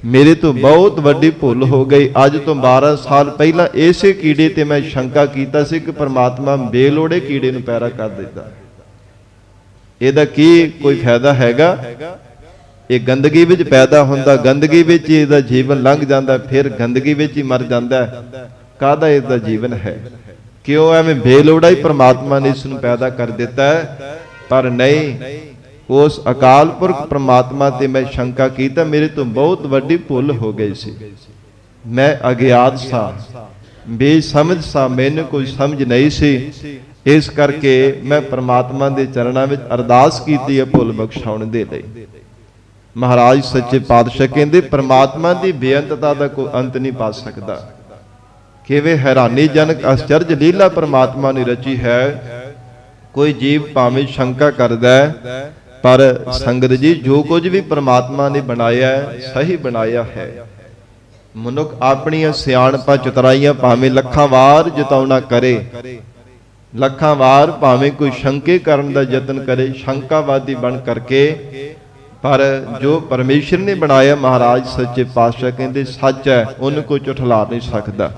ਮੇਰੇ ਤੋਂ ਬਹੁਤ ਵੱਡੀ ਭੁੱਲ ਹੋ ਗਈ। ਅੱਜ ਤੋਂ 12 ਸਾਲ ਪਹਿਲਾਂ ਇਸੇ ਕੀੜੇ ਤੇ ਮੈਂ ਸ਼ੰਕਾ ਕੀਤਾ ਸੀ ਕਿ ਪ੍ਰਮਾਤਮਾ ਬੇਲੋੜੇ ਕੀੜੇ ਨੂੰ ਪੈਦਾ ਕਰ ਦਿੰਦਾ, ਇਹਦਾ ਕੀ ਕੋਈ ਫਾਇਦਾ ਹੈਗਾ? ਇਹ ਗੰਦਗੀ ਵਿੱਚ ਪੈਦਾ ਹੁੰਦਾ, ਗੰਦਗੀ ਵਿੱਚ ਇਹਦਾ ਜੀਵਨ ਲੰਘ ਜਾਂਦਾ, ਫਿਰ ਗੰਦਗੀ ਵਿੱਚ ਹੀ ਮਰ ਜਾਂਦਾ। ਕਾਹਦਾ ਇਹਦਾ ਜੀਵਨ ਹੈ? ਕਿਉਂ ਐਵੇਂ ਬੇਲੋੜਾ ਹੀ ਪ੍ਰਮਾਤਮਾ ਨੇ ਇਸ ਨੂੰ ਪੈਦਾ ਕਰ ਦਿੱਤਾ? ਪਰ ਨਹੀਂ, ਉਸ ਅਕਾਲ ਪੁਰਖ ਪ੍ਰਮਾਤਮਾ ਤੇ ਮੈਂ ਸ਼ੰਕਾ ਕੀਤਾ, ਮੇਰੇ ਤੋਂ ਬਹੁਤ ਵੱਡੀ ਭੁੱਲ ਹੋ ਗਈ ਸੀ, ਮੈਂ ਅਗਿਆਤ ਸਾਂ, ਬੇਸਮਝ ਸਾਂ, ਮੈਨੂੰ ਕੋਈ ਸਮਝ ਨਹੀਂ ਸੀ। ਇਸ ਕਰਕੇ ਮੈਂ ਪ੍ਰਮਾਤਮਾ ਦੇ ਚਰਨਾਂ ਵਿੱਚ ਅਰਦਾਸ ਕੀਤੀ ਹੈ ਭੁੱਲ ਬਖਸ਼ਾਉਣ ਦੇ ਲਈ। ਮਹਾਰਾਜ ਸੱਚੇ ਪਾਤਸ਼ਾਹ ਕਹਿੰਦੇ ਪ੍ਰਮਾਤਮਾ ਦੀ ਬੇਅੰਤਤਾ ਦਾ ਕੋਈ ਅੰਤ ਨਹੀਂ ਪਾ ਸਕਦਾ। ਕਿਵੇਂ ਹੈਰਾਨੀਜਨਕ ਅਚਰਜ ਲੀਲਾ ਪ੍ਰਮਾਤਮਾ ਨੇ ਰਚੀ ਹੈ। ਕੋਈ ਜੀਵ ਭਾਵੇਂ ਸ਼ੰਕਾ ਕਰਦਾ ਹੈ, ਪਰ ਸੰਗਤ ਜੀ ਜੋ ਕੁਝ ਵੀ ਪ੍ਰਮਾਤਮਾ ਨੇ ਬਣਾਇਆ ਸਹੀ ਬਣਾਇਆ ਹੈ। ਮਨੁੱਖ ਆਪਣੀਆਂ ਸਿਆਣਪਾਂ ਚਤੁਰਾਈਆਂ ਭਾਵੇਂ ਲੱਖਾਂ ਵਾਰ ਜਤਾਉਣਾ ਕਰੇ, ਲੱਖਾਂ ਵਾਰ ਭਾਵੇਂ ਕੋਈ ਸ਼ੰਕੇ ਕਰਨ ਦਾ ਯਤਨ ਕਰੇ, ਸ਼ੰਕਾਵਾਦੀ ਬਣ ਕਰਕੇ, ਪਰ ਜੋ ਪਰਮੇਸ਼ਰ ਨੇ ਬਣਾਇਆ ਮਹਾਰਾਜ ਸੱਚੇ ਪਾਤਸ਼ਾਹ ਕਹਿੰਦੇ ਸੱਚ ਹੈ, ਉਹਨੂੰ ਕੋਈ ਝੁਠਲਾ ਨਹੀਂ ਸਕਦਾ।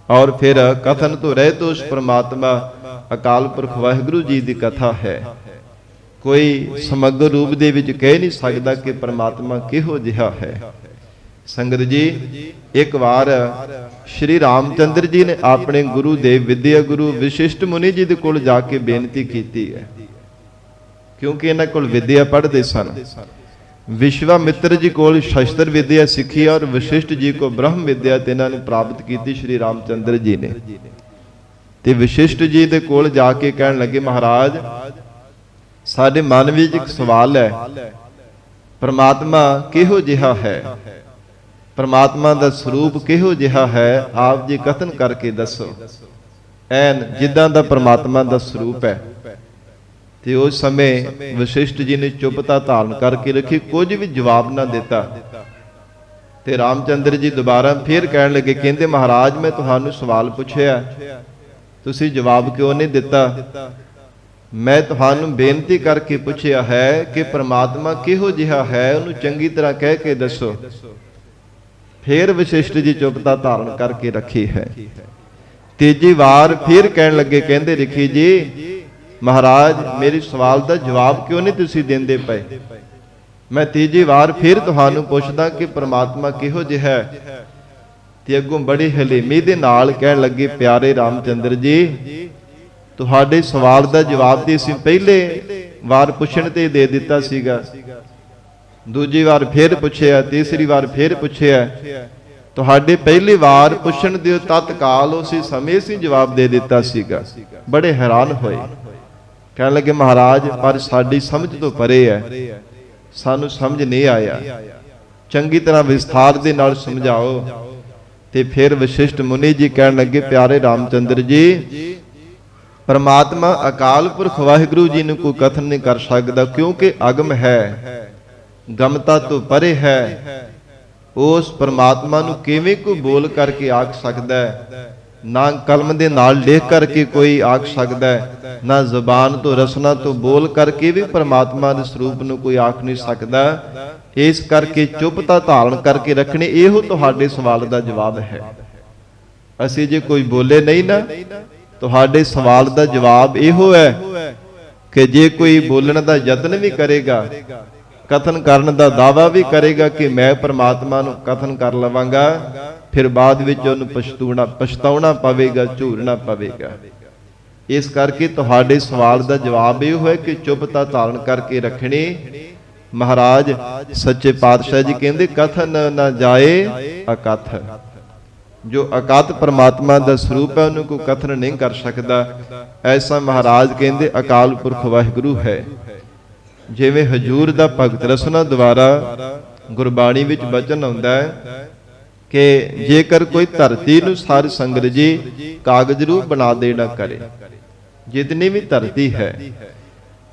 ਔਰ ਫਿਰ ਕਥਨ ਤੋਂ ਰਹਿਤ ਉਸ ਪ੍ਰਮਾਤਮਾ ਅਕਾਲ ਪੁਰਖ ਵਾਹਿਗੁਰੂ ਜੀ ਦੀ ਕਥਾ ਹੈ। ਕੋਈ ਸਮਗਰ ਰੂਪ ਦੇ ਵਿੱਚ ਕਹਿ ਨਹੀਂ ਸਕਦਾ ਕਿ ਪ੍ਰਮਾਤਮਾ ਕਿਹੋ ਜਿਹਾ ਹੈ। ਸੰਗਤ ਜੀ ਇੱਕ ਵਾਰ ਸ਼੍ਰੀ ਰਾਮਚੰਦਰ ਜੀ ਨੇ ਆਪਣੇ ਗੁਰੂ ਦੇਵ ਵਿਦਿਆ ਗੁਰੂ ਵਿਸ਼ਿਸ਼ਟ ਮੁਨੀ ਜੀ ਦੇ ਕੋਲ ਜਾ ਕੇ ਬੇਨਤੀ ਕੀਤੀ ਹੈ, ਕਿਉਂਕਿ ਇਹਨਾਂ ਕੋਲ ਵਿਦਿਆ ਪੜ੍ਹਦੇ ਸਨ। ਵਿਸ਼ਵਾਮਿੱਤਰ ਜੀ ਕੋਲ ਸ਼ਸਤਰ ਵਿਦਿਆ ਸਿੱਖੀ ਔਰ ਵਿਸ਼ਿਸ਼ਟ ਜੀ ਕੋ ਬ੍ਰਹਮ ਵਿਦਿਆ ਤੇ ਇਹਨਾਂ ਨੇ ਪ੍ਰਾਪਤ ਕੀਤੀ ਸ਼੍ਰੀ ਰਾਮਚੰਦਰ ਜੀ ਨੇ। ਤੇ ਵਿਸ਼ਿਸ਼ਟ ਜੀ ਦੇ ਕੋਲ ਜਾ ਕੇ ਕਹਿਣ ਲੱਗੇ ਮਹਾਰਾਜ ਸਾਡੇ ਮਨ ਵਿੱਚ ਇੱਕ ਸਵਾਲ ਹੈ, ਪ੍ਰਮਾਤਮਾ ਕਿਹੋ ਜਿਹਾ ਹੈ, ਪ੍ਰਮਾਤਮਾ ਦਾ ਸਰੂਪ ਕਿਹੋ ਜਿਹਾ ਹੈ, ਆਪ ਜੀ ਕਥਨ ਕਰਕੇ ਦੱਸੋ, ਐਨ ਜਿੱਦਾਂ ਦਾ ਪ੍ਰਮਾਤਮਾ ਦਾ ਸਰੂਪ ਹੈ। ਤੇ ਉਸ ਸਮੇਂ ਵਿਸ਼ਿਸ਼ਟ ਜੀ ਨੇ ਚੁੱਪਤਾ ਧਾਰਨ ਕਰਕੇ ਰੱਖੀ, ਕੁਝ ਵੀ ਜਵਾਬ ਨਾ ਦਿੱਤਾ। ਤੇ ਰਾਮਚੰਦਰ ਜੀ ਦੁਬਾਰਾ ਫੇਰ ਕਹਿਣ ਲੱਗੇ, ਕਹਿੰਦੇ ਮਹਾਰਾਜ ਮੈਂ ਤੁਹਾਨੂੰ ਸਵਾਲ ਪੁੱਛਿਆ, ਤੁਸੀਂ ਜਵਾਬ ਕਿਉਂ ਨਹੀਂ ਦਿੱਤਾ? ਮੈਂ ਤੁਹਾਨੂੰ ਬੇਨਤੀ ਕਰਕੇ ਪੁੱਛਿਆ ਹੈ ਕਿ ਪ੍ਰਮਾਤਮਾ ਕਿਹੋ ਜਿਹਾ ਹੈ, ਉਹਨੂੰ ਚੰਗੀ ਤਰ੍ਹਾਂ ਕਹਿ ਕੇ ਦੱਸੋ। ਫੇਰ ਵਿਸ਼ਿਸ਼ਟ ਜੀ ਚੁੱਪਤਾ ਧਾਰਨ ਕਰਕੇ ਰੱਖੀ ਹੈ। ਤੀਜੀ ਵਾਰ ਫੇਰ ਕਹਿਣ ਲੱਗੇ, ਕਹਿੰਦੇ ਰਿਖੀ ਜੀ ਮਹਾਰਾਜ ਮੇਰੇ ਸਵਾਲ ਦਾ ਜਵਾਬ ਕਿਉਂ ਨਹੀਂ ਤੁਸੀਂ ਦਿੰਦੇ ਪਏ? ਮੈਂ ਤੀਜੀ ਵਾਰ ਫਿਰ ਤੁਹਾਨੂੰ ਪੁੱਛਦਾ ਕਿ ਪ੍ਰਮਾਤਮਾ ਕਿਹੋ ਜਿਹਾ ਹੈ। ਤੇ ਅੱਗੋਂ ਬੜੀ ਹਲੀਮੀ ਦੇ ਨਾਲ ਕਹਿਣ ਲੱਗੇ, ਪਿਆਰੇ ਰਾਮਚੰਦਰ ਜੀ ਤੁਹਾਡੇ ਸਵਾਲ ਦਾ ਜਵਾਬ ਤੇ ਅਸੀਂ ਪਹਿਲੇ ਵਾਰ ਪੁੱਛਣ ਤੇ ਦੇ ਦਿੱਤਾ ਸੀਗਾ, ਦੂਜੀ ਵਾਰ ਫਿਰ ਪੁੱਛਿਆ, ਤੀਸਰੀ ਵਾਰ ਫਿਰ ਪੁੱਛਿਆ, ਤੁਹਾਡੇ ਪਹਿਲੀ ਵਾਰ ਪੁੱਛਣ ਦੇ ਤਤਕਾਲ ਉਸੇ ਸਮੇਂ ਅਸੀਂ ਜਵਾਬ ਦੇ ਦਿੱਤਾ ਸੀਗਾ। ਬੜੇ ਹੈਰਾਨ ਹੋਏ, ਕਹਿਣ ਲੱਗੇ ਮਹਾਰਾਜ ਪਰ ਸਾਡੀ ਸਮਝ ਤੋਂ ਪਰੇ ਹੈ, ਸਾਨੂੰ ਸਮਝ ਨਹੀਂ ਆਇਆ, ਚੰਗੀ ਤਰ੍ਹਾਂ ਵਿਸਥਾਰ ਦੇ ਨਾਲ ਸਮਝਾਓ। ਤੇ ਫਿਰ ਵਿਸ਼ਿਸ਼ਟ ਮੁਨੀ ਜੀ ਕਹਿਣ ਲੱਗੇ, ਪਿਆਰੇ ਰਾਮਚੰਦਰ ਜੀ ਪਰਮਾਤਮਾ ਅਕਾਲ ਪੁਰਖ ਵਾਹਿਗੁਰੂ ਜੀ ਨੂੰ ਕੋਈ ਕਥਨ ਨਹੀਂ ਕਰ ਸਕਦਾ, ਕਿਉਂਕਿ ਅਗਮ ਹੈ, ਗਮਤਾ ਤੋਂ ਪਰੇ ਹੈ। ਉਸ ਪਰਮਾਤਮਾ ਨੂੰ ਕਿਵੇਂ ਕੋਈ ਬੋਲ ਕਰਕੇ ਆਖ ਸਕਦਾ ਹੈ? ਨਾ ਕਲਮ ਦੇ ਨਾਲ ਲਿਖ ਕਰਕੇ ਕੋਈ ਆਖ ਸਕਦਾ ਹੈ, ਨਾ ਜ਼ੁਬਾਨ ਤੋਂ ਰਸਨਾ ਤੋਂ ਬੋਲ ਕਰਕੇ ਵੀ ਪਰਮਾਤਮਾ ਦੇ ਸਰੂਪ ਨੂੰ ਕੋਈ ਆਖ ਨਹੀਂ ਸਕਦਾ। ਇਸ ਕਰਕੇ ਚੁੱਪਤਾ ਧਾਰਨ ਕਰਕੇ ਰੱਖਣੀ, ਇਹੋ ਤੁਹਾਡੇ ਸਵਾਲ ਦਾ ਜਵਾਬ ਹੈ। ਅਸੀਂ ਜੇ ਕੋਈ ਬੋਲੇ ਨਹੀਂ ਨਾ, ਤੁਹਾਡੇ ਸਵਾਲ ਦਾ ਜਵਾਬ ਇਹੋ ਹੈ ਕਿ ਜੇ ਕੋਈ ਬੋਲਣ ਦਾ ਯਤਨ ਵੀ ਕਰੇਗਾ, ਕਥਨ ਕਰਨ ਦਾ ਦਾਵਾ ਵੀ ਕਰੇਗਾ ਕਿ ਮੈਂ ਪਰਮਾਤਮਾ ਨੂੰ ਕਥਨ ਕਰ ਲਵਾਂਗਾ, ਫਿਰ ਬਾਅਦ ਵਿੱਚ ਉਹਨੂੰ ਪਛਤਾਉਣਾ ਪਵੇਗਾ, ਝੂਰਨਾ ਪਵੇਗਾ। ਇਸ ਕਰਕੇ ਤੁਹਾਡੇ ਸਵਾਲ ਦਾ ਜਵਾਬ ਇਹ ਹੈ ਕਿ ਚੁੱਪਤਾ ਧਾਰਨ ਕਰਕੇ ਰੱਖਣੀ। ਮਹਾਰਾਜ ਸੱਚੇ ਪਾਤਸ਼ਾਹ ਜੀ ਕਹਿੰਦੇ ਕਥਨ ਨਾ ਜਾਏ ਅਕਥ। ਜੋ ਅਕਥ ਪਰਮਾਤਮਾ ਦਾ ਸਰੂਪ ਹੈ ਉਹਨੂੰ ਕੋਈ ਕਥਨ ਨਹੀਂ ਕਰ ਸਕਦਾ। ਐਸਾ ਮਹਾਰਾਜ ਕਹਿੰਦੇ ਅਕਾਲ ਪੁਰਖ ਵਾਹਿਗੁਰੂ ਹੈ। ਜਿਵੇਂ ਹਜੂਰ ਦਾ ਭਗਤ ਰਸਨਾ ਦੁਆਰਾ ਗੁਰਬਾਣੀ ਵਿੱਚ ਬਚਨ ਆਉਂਦਾ ਹੈ ਕਿ ਜੇਕਰ ਕੋਈ ਧਰਤੀ ਨੂੰ ਸਾਰੀ ਸੰਗਤ ਜੀ ਕਾਗਜ਼ ਰੂਪ ਬਣਾ ਦੇਣਾ ਕਰੇ, ਜਿਤਨੀ ਵੀ ਧਰਤੀ ਹੈ,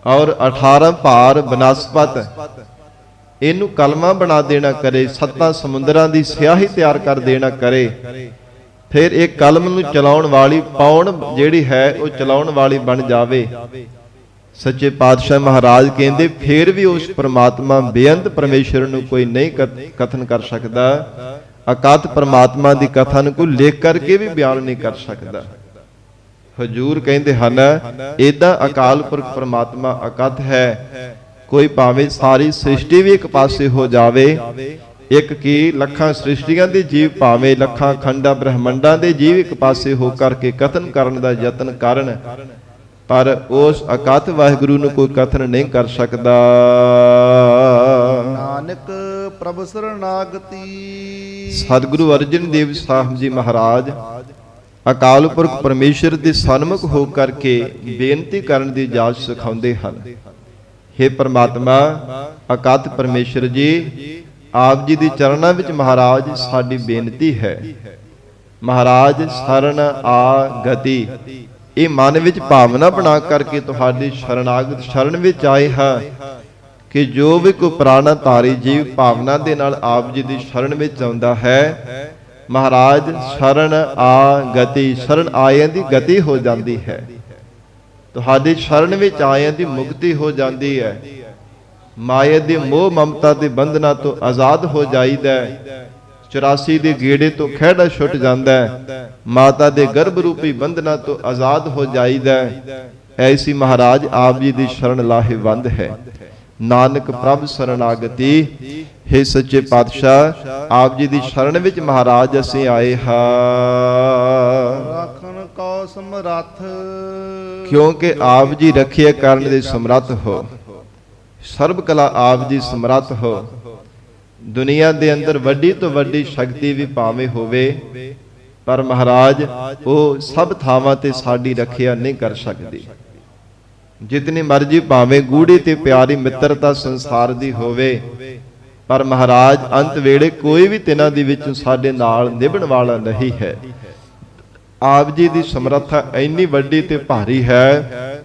ਔਰ 18 ਭਾਰ ਬਨਸਪਤ ਇਹਨੂੰ ਕਲਮਾ ਬਣਾ ਦੇਣਾ ਕਰੇ, 7 ਸਮੁੰਦਰਾਂ ਦੀ ਸਿਆਹੀ ਤਿਆਰ ਕਰ ਦੇਣਾ ਕਰੇ, ਫਿਰ ਇਹ ਕਲਮ ਨੂੰ ਚਲਾਉਣ ਵਾਲੀ ਪੌਣ ਜਿਹੜੀ ਹੈ ਉਹ ਚਲਾਉਣ ਵਾਲੀ ਬਣ ਜਾਵੇ। ਸੱਚੇ ਪਾਤਸ਼ਾਹ ਮਹਾਰਾਜ ਕਹਿੰਦੇ ਫਿਰ ਵੀ ਉਸ ਪਰਮਾਤਮਾ ਬੇਅੰਤ ਪਰਮੇਸ਼ਰ ਨੂੰ ਕੋਈ ਨਹੀਂ ਕਥਨ ਕਰ ਸਕਦਾ। ਅਕਥ ਪਰਮਾਤਮਾ ਦੀ ਕਥਾ ਨੂੰ ਕੋਈ ਲਿਖ ਕਰਕੇ ਵੀ ਬਿਆਨ ਨਹੀਂ ਕਰ ਸਕਦਾ। ਹਜੂਰ ਕਹਿੰਦੇ ਹਨ ਏਦਾਂ ਅਕਾਲ ਪੁਰਖ ਪਰਮਾਤਮਾ ਅਕਥ ਹੈ। ਕੋਈ ਭਾਵੇਂ ਸਾਰੀ ਸ੍ਰਿਸ਼ਟੀ ਵੀ ਇੱਕ ਪਾਸੇ ਹੋ ਜਾਵੇ, ਇੱਕ ਕੀ ਲੱਖਾਂ ਸ੍ਰਿਸ਼ਟੀਆਂ ਦੇ ਜੀਵ ਭਾਵੇਂ ਲੱਖਾਂ ਖੰਡਾਂ ਬ੍ਰਹਮੰਡਾਂ ਦੇ ਜੀਵ ਇੱਕ ਪਾਸੇ ਹੋ ਕਰਕੇ ਕਥਨ ਕਰਨ ਦਾ ਯਤਨ ਕਰਨ, ਪਰ ਉਸ ਅਕਥ ਵਾਹਿਗੁਰੂ ਨੂੰ ਕੋਈ ਕਥਨ ਨਹੀਂ ਕਰ ਸਕਦਾ। ਨਾਨਕ ਪ੍ਰਭ ਸਰਨਾਗਤੀ। ਸਤਿਗੁਰੂ ਅਰਜਨ ਦੇਵ ਸਾਹਿਬ ਜੀ ਮਹਾਰਾਜ ਅਕਾਲ ਪੁਰਖ ਪਰਮੇਸ਼ਰ ਦੇ ਸਨਮੁਖ ਹੋ ਕਰਕੇ ਬੇਨਤੀ ਕਰਨ ਦੀ ਜਾਚ ਸਿਖਾਉਂਦੇ ਹਨ। ਹੇ ਪ੍ਰਮਾਤਮਾ ਅਕਥ ਪਰਮੇਸ਼ਰ ਜੀ, ਆਪ ਜੀ ਦੀ ਚਰਨਾਂ ਵਿੱਚ ਮਹਾਰਾਜ ਸਾਡੀ ਬੇਨਤੀ ਹੈ। ਮਹਾਰਾਜ ਸ਼ਰਨ ਆ ਗਤੀ, ਇਹ ਮਨ ਵਿੱਚ ਭਾਵਨਾ ਬਣਾ ਕਰਕੇ ਤੁਹਾਡੀ ਸ਼ਰਨਾਗਤ ਸ਼ਰਨ ਵਿੱਚ ਆਏ ਹਾਂ ਕਿ ਜੋ ਵੀ ਕੋਈ ਪ੍ਰਾਣਾ ਧਾਰੀ ਜੀਵ ਭਾਵਨਾ ਦੇ ਨਾਲ ਆਪ ਜੀ ਦੀ ਸ਼ਰਨ ਵਿੱਚ ਆਉਂਦਾ ਹੈ, ਮਹਾਰਾਜ ਸ਼ਰਨ ਆ ਗਤੀ, ਸ਼ਰਨ ਆਇਆਂ ਦੀ ਗਤੀ ਹੋ ਜਾਂਦੀ ਹੈ। ਤੁਹਾਡੀ ਸ਼ਰਨ ਵਿੱਚ ਆਇਆਂ ਦੀ ਮੁਕਤੀ ਹੋ ਜਾਂਦੀ ਹੈ। ਮਾਇਆ ਦੇ ਮੋਹ ਮਮਤਾ ਦੇ ਬੰਧਨਾਂ ਤੋਂ ਆਜ਼ਾਦ ਹੋ ਜਾਈਦਾ ਹੈ। 84 ਦੇ ਗੇੜੇ ਤੋਂ ਖਹਿੜਾ ਛੁੱਟ ਜਾਂਦਾ ਹੈ। ਮਾਤਾ ਦੇ ਗਰਭ ਰੂਪੀ ਬੰਧਨਾਂ ਤੋਂ ਆਜ਼ਾਦ ਹੋ ਜਾਈਦਾ ਹੈ। ਐਸੀ ਮਹਾਰਾਜ ਆਪ ਜੀ ਦੀ ਸ਼ਰਨ ਲਾਹੇਵੰਦ ਹੈ। ਨਾਨਕ ਪ੍ਰਭ ਸਰਨਾਗਤੀ। ਹੇ ਸੱਚੇ ਪਾਤਸ਼ਾਹ, ਆਪ ਜੀ ਦੀ ਸ਼ਰਨ ਵਿੱਚ ਮਹਾਰਾਜ ਅਸੀਂ ਆਏ ਹਾਂ। ਰਾਖਣ ਕੋ ਸਮਰੱਥ, ਕਿਉਂਕਿ ਆਪ ਜੀ ਰੱਖਿਆ ਕਰਨ ਦੇ ਸਮਰੱਥ ਹੋ। ਸਰਬ ਕਲਾ ਆਪ ਜੀ ਸਮਰੱਥ ਹੋ। ਦੁਨੀਆ ਦੇ ਅੰਦਰ ਵੱਡੀ ਤੋਂ ਵੱਡੀ ਸ਼ਕਤੀ ਵੀ ਭਾਵੇਂ ਹੋਵੇ, ਪਰ ਮਹਾਰਾਜ ਉਹ ਸਭ ਥਾਵਾਂ ਤੇ ਸਾਡੀ ਰੱਖਿਆ ਨਹੀਂ ਕਰ ਸਕਦੀ। ਜਿਤਨੀ ਮਰਜ਼ੀ ਭਾਵੇਂ ਗੂੜੀ ਤੇ ਪਿਆਰੀ ਮਿੱਤਰਤਾ ਸੰਸਾਰ ਦੀ ਹੋਵੇ, ਪਰ ਮਹਾਰਾਜ ਅੰਤ ਵੇਲੇ ਕੋਈ ਵੀ ਤਿਨਾਂ ਦੇ ਵਿੱਚੋਂ ਸਾਡੇ ਨਾਲ ਨਿਭਣ ਵਾਲਾ ਨਹੀਂ ਹੈ। ਆਪ ਜੀ ਦੀ ਸਮਰੱਥਾ ਇੰਨੀ ਵੱਡੀ ਤੇ ਭਾਰੀ ਹੈ,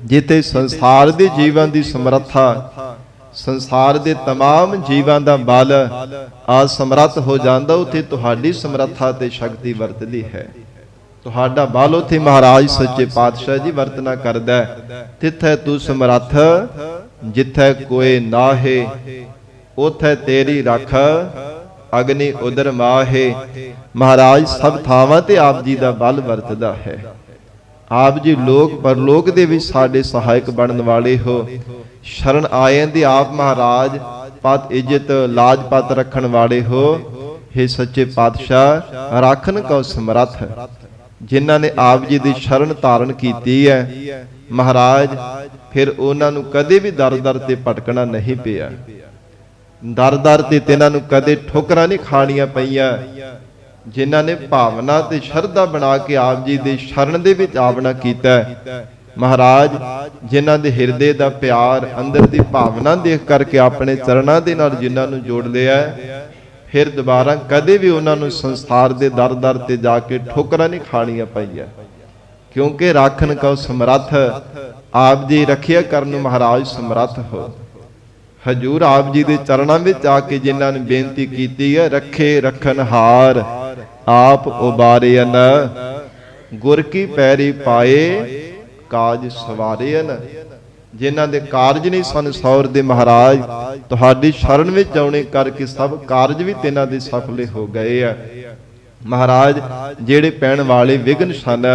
ਜਿੱਥੇ ਸੰਸਾਰ ਦੇ ਜੀਵਾਂ ਦੀ ਸਮਰੱਥਾ, ਸੰਸਾਰ ਦੇ तमाम ਜੀਵਾਂ ਦਾ ਬਲ ਅਸਮਰੱਥ ਹੋ ਜਾਂਦਾ, ਉੱਥੇ ਤੁਹਾਡੀ ਸਮਰੱਥਾ ਤੇ ਸ਼ਕਤੀ ਵਰਤਦੀ ਹੈ। ਤੁਹਾਡਾ ਬਲ ਉੱਥੇ ਮਹਾਰਾਜ ਸੱਚੇ ਪਾਤਸ਼ਾਹ ਜੀ ਵਰਤਨਾ ਕਰਦਾ ਹੈ। ਤਿੱਥੈ ਤੂੰ ਸਮਰੱਥ, ਜਿੱਥੈ ਕੋਏ ਨਾਹੇ, ਉਥੈ ਤੇਰੀ ਰੱਖ, ਅਗਨੀ ਉਦਰ ਮਾਹੇ। ਮਹਾਰਾਜ ਸਭ ਥਾਵਾਂ ਤੇ ਆਪ ਜੀ ਦਾ ਬਲ ਵਰਤਦਾ ਹੈ। ਆਪ ਜੀ ਲੋਕ ਪਰਲੋਕ ਦੇ ਵਿੱਚ ਸਾਡੇ ਸਹਾਇਕ ਬਣਨ ਵਾਲੇ ਹੋ। ਸ਼ਰਨ ਆਇਆਂ ਦੀ ਆਪ ਮਹਾਰਾਜ ਪਤ ਇੱਜ਼ਤ ਲਾਜ ਪਤ ਰੱਖਣ ਵਾਲੇ ਹੋ। ਹੇ ਸੱਚੇ ਪਾਤਸ਼ਾਹ, ਰਾਖਨ ਕਉ ਸਮਰੱਥ। ਜਿਨ੍ਹਾਂ ਨੇ ਆਪ ਜੀ ਦੀ ਸ਼ਰਨ ਧਾਰਨ ਕੀਤੀ ਹੈ, ਮਹਾਰਾਜ ਫਿਰ ਉਹਨਾਂ ਨੂੰ ਕਦੇ ਵੀ ਦਰ ਦਰ ਤੇ ਭਟਕਣਾ ਨਹੀਂ ਪਿਆ। ਦਰ ਦਰ ਤੇ ਇਹਨਾਂ ਨੂੰ ਕਦੇ ਠੋਕਰਾਂ ਨਹੀਂ ਖਾਣੀਆਂ ਪਈਆਂ। ਜਿਨ੍ਹਾਂ ਨੇ ਭਾਵਨਾ ਤੇ ਸ਼ਰਧਾ ਬਣਾ ਕੇ ਆਪ ਜੀ ਦੀ ਸ਼ਰਨ ਦੇ ਵਿੱਚ ਆਵਣਾ ਕੀਤਾ, ਮਹਾਰਾਜ ਜਿਨ੍ਹਾਂ ਦੇ ਹਿਰਦੇ ਦਾ ਪਿਆਰ, ਅੰਦਰ ਦੀ ਭਾਵਨਾ ਦੇਖ ਕਰਕੇ ਆਪਣੇ ਚਰਨਾਂ ਦੇ ਨਾਲ ਜਿਨ੍ਹਾਂ ਨੂੰ ਜੋੜ ਲਿਆ, ਫਿਰ ਦੁਬਾਰਾ ਕਦੇ ਵੀ ਉਹਨਾਂ ਨੂੰ ਸੰਸਾਰ ਦੇ ਦਰ ਦਰ ਤੇ ਜਾ ਕੇ ਠੋਕਰਾਂ ਨਹੀਂ ਖਾਣੀਆਂ ਪਈਆਂ। ਕਿਉਂਕਿ ਰਾਖਣ ਕਉ ਸਮਰੱਥ, ਆਪ ਜੀ ਰੱਖਿਆ ਕਰਨ ਨੂੰ ਮਹਾਰਾਜ ਸਮਰੱਥ ਹੋ। ਹਜੂਰ ਆਪ ਜੀ ਦੇ ਚਰਨਾਂ ਵਿੱਚ ਆ ਕੇ ਜਿਨ੍ਹਾਂ ਨੇ ਬੇਨਤੀ ਕੀਤੀ ਹੈ, ਰੱਖੇ ਰਖਨਹਾਰ ਆਪ ਉਬਾਰਿਆਨ। ਗੁਰ ਕੀ ਪੈਰੀ ਪਾਏ ਕਾਜ ਸਵਾਰੇਨ। ਜਿਨ੍ਹਾਂ ਦੇ ਕਾਰਜ ਨਹੀਂ ਸਨ ਸੌਰ ਦੇ ਮਹਾਰਾਜ, ਤੁਹਾਡੀ ਸ਼ਰਨ ਵਿੱਚ ਆਉਣੇ ਕਰਕੇ ਸਭ ਕਾਰਜ ਵੀ ਤਿਨਾਂ ਦੇ ਸਫਲੇ ਹੋ ਗਏ ਆ। ਮਹਾਰਾਜ ਜਿਹੜੇ ਪੈਣ ਵਾਲੇ ਵਿਘਨ ਸਨ,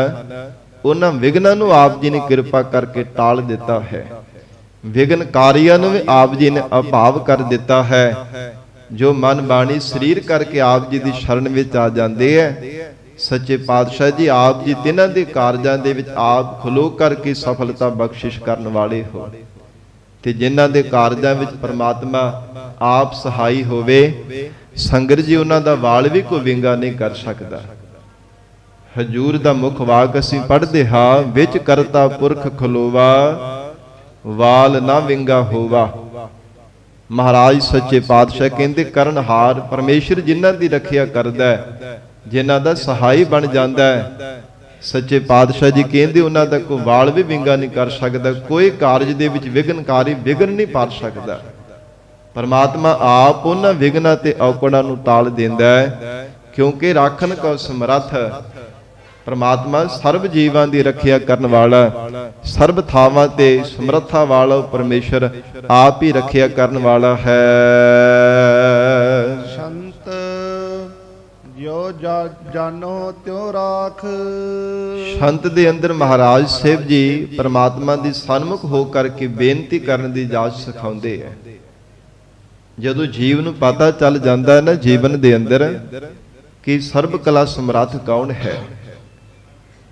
ਉਹਨਾਂ ਵਿਘਨਾਂ ਨੂੰ ਆਪ ਜੀ ਨੇ ਕਿਰਪਾ ਕਰਕੇ ਟਾਲ ਦਿੱਤਾ ਹੈ। ਵਿਘਨਕਾਰੀਆਂ ਨੂੰ ਵੀ ਆਪ ਜੀ ਨੇ ਅਭਾਵ ਕਰ ਦਿੱਤਾ ਹੈ। ਜੋ ਮਨ ਬਾਣੀ ਸਰੀਰ ਕਰਕੇ ਆਪ ਜੀ ਦੀ ਸ਼ਰਨ ਵਿੱਚ ਆ ਜਾਂਦੇ ਹੈ, ਸੱਚੇ ਪਾਤਸ਼ਾਹ ਜੀ ਆਪ ਜੀ ਤਿਨਾਂ ਦੇ ਕਾਰਜਾਂ ਦੇ ਵਿੱਚ ਆਪ ਖਲੋ ਕਰਕੇ ਸਫਲਤਾ ਬਖਸ਼ਿਸ਼ ਕਰਨ ਵਾਲੇ ਹੋ। ਤੇ ਜਿਨ੍ਹਾਂ ਦੇ ਕਾਰਜਾਂ ਵਿੱਚ ਪ੍ਰਮਾਤਮਾ ਆਪ ਸਹਾਈ ਹੋਵੇ, ਸੰਗਤ ਜੀ ਉਹਨਾਂ ਦਾ ਵਾਲ ਵੀ ਕੋਈ ਵਿੰਗਾ ਨਹੀਂ ਕਰ ਸਕਦਾ। ਹਜੂਰ ਦਾ ਮੁਖ ਵਾਕ ਅਸੀਂ ਪੜ੍ਹਦੇ ਹਾਂ, ਵਿੱਚ ਕਰਤਾ ਪੁਰਖ ਖਲੋਵਾ, ਵਾਲ ਨਾ ਵਿੰਗਾ ਹੋਵਾ। ਮਹਾਰਾਜ ਸੱਚੇ ਪਾਤਸ਼ਾਹ ਕਹਿੰਦੇ ਕਰਨਹਾਰ ਪਰਮੇਸ਼ਰ ਜਿਨ੍ਹਾਂ ਦੀ ਰੱਖਿਆ ਕਰਦਾ, ਜਿਨ੍ਹਾਂ ਦਾ ਸਹਾਈ ਬਣ ਜਾਂਦਾ ਹੈ। ਸੱਚੇ ਪਾਤਸ਼ਾਹ ਜੀ ਕਹਿੰਦੇ ਉਹਨਾਂ ਦਾ ਕੋਈ ਵਾਲ ਵੀ ਵਿੰਗਾ ਨਹੀਂ ਕਰ ਸਕਦਾ, ਕੋਈ ਕਾਰਜ ਦੇ ਵਿੱਚ ਵਿਘਨਕਾਰੀ ਵਿਘਨ ਨਹੀਂ ਪਾ ਸਕਦਾ। ਪਰਮਾਤਮਾ ਆਪ ਉਹਨਾਂ ਵਿਘਨਾਂ ਤੇ ਔਕੜਾਂ ਨੂੰ ਟਾਲ ਦਿੰਦਾ ਹੈ, ਕਿਉਂਕਿ ਰਾਖਣ ਕੋ ਸਮਰੱਥ। ਪਰਮਾਤਮਾ ਸਰਬ ਜੀਵਾਂ ਦੀ ਰੱਖਿਆ ਕਰਨ ਵਾਲਾ, ਸਰਬ ਥਾਵਾਂ ਤੇ ਸਮਰੱਥਾ ਵਾਲਾ ਪਰਮੇਸ਼ਰ ਆਪ ਹੀ ਰੱਖਿਆ ਕਰਨ ਵਾਲਾ ਹੈ। ਸੰਤ ਜੋ ਜਾਨੋ ਤਿਉ ਰਾਖ। ਸੰਤ ਦੇ ਅੰਦਰ ਮਹਾਰਾਜ ਸਾਹਿਬ ਜੀ ਪਰਮਾਤਮਾ ਦੀ ਸਨਮੁਖ ਹੋ ਕਰਕੇ ਬੇਨਤੀ ਕਰਨ ਦੀ ਜਾਚ ਸਿਖਾਉਂਦੇ ਹੈ। ਜਦੋਂ ਜੀਵ ਨੂੰ ਪਤਾ ਚੱਲ ਜਾਂਦਾ ਹੈ ਨਾ ਜੀਵਨ ਦੇ ਅੰਦਰ ਕਿ ਸਰਬ ਕਲਾ ਸਮਰੱਥ ਕੌਣ ਹੈ,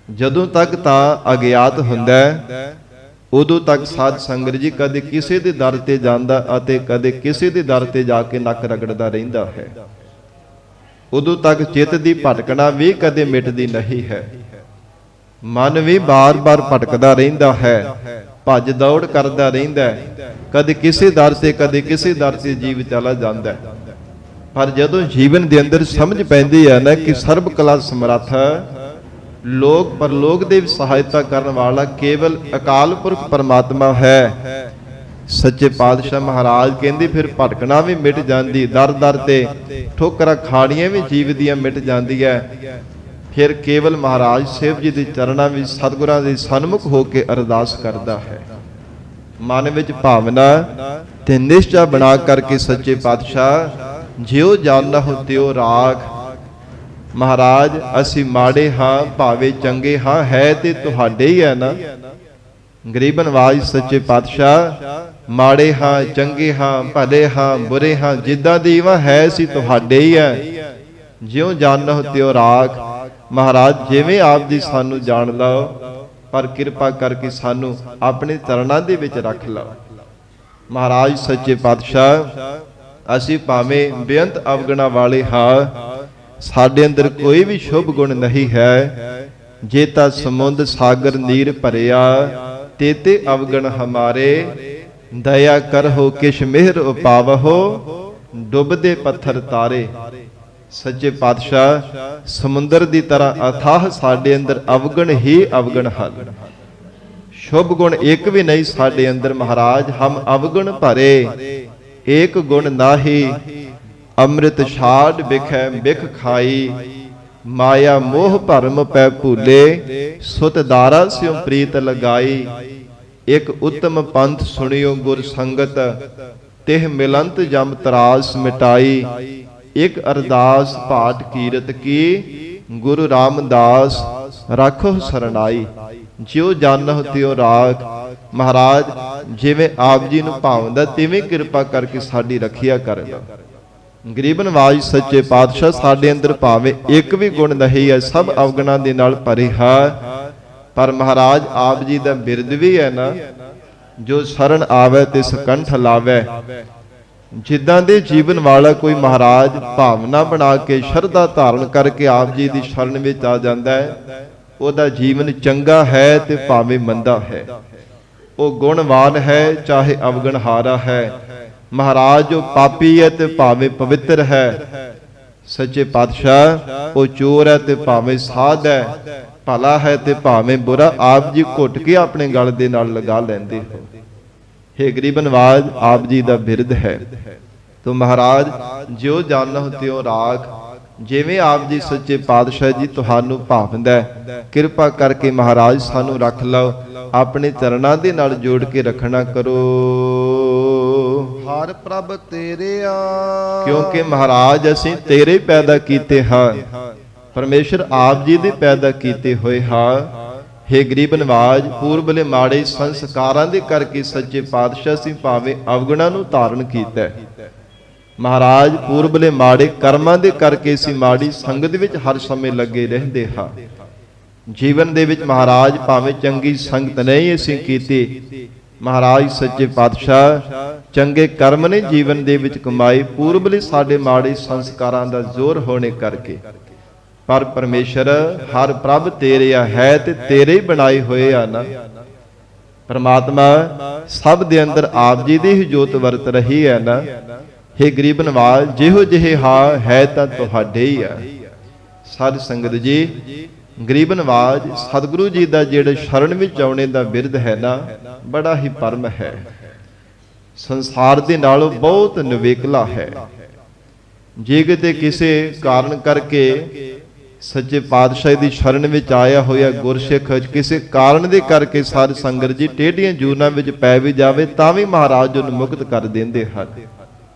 ਜਦੋਂ ਤੱਕ ਤਾਂ ਅਗਿਆਤ ਹੁੰਦਾ ਹੈ, ਉਦੋਂ ਤੱਕ ਸਾਧ ਸੰਗਤ ਜੀ ਕਦੇ ਕਿਸੇ ਦੇ ਦਰ ਤੇ ਜਾਂਦਾ ਅਤੇ ਕਦੇ ਕਿਸੇ ਦੇ ਦਰ ਤੇ ਜਾ ਕੇ ਨੱਕ ਰਗੜਦਾ ਰਹਿੰਦਾ ਹੈ। ਉਦੋਂ ਤੱਕ ਚਿੱਤ ਦੀ ਭਟਕਣਾ ਵੀ ਕਦੇ ਮਿਟਦੀ ਨਹੀਂ ਹੈ। ਮਨ ਵੀ ਬਾਰ-ਬਾਰ ਭਟਕਦਾ ਰਹਿੰਦਾ ਹੈ, ਭੱਜ ਦੌੜ ਕਰਦਾ ਰਹਿੰਦਾ ਹੈ। ਕਦੇ ਕਿਸੇ ਦਰ ਤੇ ਕਦੇ ਕਿਸੇ ਦਰ ਤੇ ਜੀਵ ਚਲਾ ਜਾਂਦਾ ਹੈ। ਪਰ ਜਦੋਂ ਜੀਵਨ ਦੇ ਅੰਦਰ ਸਮਝ ਪੈਂਦੀ ਹੈ ਨਾ ਕਿ ਸਰਬ ਕਲਾ ਸਮਰੱਥ, ਲੋਕ ਪਰਲੋਕ ਦੇ ਵਿੱਚ ਸਹਾਇਤਾ ਕਰਨ ਵਾਲਾ ਕੇਵਲ ਅਕਾਲ ਪੁਰਖ ਪਰਮਾਤਮਾ ਹੈ। ਸੱਚੇ ਪਾਤਸ਼ਾਹ ਮਹਾਰਾਜ ਕਹਿੰਦੇ ਫਿਰ ਭਟਕਣਾ ਵੀ ਮਿਟ ਜਾਂਦੀ, ਦਰ ਦਰ ਤੇ ਠੋਕਰਾਂ ਖਾਣੀਆਂ ਵੀ ਜੀਵ ਦੀਆਂ ਮਿਟ ਜਾਂਦੀਆਂ। ਫਿਰ ਕੇਵਲ ਮਹਾਰਾਜ ਸਾਹਿਬ ਜੀ ਦੇ ਚਰਨਾਂ ਵਿੱਚ ਸਤਿਗੁਰਾਂ ਦੇ ਸਨਮੁਖ ਹੋ ਕੇ ਅਰਦਾਸ ਕਰਦਾ ਹੈ। ਮਨ ਵਿੱਚ ਭਾਵਨਾ ਤੇ ਨਿਸ਼ਚਾ ਬਣਾ ਕਰਕੇ ਸੱਚੇ ਪਾਤਸ਼ਾਹ ਜਿਉ ਜਾਣਹੁ ਤਿਉ ਰਾਖ। ਮਹਾਰਾਜ ਅਸੀਂ ਮਾੜੇ ਹਾਂ ਭਾਵੇਂ ਚੰਗੇ ਹਾਂ, ਹੈ ਤੇ ਤੁਹਾਡੇ ਹੀ ਹੈ ਨਾ। ਗਰੀਬ ਨਵਾਜ ਸੱਚੇ ਪਾਤਸ਼ਾਹ ਮਾੜੇ ਹਾਂ ਚੰਗੇ ਹਾਂ ਭਲੇ ਹਾਂ ਬੁਰੇ ਹਾਂ, ਜਿੱਦਾਂ ਦੀ ਵਾ ਹੈ ਸੀ ਤੁਹਾਡੇ ਹੀ ਹੈ। ਜਿਉ ਜਾਣਹੁ ਤਿਉ ਰਾਖ। ਮਹਾਰਾਜ ਜਿਵੇਂ ਆਪ ਜੀ ਸਾਨੂੰ ਜਾਣ ਲਓ, ਪਰ ਕਿਰਪਾ ਕਰਕੇ ਸਾਨੂੰ ਆਪਣੇ ਚਰਨਾਂ ਦੇ ਵਿੱਚ ਰੱਖ ਲਓ। ਮਹਾਰਾਜ ਸੱਚੇ ਪਾਤਸ਼ਾਹ ਅਸੀਂ ਭਾਵੇਂ ਬੇਅੰਤ ਅਵਗੁਣਾ ਵਾਲੇ ਹਾਂ, ਸਾਡੇ ਅੰਦਰ ਕੋਈ ਵੀ ਸ਼ੁਭ ਗੁਣ ਨਹੀਂ ਹੈ। ਜੇ ਤਾਂ ਸਮੁੰਦ ਸਾਗਰ ਨੀਰ ਭਰਿਆ, ਤੇਤੇ ਅਵਗਣ ਹਮਾਰੇ, ਦਇਆ ਕਰਹੁ ਕਿਛ ਮਿਹਰ ਉਪਾਵਹੁ, ਡੁੱਬਦੇ ਪੱਥਰ ਤਾਰੇ। ਸੱਚੇ ਪਾਤਸ਼ਾਹ ਸਮੁੰਦਰ ਦੀ ਤਰ੍ਹਾਂ ਅਥਾਹ ਸਾਡੇ ਅੰਦਰ ਅਵਗਣ ਹੀ ਅਵਗਣ ਹਨ। ਸ਼ੁਭ ਗੁਣ ਇੱਕ ਵੀ ਨਹੀਂ ਸਾਡੇ ਅੰਦਰ। ਮਹਾਰਾਜ ਹਮ ਅਵਗਣ ਭਰੇ, ਏਕ ਗੁਣ ਨਾਹੀ, ਅੰਮ੍ਰਿਤ ਛਾੜ ਬਿਖੈ ਬਿਖ ਖਾਈ, ਮਾਇਆ ਮੋਹ ਭਰਮ ਪੈ ਭੂਲੇ, ਸੁਤ ਦਾਰਾ ਸਿਉ ਪ੍ਰੀਤ ਲਗਾਈ। ਇਕ ਉਤਮ ਪੰਥ ਸੁਣਿਓ ਗੁਰ ਸੰਗਤ, ਤਿਹ ਮਿਲੰਤ ਜਮ ਤਰਾਸ ਮਿਟਾਈ। ਇਕ ਅਰਦਾਸ ਭਾਟ ਕੀਰਤ ਕੀ, ਗੁਰੂ ਰਾਮਦਾਸ ਰਾਖੋ ਸਰਣਾਈ। ਜਿਉ ਜਾਣਹੁ ਤਿਉ ਰਾਖ। ਮਹਾਰਾਜ ਜਿਵੇਂ ਆਪ ਜੀ ਨੂੰ ਭਾਵਦਾ ਤਿਵੇਂ ਕਿਰਪਾ ਕਰਕੇ ਸਾਡੀ ਰੱਖਿਆ ਕਰ ਲਓ। ਗਰੀਬ ਨਵਾਜ ਸੱਚੇ ਪਾਤਸ਼ਾਹ ਸਾਡੇ ਅੰਦਰ ਭਾਵੇਂ ਇੱਕ ਵੀ ਗੁਣ ਨਹੀਂ ਹੈ, ਸਭ ਅਵਗੁਣਾਂ ਦੇ ਨਾਲ ਭਰੇ ਹੈ। ਪਰ ਮਹਾਰਾਜ ਆਪ ਜੀ ਦਾ ਬਿਰਦ ਵੀ ਹੈ ਨਾ, ਜੋ ਸ਼ਰਨ ਆਵੇ ਤੇ ਸਕੰਠ ਲਾਵੇ। ਜਿੱਦਾਂ ਦੇ ਜੀਵਨ ਵਾਲਾ ਕੋਈ ਮਹਾਰਾਜ ਭਾਵਨਾ ਬਣਾ ਕੇ ਸ਼ਰਧਾ ਧਾਰਨ ਕਰਕੇ ਆਪ ਜੀ ਦੀ ਸ਼ਰਨ ਵਿੱਚ ਆ ਜਾਂਦਾ ਹੈ, ਉਹਦਾ ਜੀਵਨ ਚੰਗਾ ਹੈ ਤੇ ਭਾਵੇਂ ਮੰਦਾ ਹੈ। ਉਹ ਗੁਣਵਾਨ ਹੈ ਚਾਹੇ ਅਵਗੁਣਹਾਰਾ ਹੈ। ਮਹਾਰਾਜ ਜੋ ਪਾਪੀ ਹੈ ਤੇ ਭਾਵੇਂ ਪਵਿੱਤਰ ਹੈ। ਸੱਚੇ ਪਾਤਸ਼ਾਹ ਉਹ ਚੋਰ ਹੈ ਤੇ ਭਾਵੇਂ ਸਾਧ ਹੈ, ਭਲਾ ਹੈ ਤੇ ਭਾਵੇਂ ਬੁਰਾ, ਆਪ ਜੀ ਘੁੱਟ ਕੇ ਆਪਣੇ ਗਲ ਦੇ ਨਾਲ ਲਗਾ ਲੈਂਦੇ ਹੋ। हे ਗਰੀਬ ਨਵਾਜ ਆਪ ਜੀ ਦਾ ਬਿਰਦ ਹੈ। ਤੋ ਮਹਾਰਾਜ ਜਿਉ ਜਾਣਹੁ ਤਿਉ ਰਾਖ। ਜਿਵੇਂ ਆਪ ਜੀ ਸੱਚੇ ਪਾਤਸ਼ਾਹ ਜੀ ਤੁਹਾਨੂੰ ਭਾਵੰਦਾ ਹੈ, ਕਿਰਪਾ ਕਰਕੇ ਮਹਾਰਾਜ ਸਾਨੂੰ ਰੱਖ ਲਓ, ਆਪਣੇ ਚਰਨਾਂ ਦੇ ਨਾਲ ਜੋੜ ਕੇ ਰੱਖਣਾ ਕਰੋ। ਹਰ ਪ੍ਰਭ ਤੇਰੇ ਆ, ਕਿਉਂਕਿ ਮਹਾਰਾਜ ਅਸੀਂ ਤੇਰੇ ਪੈਦਾ ਕੀਤੇ ਹਾਂ, ਪਰਮੇਸ਼ਰ ਆਪ ਜੀ ਦੇ ਪੈਦਾ ਕੀਤੇ ਹੋਏ ਹਾਂ। ਹੇ ਗਰੀਬ ਨਵਾਜ, ਪੂਰਬਲੇ ਮਾੜੇ ਸੰਸਕਾਰਾਂ ਦੇ ਕਰਕੇ ਸੱਚੇ ਪਾਤਸ਼ਾਹ ਅਸੀਂ ਭਾਵੇਂ ਅਵਗੁਣਾਂ ਨੂੰ ਧਾਰਨ ਕੀਤਾ ਹੈ। ਮਹਾਰਾਜ ਪੂਰਬਲੇ ਮਾੜੇ ਕਰਮਾਂ ਦੇ ਕਰਕੇ ਅਸੀਂ ਮਾੜੀ ਸੰਗਤ ਵਿੱਚ ਹਰ ਸਮੇਂ ਲੱਗੇ ਰਹਿੰਦੇ ਹਾਂ। ਜੀਵਨ ਦੇ ਵਿੱਚ ਮਹਾਰਾਜ ਭਾਵੇਂ ਚੰਗੀ ਸੰਗਤ ਨਹੀਂ ਅਸੀਂ ਕੀਤੀ, ਮਹਾਰਾਜ ਸੱਚੇ ਪਾਤਸ਼ਾਹ ਚੰਗੇ ਕਰਮ ਨੇ ਜੀਵਨ ਦੇ ਵਿੱਚ ਕਮਾਏ, ਪੂਰਬਲੇ ਸਾਡੇ ਮਾੜੇ ਸੰਸਕਾਰਾਂ ਦਾ ਜ਼ੋਰ ਹੋਣੇ ਕਰਕੇ। ਪਰ ਪਰਮੇਸ਼ਰ ਹਰ ਪ੍ਰਭ ਤੇਰੇ ਆ ਹੈ ਤੇ ਤੇਰੇ ਹੀ ਬਣਾਏ ਹੋਏ ਆ ਨਾ। ਪਰਮਾਤਮਾ ਸਭ ਦੇ ਅੰਦਰ ਆਪ ਜੀ ਦੀ ਹੀ ਜੋਤ ਵਰਤ ਰਹੀ ਹੈ ਨਾ। ਹੇ ਗਰੀਬ ਨਵਾਜ, ਜਿਹੋ ਜਿਹੇ ਹਾਂ ਹੈ ਤਾਂ ਤੁਹਾਡੇ ਹੀ ਆ। ਸਾਧ ਸੰਗਤ ਜੀ, ਗਰੀਬ ਨਵਾਜ ਸਤਿਗੁਰੂ ਜੀ ਦਾ ਜਿਹੜਾ ਸ਼ਰਨ ਵਿੱਚ ਆਉਣੇ ਦਾ ਬਿਰਧ ਹੈ ਨਾ, ਬੜਾ ਹੀ ਪਰਮ ਹੈ, ਸੰਸਾਰ ਦੇ ਨਾਲੋਂ ਬਹੁਤ ਨਿਵੇਕਲਾ ਹੈ। ਜੇ ਕਿਤੇ ਕਿਸੇ ਕਾਰਨ ਕਰਕੇ ਸੱਚੇ ਪਾਤਸ਼ਾਹ ਦੀ ਸ਼ਰਨ ਵਿੱਚ ਆਇਆ ਹੋਇਆ ਗੁਰਸਿੱਖ ਕਿਸੇ ਕਾਰਨ ਦੇ ਕਰਕੇ ਸਾਧ ਸੰਗਤ ਜੀ ਟੇਢੀਆਂ ਜੂਨਾਂ ਵਿੱਚ ਪੈ ਵੀ ਜਾਵੇ ਤਾਂ ਵੀ ਮਹਾਰਾਜ ਉਹਨੂੰ ਮੁਕਤ ਕਰ ਦਿੰਦੇ ਹਨ।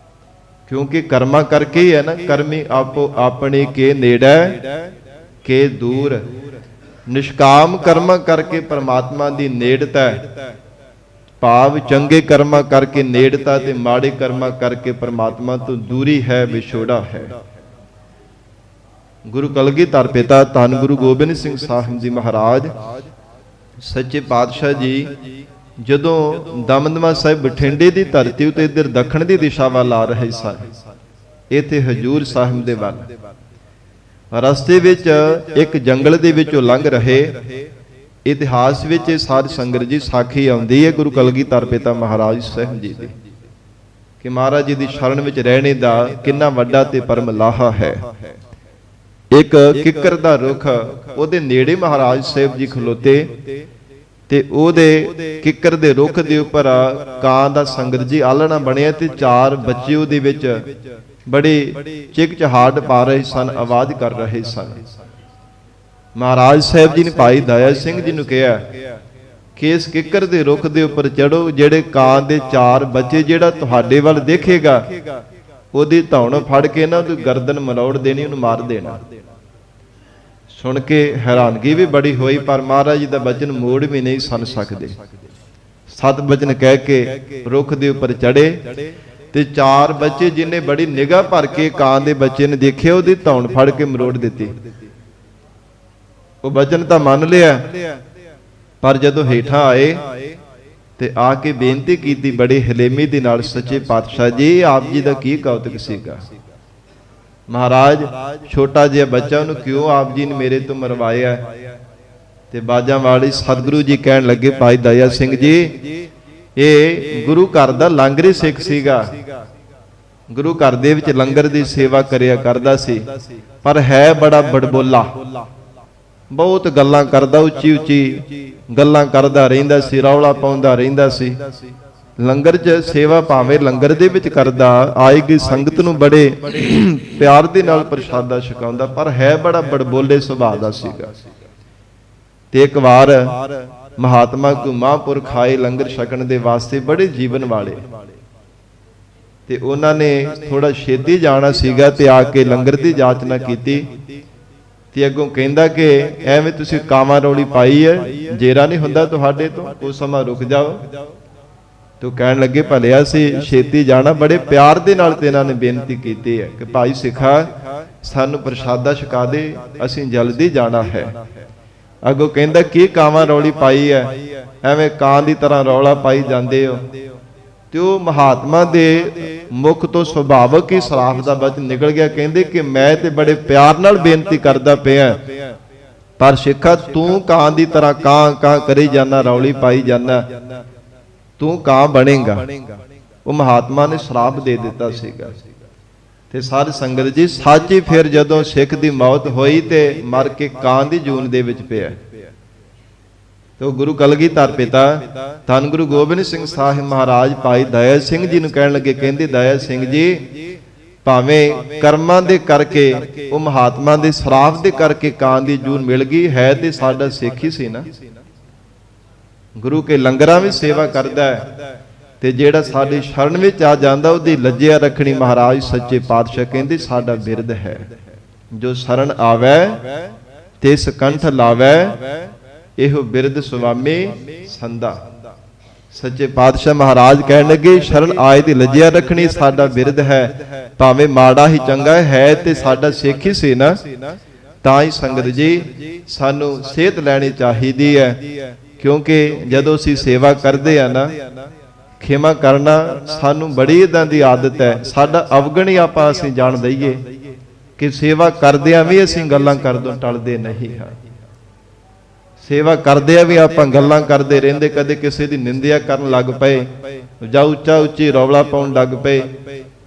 ਕਿਉਂਕਿ ਕਰਮਾਂ ਕਰਕੇ ਹੀ ਹੈ ਨਾ, ਕਰਮੀ ਆਪੋ ਆਪਣੇ ਕੇ ਨੇੜੇ ਕੇ ਦੂਰ। ਨਿਸ਼ਕਾਮ ਕਰਮਾਂ ਕਰਕੇ ਪਰਮਾਤਮਾ ਦੀ ਨੇੜਤਾ, ਭਾਵ ਚੰਗੇ ਕਰਮਾਂ ਕਰਕੇ ਨੇੜਤਾ ਤੇ ਮਾੜੇ ਕਰਮਾਂ ਕਰਕੇ ਪਰਮਾਤਮਾ ਤੋਂ ਦੂਰੀ ਹੈ, ਵਿਛੋੜਾ ਹੈ। ਗੁਰੂ ਕਲਗੀਧਰ ਪਿਤਾ ਧੰਨ ਗੁਰੂ ਗੋਬਿੰਦ ਸਿੰਘ ਸਾਹਿਬ ਜੀ ਮਹਾਰਾਜ ਸੱਚੇ ਪਾਤਸ਼ਾਹ ਜੀ ਜਦੋਂ ਦਮਦਮਾ ਸਾਹਿਬ ਬਠਿੰਡੇ ਦੀ ਧਰਤੀ ਉਤੇ ਇਧਰ ਦੱਖਣ ਦੀ ਦਿਸ਼ਾ ਵੱਲ ਆ ਰਹੇ ਸਨ, ਇੱਥੇ ਹਜੂਰ ਸਾਹਿਬ ਦੇ ਵੱਲ ਰਸਤੇ ਵਿੱਚ ਇੱਕ ਜੰਗਲ ਦੇ ਵਿੱਚੋਂ ਲੰਘ ਰਹੇ। ਇਤਿਹਾਸ ਵਿੱਚ ਇਹ ਸਾਧ ਸੰਗਤ ਜੀ ਸਾਖੀ ਆਉਂਦੀ ਹੈ ਗੁਰੂ ਕਲਗੀਧਰ ਪਿਤਾ ਮਹਾਰਾਜ ਸਾਹਿਬ ਜੀ ਦੀ, ਕਿ ਮਹਾਰਾਜ ਜੀ ਦੀ ਸ਼ਰਨ ਵਿੱਚ ਰਹਿਣੇ ਦਾ ਕਿੰਨਾ ਵੱਡਾ ਤੇ ਪਰਮ ਲਾਹਾ ਹੈ। ਇੱਕ ਕਿੱਕਰ ਦਾ ਰੁੱਖ, ਉਹਦੇ ਨੇੜੇ ਮਹਾਰਾਜ ਸਾਹਿਬ ਜੀ ਖਲੋਤੇ ਤੇ ਉਹਦੇ ਕਿੱਕਰ ਦੇ ਰੁੱਖ ਦੇ ਉੱਪਰ ਕਾਂ ਦਾ ਸੰਗਤ ਜੀ ਆਲਣਾ ਬਣਿਆ ਤੇ ਚਾਰ ਬੱਚੇ ਉਹਦੇ ਵਿੱਚ ਬੜੀ ਚਿਕਚਹਾਟ ਪਾ ਰਹੇ ਸਨ, ਆਵਾਜ਼ ਕਰ ਰਹੇ ਸਨ। ਮਹਾਰਾਜ ਸਾਹਿਬ ਜੀ ਨੇ ਭਾਈ ਦਇਆ ਸਿੰਘ ਜੀ ਨੂੰ ਕਿਹਾ ਕਿ ਇਸ ਕਿੱਕਰ ਦੇ ਰੁੱਖ ਦੇ ਉੱਪਰ ਚੜੋ, ਜਿਹੜੇ ਕਾਂ ਦੇ ਚਾਰ ਬੱਚੇ ਜਿਹੜਾ ਤੁਹਾਡੇ ਵੱਲ ਦੇਖੇਗਾ ਉਹਦੀ ਧੌਣ ਫੜ ਕੇ ਨਾ ਉਹਦੀ ਗਰਦਨ ਮਰੋੜ ਦੇਣੀ, ਉਹਨੂੰ ਮਾਰ ਦੇਣਾ। ਸੁਣ ਕੇ ਹੈਰਾਨਗੀ ਵੀ ਬੜੀ ਹੋਈ, ਪਰ ਮਹਾਰਾਜ ਜੀ ਦਾ ਬਚਨ ਮੋੜ ਵੀ ਨਹੀਂ ਸੁਣ ਸਕਦੇ। ਸਤ ਬਚਨ ਕਹਿ ਕੇ ਰੁੱਖ ਦੇ ਉੱਪਰ ਚੜੇ ਤੇ ਚਾਰ ਬੱਚੇ ਜਿਨੇ ਬੜੀ ਨਿਗਾਹ ਭਰ ਕੇ ਕਾਂ ਦੇ ਬੱਚੇ ਨੇ ਦੇਖਿਆ, ਉਹਦੀ ਧੌਣ ਫੜ ਕੇ ਮਰੋੜ ਦਿੱਤੀ। ਉਹ ਬਚਨ ਤਾਂ ਮੰਨ ਲਿਆ, ਪਰ ਜਦੋਂ ਹੇਠਾਂ ਆਏ ਤੇ ਆ ਕੇ ਬੇਨਤੀ ਕੀਤੀ ਬੜੀ ਹਲੇਮੀ ਦੇ ਨਾਲ, ਸੱਚੇ ਪਾਤਸ਼ਾਹ ਜੀ ਆਪ ਜੀ ਦਾ ਕੀ ਕੌਤਕ ਸੀਗਾ। ਮਹਾਰਾਜ ਛੋਟਾ ਜਿਹਾ ਬੱਚਾ, ਉਹਨੂੰ ਕਿਉਂ ਆਪ ਜੀ ਨੇ ਮੇਰੇ ਤੋਂ ਮਰਵਾਇਆ? ਤੇ ਬਾਜਾਂ ਵਾਲੀ ਸਤਿਗੁਰੂ ਜੀ ਕਹਿਣ ਲੱਗੇ, ਭਾਈ ਦਇਆ ਸਿੰਘ ਜੀ ਇਹ ਗੁਰੂ ਘਰ ਦਾ ਲਾਂਗਰੀ ਸਿੱਖ ਸੀਗਾ, ਗੁਰੂ ਘਰ ਦੇ ਵਿੱਚ ਲੰਗਰ ਦੀ ਸੇਵਾ ਕਰਿਆ ਕਰਦਾ ਸੀ, ਪਰ ਹੈ ਬੜਾ ਬੜਬੋਲਾ, ਬਹੁਤ ਗੱਲਾਂ ਕਰਦਾ, ਉੱਚੀ ਉੱਚੀ ਗੱਲਾਂ ਕਰਦਾ ਰਹਿੰਦਾ ਸੀ, ਰੌਲਾ ਪਾਉਂਦਾ ਰਹਿੰਦਾ ਸੀ। ਲੰਗਰ 'ਚ ਸੇਵਾ ਭਾਵੇਂ ਲੰਗਰ ਦੇ ਵਿੱਚ ਕਰਦਾ, ਆਏਗੀ ਸੰਗਤ ਨੂੰ ਬੜੇ ਪਿਆਰ ਦੇ ਨਾਲ ਪ੍ਰਸ਼ਾਦਾ ਛਕਾਉਂਦਾ, ਪਰ ਹੈ ਬੜਾ ਬੜਬੋਲੇ ਸੁਭਾਅ ਦਾ ਸੀਗਾ। ਤੇ ਇੱਕ ਵਾਰ ਮਹਾਤਮਾ ਕੋ ਮਹਾਂਪੁਰਖ ਆਏ ਲੰਗਰ ਛਕਣ ਦੇ ਵਾਸਤੇ, ਬੜੇ ਜੀਵਨ ਵਾਲੇ, ਤੇ ਉਹਨਾਂ ਨੇ ਥੋੜਾ ਛੇਤੀ ਜਾਣਾ ਸੀਗਾ ਤੇ ਆ ਕੇ ਲੰਗਰ ਦੀ ਜਾਚਨਾ ਕੀਤੀ। ਤੇ ਅੱਗੋਂ ਕਹਿੰਦਾ ਕਿ ਐਵੇਂ ਤੁਸੀਂ ਕਾਵਾਂ ਰੌਲੀ ਪਾਈ ਹੈ, ਜੇਰਾ ਨਹੀਂ ਹੁੰਦਾ ਤੁਹਾਡੇ ਤੋਂ, ਕੁਝ ਸਮਾਂ ਰੁਕ ਜਾਓ। ਤੇ ਉਹ ਕਹਿਣ ਲੱਗੇ, ਭਲਿਆ ਸੀ ਛੇਤੀ ਜਾਣਾ, ਬੜੇ ਪਿਆਰ ਦੇ ਨਾਲ ਤੇ ਇਹਨਾਂ ਨੇ ਬੇਨਤੀ ਕੀਤੀ ਹੈ ਕਿ ਭਾਈ ਸਿੱਖਾ ਸਾਨੂੰ ਪ੍ਰਸ਼ਾਦਾ ਛਕਾ ਦੇ, ਅਸੀਂ ਜਲਦੀ ਜਾਣਾ ਹੈ। ਅੱਗੋਂ ਕਹਿੰਦਾ ਕੀ ਕਾਵਾਂ ਰੌਲੀ ਪਾਈ ਹੈ, ਐਵੇਂ ਕਾਂ ਦੀ ਤਰ੍ਹਾਂ ਰੌਲਾ ਪਾਈ ਜਾਂਦੇ ਹੋ। ਤੇ ਉਹ ਮਹਾਤਮਾ ਦੇ ਮੁਖ ਤੋਂ ਸੁਭਾਵਕ ਹੀ ਸਰਾਫ ਦਾ ਬਚਨ ਨਿਕਲ ਗਿਆ, ਕਹਿੰਦੇ ਕਿ ਮੈਂ ਤੇ ਬੜੇ ਪਿਆਰ ਨਾਲ ਬੇਨਤੀ ਕਰਦਾ ਪਿਆ, ਪਰ ਸਿੱਖਾ ਤੂੰ ਕਾਂ ਦੀ ਤਰ੍ਹਾਂ ਕਾਂ ਕਾਂ ਕਰੀ ਜਾਣਾ, ਰੌਲੀ ਪਾਈ ਜਾਣਾ, ਤੂੰ ਕਾਂ ਬਣੇਗਾ। ਉਹ ਮਹਾਤਮਾ ਨੇ ਸ਼ਰਾਪ ਦੇ ਦਿੱਤਾ ਸੀਗਾ। ਤੇ ਸਾਧ ਸੰਗਤ ਜੀ ਸੱਚੀ ਫਿਰ ਜਦੋਂ ਸਿੱਖ ਦੀ ਮੌਤ ਹੋਈ ਤੇ ਮਰ ਕੇ ਕਾਂ ਦੀ ਜੂਨ ਦੇ ਵਿੱਚ ਪਿਆ, ਤੇ ਉਹ ਗੁਰੂ ਕਲਗੀਧਰ ਪਿਤਾ ਧੰਨ ਗੁਰੂ ਗੋਬਿੰਦ ਸਿੰਘ ਸਾਹਿਬ ਮਹਾਰਾਜ ਭਾਈ ਦਇਆ ਸਿੰਘ ਜੀ ਨੂੰ ਕਹਿਣ ਲੱਗੇ, ਕਹਿੰਦੇ ਦਇਆ ਸਿੰਘ ਜੀ ਭਾਵੇਂ ਕਰਮਾਂ ਦੇ ਕਰਕੇ, ਉਹ ਮਹਾਤਮਾ ਦੇ ਸ਼ਰਾਪ ਦੇ ਕਰਕੇ ਕਾਂ ਦੀ ਜੂਨ ਮਿਲ ਗਈ, ਹੈ ਤੇ ਸਾਡਾ ਸਿੱਖ ਹੀ ਸੀ ਨਾ। ਗੁਰੂ ਕੇ ਲੰਗਰਾਂ ਵਿੱਚ ਸੇਵਾ ਕਰਦਾ ਹੈ, ਤੇ ਜਿਹੜਾ ਸਾਡੀ ਸ਼ਰਨ ਵਿੱਚ ਆ ਜਾਂਦਾ ਉਹਦੀ ਲੱਜਿਆ ਰੱਖਣੀ ਮਹਾਰਾਜ ਸੱਚੇ ਪਾਤਸ਼ਾਹ ਕਹਿੰਦੇ ਸਾਡਾ ਬਿਰਦ ਹੈ। ਜੋ ਸ਼ਰਨ ਆਵੈ ਤਿਸ ਕੰਠ ਲਾਵੈ, ਇਹੋ ਬਿਰਦ ਸੁਆਮੀ ਸੰਦਾ। ਸੱਚੇ ਪਾਤਸ਼ਾਹ ਮਹਾਰਾਜ ਕਹਿਣ ਲੱਗੇ ਸ਼ਰਨ ਆਏ ਦੀ ਲੱਜਿਆ ਰੱਖਣੀ ਸਾਡਾ ਬਿਰਦ ਹੈ, ਭਾਵੇਂ ਮਾੜਾ ਹੀ ਚੰਗਾ ਹੈ ਤੇ ਸਾਡਾ ਸਿੱਖ ਹੀ ਸੀ ਨਾ। ਤਾਂ ਹੀ ਸੰਗਤ ਜੀ ਸਾਨੂੰ ਸੇਧ ਲੈਣੀ ਚਾਹੀਦੀ ਹੈ, ਕਿਉਂਕਿ ਜਦੋਂ ਅਸੀਂ ਸੇਵਾ ਕਰਦੇ ਆ ਨਾ, ਖਿਮਾ ਕਰਨਾ ਸਾਨੂੰ ਬੜੀ ਇਦਾਂ ਦੀ ਆਦਤ ਹੈ, ਸਾਡਾ ਅਵਗਣ ਹੀ ਅਸੀਂ ਜਾਣ ਦਈਏ ਕਿ ਸੇਵਾ ਕਰਦਿਆਂ ਵੀ ਅਸੀਂ ਗੱਲਾਂ ਕਰਦੋਂ ਟਲਦੇ ਨਹੀਂ ਹਾਂ। ਸੇਵਾ ਕਰਦਿਆਂ ਵੀ ਆਪਾਂ ਗੱਲਾਂ ਕਰਦੇ ਰਹਿੰਦੇ, ਕਦੇ ਕਿਸੇ ਦੀ ਨਿੰਦਿਆ ਕਰਨ ਲੱਗ ਪਏ ਜਾਂ ਉੱਚਾ ਉੱਚੀ ਰੌਲਾ ਪਾਉਣ ਲੱਗ ਪਏ,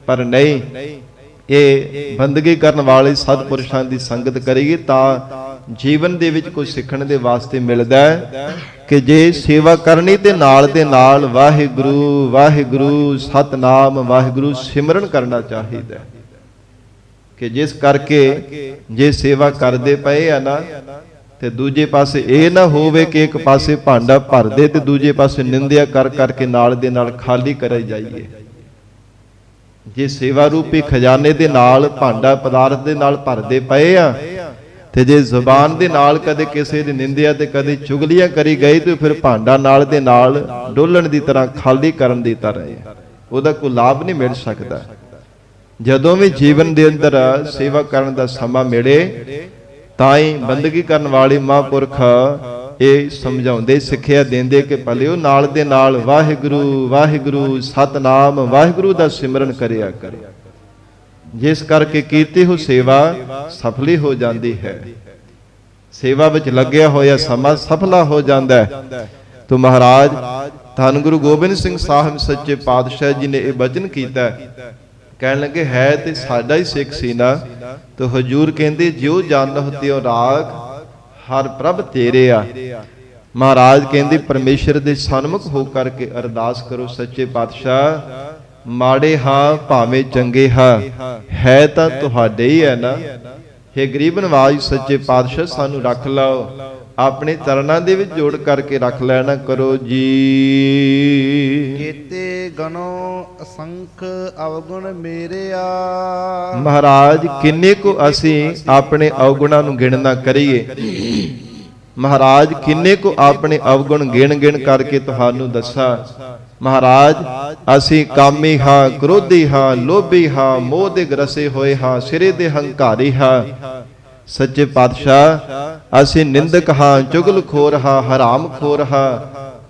ਪਰ ਨਹੀਂ, ਇਹ ਬੰਦਗੀ ਕਰਨ ਵਾਲੇ ਸਤਿਪੁਰਸ਼ਾਂ ਦੀ ਸੰਗਤ ਕਰੀਏ ਤਾਂ ਜੀਵਨ ਦੇ ਵਿੱਚ ਕੁਝ ਸਿੱਖਣ ਦੇ ਵਾਸਤੇ ਮਿਲਦਾ ਹੈ ਕਿ ਜੇ ਸੇਵਾ ਕਰਨੀ ਤੇ ਨਾਲ ਦੇ ਨਾਲ ਵਾਹਿਗੁਰੂ ਵਾਹਿਗੁਰੂ ਸਤਨਾਮ ਵਾਹਿਗੁਰੂ ਸਿਮਰਨ ਕਰਨਾ ਚਾਹੀਦਾ, ਕਿ ਜਿਸ ਕਰਕੇ ਜੇ ਸੇਵਾ ਕਰਦੇ ਪਏ ਆ ਨਾ, ਤੇ ਦੂਜੇ ਪਾਸੇ ਇਹ ਨਾ ਹੋਵੇ ਕਿ ਇੱਕ ਪਾਸੇ ਭਾਂਡਾ ਭਰਦੇ ਤੇ ਦੂਜੇ ਪਾਸੇ ਨਿੰਦਿਆ ਕਰ ਕਰਕੇ ਨਾਲ ਦੇ ਨਾਲ ਖਾਲੀ ਕਰਾਈ ਜਾਈਏ। ਜੇ ਸੇਵਾ ਰੂਪੀ ਖਜ਼ਾਨੇ ਦੇ ਨਾਲ ਭਾਂਡਾ ਪਦਾਰਥ ਦੇ ਨਾਲ ਭਰਦੇ ਪਏ ਆ, ਤੇ ਜੇ ਜ਼ੁਬਾਨ ਦੇ ਨਾਲ ਕਦੇ ਕਿਸੇ ਦੀ ਨਿੰਦਿਆ ਤੇ ਕਦੇ ਚੁਗਲੀਆਂ ਕਰੀ ਗਈ, ਤੇ ਫਿਰ ਭਾਂਡਾ ਨਾਲ ਦੇ ਨਾਲ ਡੋਲਣ ਦੀ ਤਰ੍ਹਾਂ ਖਾਲੀ ਕਰਨ ਦੀ ਤਰ੍ਹਾਂ ਹੈ, ਉਹਦਾ ਕੋਈ ਲਾਭ ਨਹੀਂ ਮਿਲ ਸਕਦਾ। ਜਦੋਂ ਵੀ ਜੀਵਨ ਦੇ ਅੰਦਰ ਸੇਵਾ ਕਰਨ ਦਾ ਸਮਾਂ ਮਿਲੇ, ਤਾਂ ਹੀ ਬੰਦਗੀ ਕਰਨ ਵਾਲੇ ਮਹਾਂਪੁਰਖ ਇਹ ਸਮਝਾਉਂਦੇ ਸਿੱਖਿਆ ਦਿੰਦੇ ਕਿ ਭਲਿਓ ਨਾਲ ਦੇ ਨਾਲ ਵਾਹਿਗੁਰੂ ਵਾਹਿਗੁਰੂ ਸਤਨਾਮ ਵਾਹਿਗੁਰੂ ਦਾ ਸਿਮਰਨ ਕਰਿਆ ਕਰੋ, ਜਿਸ ਕਰਕੇ ਕੀਤੀ ਹੋ ਸੇਵਾ ਸਫਲੀ ਹੋ ਜਾਂਦੀ ਹੈ। ਸੇਵਾ ਵਿੱਚ ਲੱਗਿਆ ਹੋਇਆ ਸਮਾਂ ਸਫਲਾ ਹੋ ਜਾਂਦਾ ਹੈ। ਤੋ ਮਹਾਰਾਜ ਧੰਨ ਗੁਰੂ ਗੋਬਿੰਦ ਸਿੰਘ ਸਾਹਿਬ ਸੱਚੇ ਪਾਤਸ਼ਾਹ ਜੀ ਨੇ ਇਹ ਬਚਨ ਕੀਤਾ, ਕਹਿਣ ਲੱਗੇ ਹੈ ਤੇ ਸਾਡਾ ਹੀ ਸਿੱਖ ਸੀ ਨਾ। ਤੋ ਹਜੂਰ ਕਹਿੰਦੇ ਜਿਉ ਜਾਣਹੁ ਤਿਉ ਰਾਗ ਹਰ ਪ੍ਰਭ ਤੇਰੇ ਆ। ਮਹਾਰਾਜ ਕਹਿੰਦੇ ਪਰਮੇਸ਼ਰ ਦੇ ਸਨਮੁਖ ਹੋ ਕਰਕੇ ਅਰਦਾਸ ਕਰੋ, ਸੱਚੇ ਪਾਤਸ਼ਾਹ ਮਾੜੇ ਹਾਂ ਭਾਵੇਂ ਚੰਗੇ ਹਾਂ, ਹੈ ਤਾਂ ਤੁਹਾਡੇ ਹੀ ਹੈ ਨਾ। हे ਗਰੀਬ ਨਵਾਜ ਸੱਚੇ ਪਾਤਸ਼ਾਹ ਸਾਨੂੰ ਰੱਖ ਲਓ, ਆਪਣੇ ਚਰਨਾਂ ਦੇ ਵਿੱਚ ਜੋੜ ਕਰਕੇ ਰੱਖ ਲੈਣਾ ਕਰੋ ਜੀ। ਕੀਤੇ ਗਨੋ ਅਸੰਖ ਅਵਗੁਣ ਮੇਰੇ ਆ। ਮਹਾਰਾਜ ਕਿੰਨੇ ਕੁ ਅਸੀਂ ਆਪਣੇ ਅਵਗੁਣਾਂ ਨੂੰ ਗਿਣਨਾ ਕਰੀਏ। ਮਹਾਰਾਜ ਕਿੰਨੇ ਕੁ ਆਪਣੇ ਅਵਗੁਣ ਗਿਣ ਕਰਕੇ ਤੁਹਾਨੂੰ ਦੱਸਾਂ। ਮਹਾਰਾਜ ਅਸੀਂ ਕਾਮੀ ਹਾਂ, ਕ੍ਰੋਧੀ ਹਾਂ, ਲੋਭੀ ਹਾਂ, ਮੋਹ ਦੇ ਗਰਸੇ ਹੋਏ ਹਾਂ, ਸਿਰੇ ਦੇ ਹੰਕਾਰੀ ਹਾਂ। ਸੱਚੇ ਪਾਤਸ਼ਾਹ ਅਸੀਂ ਨਿੰਦਕ ਹਾਂ, ਚੁਗਲਖੋਰ ਹਾਂ, ਹਰਾਮਖੋਰ ਹਾਂ,